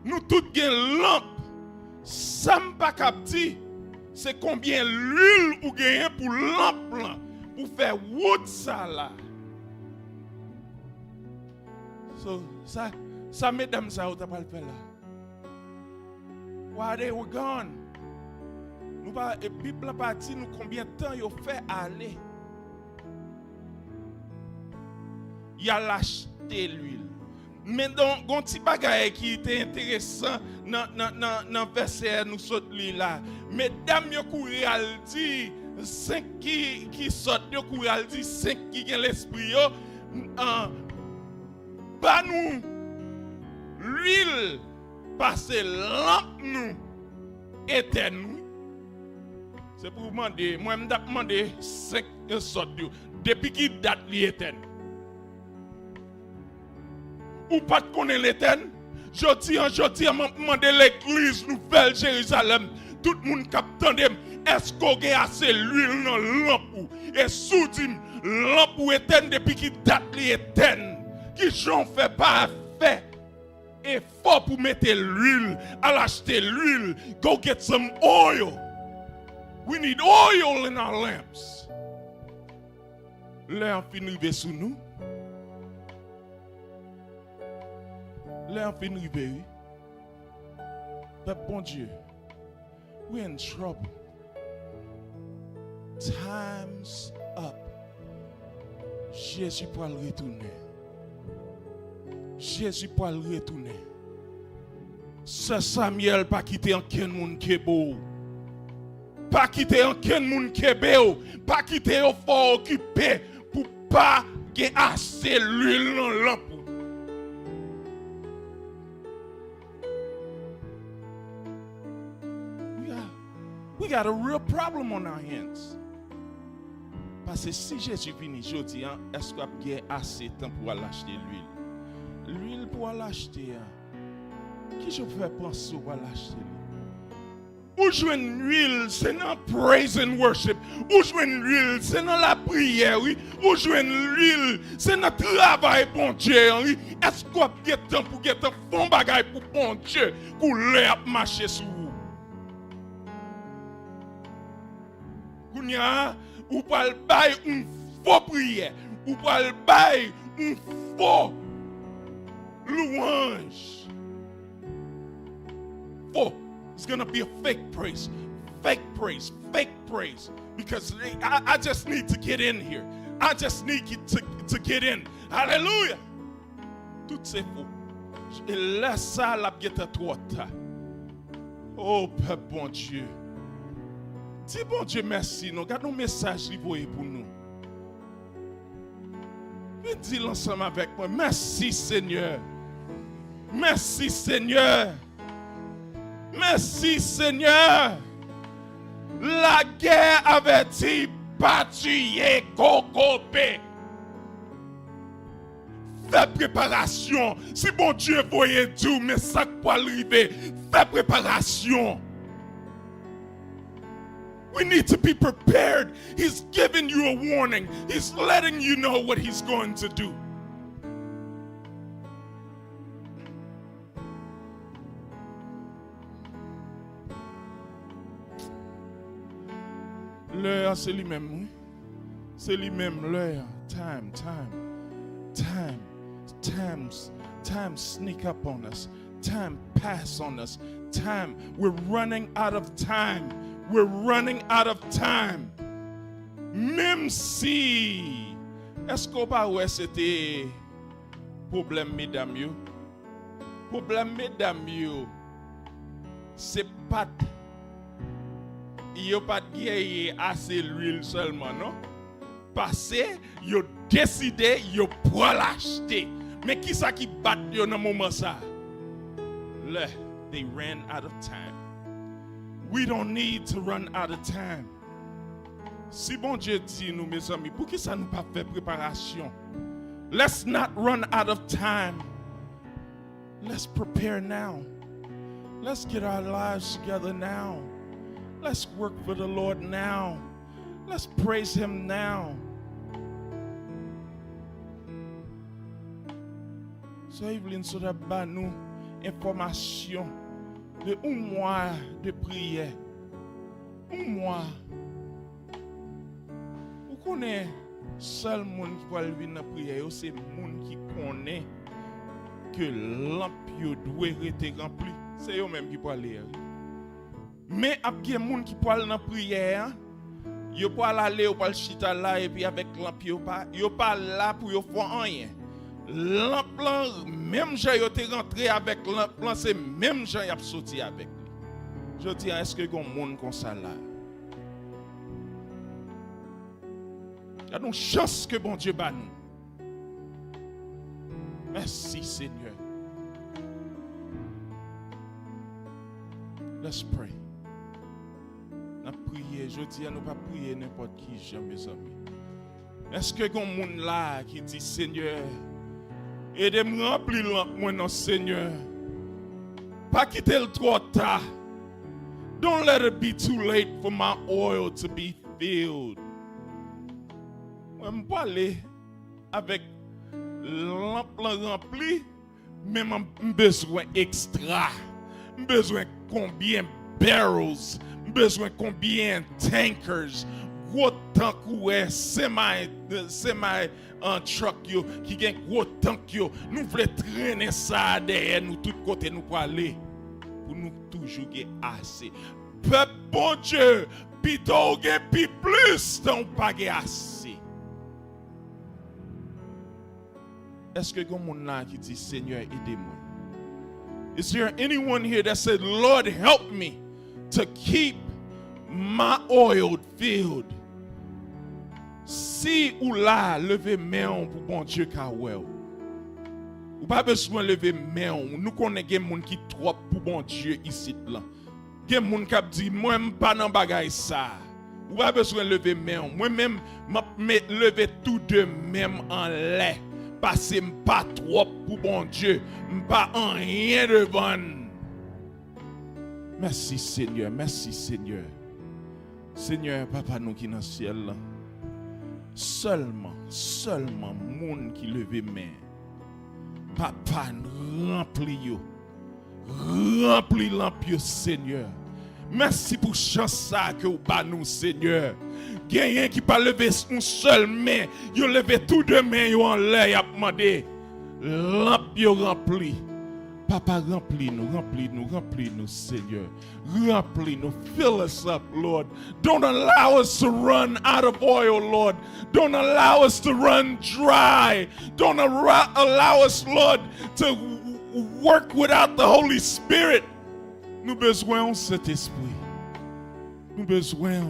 Nous tous gen lampe. Ça m'pa capti, c'est combien l'huile ou gagne pour lampe pour faire wood ça là. So ça mesdames ça ou t'a pas le faire là. While they were gone. Nous pas et Bible parti nous combien de temps yo fait aller. Il a acheté l'huile. Mais donc gon ti bagaille qui était intéressant dans verset nous saute là. Mesdames yo courir al dit 5 qui sort yo courir al dit 5 qui gen l'esprit yo pas nous l'huile passer lampe nous éteindre. C'est pour demander, moi je demander 5 sortes depuis qui date l'éternel. Ou pas connaître l'éternel? Je dis, je demande l'église Nouvelle Jérusalem, tout le monde capte est-ce qu'on a assez l'huile dans lampe et sous dit lampe ou éternel depuis qui date l'éternel. Qui j'en fait pas fait effort pour mettre l'huile, à l'acheter l'huile, go get some oil. We need oil in our lamps. L'heure finit sous nous. L'heure finit. Peuple bon Dieu, we're in trouble. Time's up. Jésus pourra le retourner. Jésus pourra le retourner. Ce Samuel pas quitter aucun monde qui est beau. Pas quitter aucun monde qui est beau. Pas quitter au fort occupé pour pas gagner assez l'huile dans la lampe. We got a real problem on our hands. Parce que si Jésus vient aujourd'hui, est-ce qu'on a assez de temps pour aller acheter l'huile? L'huile pour aller acheter. Qui je fais penser pour aller acheter? Ou joindre l'huile, c'est dans praise and worship. Ou joindre l'huile, c'est dans la prière. Oui. Ou joindre l'huile, c'est dans le travail, bon Dieu. Oui. Est-ce qu'on a le temps pour faire un bagage pour bon Dieu, pour l'air marcher sur vous? Ou pas le bail une faux prière. Ou pas le bail une faux louange. Faux. It's going to be a fake praise. Fake praise. Fake praise. Because I just need to get in here. I just need to get in. Hallelujah. Tout c'est faux. Et laisse ça la guette trop tard. Oh, Père bon Dieu. Dis bon Dieu merci. Nous gardons un message livré pour nous. Viens dire ensemble avec moi. Merci Seigneur. Merci Seigneur. Merci Seigneur. La guerre avertit pas tuer Kokopé. Fais préparation. Si bon Dieu voyait Dieu, mais ça pour arriver, fais préparation. We need to be prepared. He's giving you a warning. He's letting you know what he's going to do. L'heure, c'est lui-même, oui. C'est lui-même l'heure. Time sneak up on us. Time pass on us. Time, we're running out of time. We're running out of time. Même si, est-ce qu'on pas ouais c'était problème mesdames yo? Problème mesdames yo, c'est pas yo pas gagné assez l'huile seulement non? Parce que yo décidé yo pour l'acheter. Mais qui ça qui bat yo dans moment ça? Là, they ran out of time. We don't need to run out of time. Si bon Dieu dit nous mes amis, pour qui ça nous pas fait préparation? Let's not run out of time. Let's prepare now. Let's get our lives together now. Let's work for the Lord now. Let's praise him now. So Evelyn, so that ba nous information de un mois de prière. Un mois. Vous connaissez seul monde qui va venir dans la prière, c'est monde qui connaît que l'empire doit être rempli. C'est eux même qui peut aller. Mais après monde qui peut aller dans la prière, yo peut aller ou pas chita là et puis avec l'empire yo pas là pour yo faire rien. L'emplan même gens yo te rentré avec l'emplan c'est même gens y a sorti avec lui. Je dis est-ce que gon monde comme ça là? Il y a une chance que bon Dieu bat nous. Merci Seigneur. Let's pray. Nous prier, je dis à nous pas prier n'importe qui, mes amis. Est-ce que gon monde là qui dit Seigneur, aidez-moi remplir moi non Seigneur. Pas quitter le trop tard. Don't let it be too late for my oil to be filled. Je vais parler avec l'emplan rempli, mais j'ai besoin extra. J'ai besoin combien barrels, j'ai besoin combien tankers. Gros tank c'est my truck yo qui gagne gros tank yo. Nous voulons traîner ça derrière nous tout côté nous pour aller pour nous toujours gagner assez. Peuple bon Dieu, plutôt gagner plus donc pas gagner assez. Est-ce que quelqu'un là qui dit Seigneur aidez-moi? Is there anyone here that said Lord help me to keep my oil filled? Si ou là lever main pour bon Dieu kawel. Ou pas besoin lever main, nous connaissons des gens qui trop pour bon Dieu ici là. Des gens qui dit moi pas dans bagay ça. Ou pas besoin lever main, moi même m'a lever tout de même en l'air. Parce que pas trop pour bon Dieu, pas en rien devant. Merci Seigneur, merci Seigneur. Seigneur, Papa nous qui dans le ciel là. Seulement monde qui leve main. Papa rempli yo. Rempli l'empire Seigneur. Merci pour chance ça que vous ba nous Seigneur. Quelqu'un qui pas lever une seule main, yo lever tout deux mains yo en l'air y a demandé. L'empire rempli. Papa remplis nous Seigneur. Remplis nous, fill us up Lord. Don't allow us to run out of oil Lord. Don't allow us to run dry. Don't allow us Lord to work without the Holy Spirit. Nous besoin cet esprit. Nous besoin.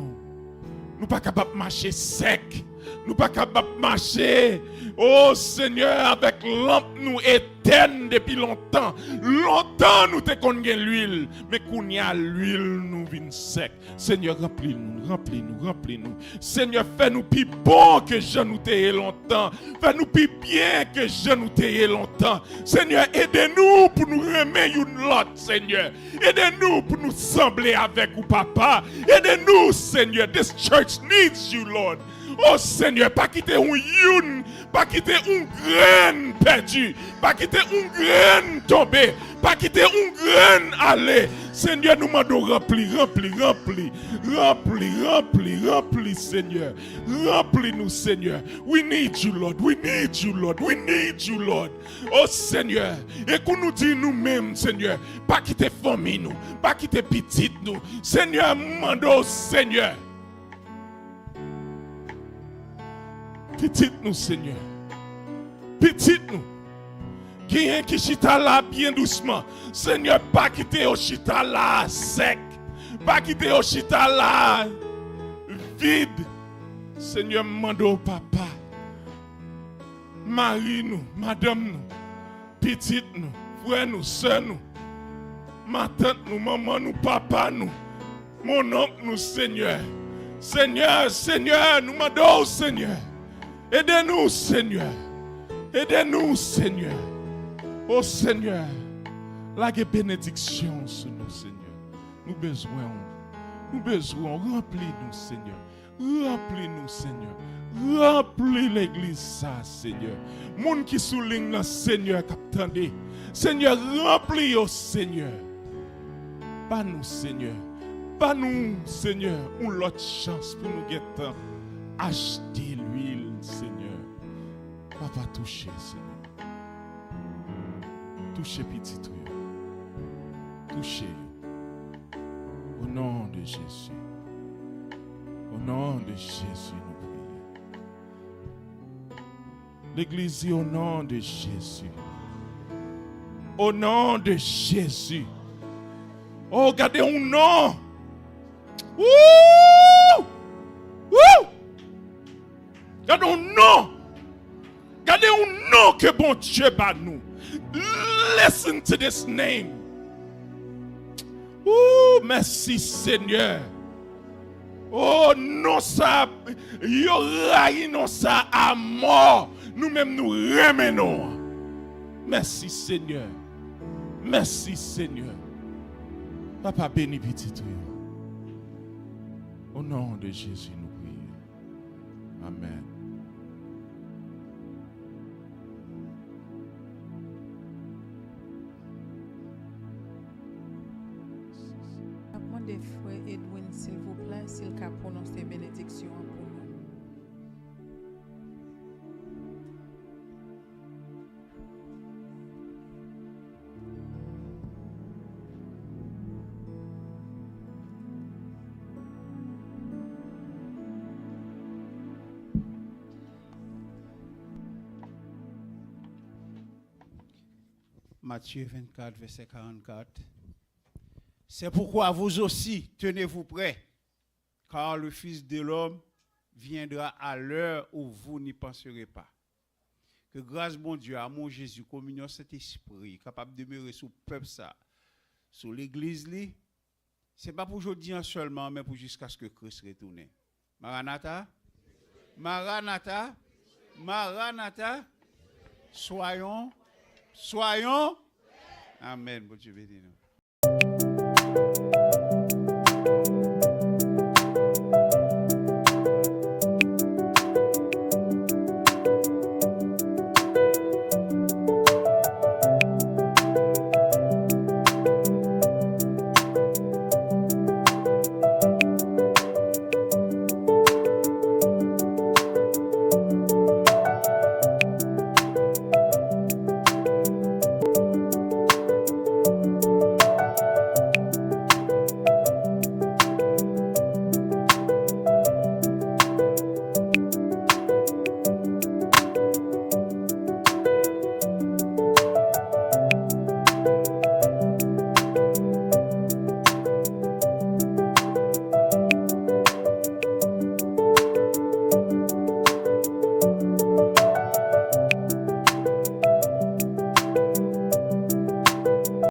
Nous pas capable marcher sec. Nous pas capable de marcher. Oh Seigneur, avec lampe nous éteinte depuis longtemps. Longtemps nous te qu'on gen l'huile. Mais qu'on y a l'huile nous vient sec. Seigneur, remplis-nous, remplis-nous, remplis-nous. Seigneur, fais-nous plus bon que je nous t'ai longtemps. Fais-nous plus bien que je nous t'ai longtemps. Seigneur, aidez-nous pour nous remettre une l'autre, Seigneur. Aidez-nous pour nous sembler avec vous, Papa. Aidez-nous, Seigneur. This church needs you, Lord. Oh Seigneur, pas quitter un youn, pas quitter un grain perdu, pas quitter un grain tombé, pas quitter un grain aller. Seigneur, nous demandons remplis, Seigneur. Remplis-nous, Seigneur. We need you, Lord. We need you, Lord. We need you, Lord. Oh Seigneur, et qu'on nous dit nous-mêmes, Seigneur, pas quitter famille nous, pas quitter petite nous. Seigneur, demandons, Seigneur. Petite nous, Seigneur. Petite nous. Qui qui chita là bien doucement. Seigneur, pas quitter au chita là sec. Pas quitter au chita là vide. Seigneur, mando papa. Marie nous, madame nous, petite nous, frère nous, soeur nous, ma tante nous, maman nous, papa nous, mon oncle nous, Seigneur. Seigneur, Seigneur, nous demandons, Seigneur. Aidez-nous, Seigneur. Aidez-nous, Seigneur. Oh Seigneur, la bénédiction sur nous, Seigneur. Nous besoin, remplis-nous, Seigneur. Remplis-nous, Seigneur. Remplis l'église, ça, Seigneur. Moun qui souligne le Seigneur, captandé. Seigneur, remplis, oh Seigneur. Pas nous, Seigneur. Pas nous, Seigneur. Une autre chance pour nous guetter. Acheter l'huile, Seigneur. Papa, touchez, Seigneur. Touchez petit tuyau. Touchez. Au nom de Jésus. Au nom de Jésus, nous prions. L'église dit au nom de Jésus. Au nom de Jésus. Oh, regardez un nom. Wouh! Wouh! Regardez un nom. Regardez un nom que bon Dieu bat nous. Listen to this name. Oh, merci Seigneur. Oh, non ça, yo raï non ça à mort. Nous-mêmes nous remenons. Merci Seigneur. Merci Seigneur. Papa béni petit. Au nom de Jésus nous prions. Amen. Des frères Edwin, s'il vous plaît, s'il peut prononcer bénédiction pour nous. Matthieu 24, verset 44. C'est pourquoi vous aussi, tenez-vous prêts, car le Fils de l'homme viendra à l'heure où vous n'y penserez pas. Que grâce, mon Dieu, à mon Jésus, communion cet esprit, capable de demeurer sur le peuple, ça, sur l'église, ce n'est pas pour aujourd'hui seulement, mais pour jusqu'à ce que Christ retourne. Maranatha, Maranatha, Maranatha, soyons. Amen. Bon Dieu bénisse nous.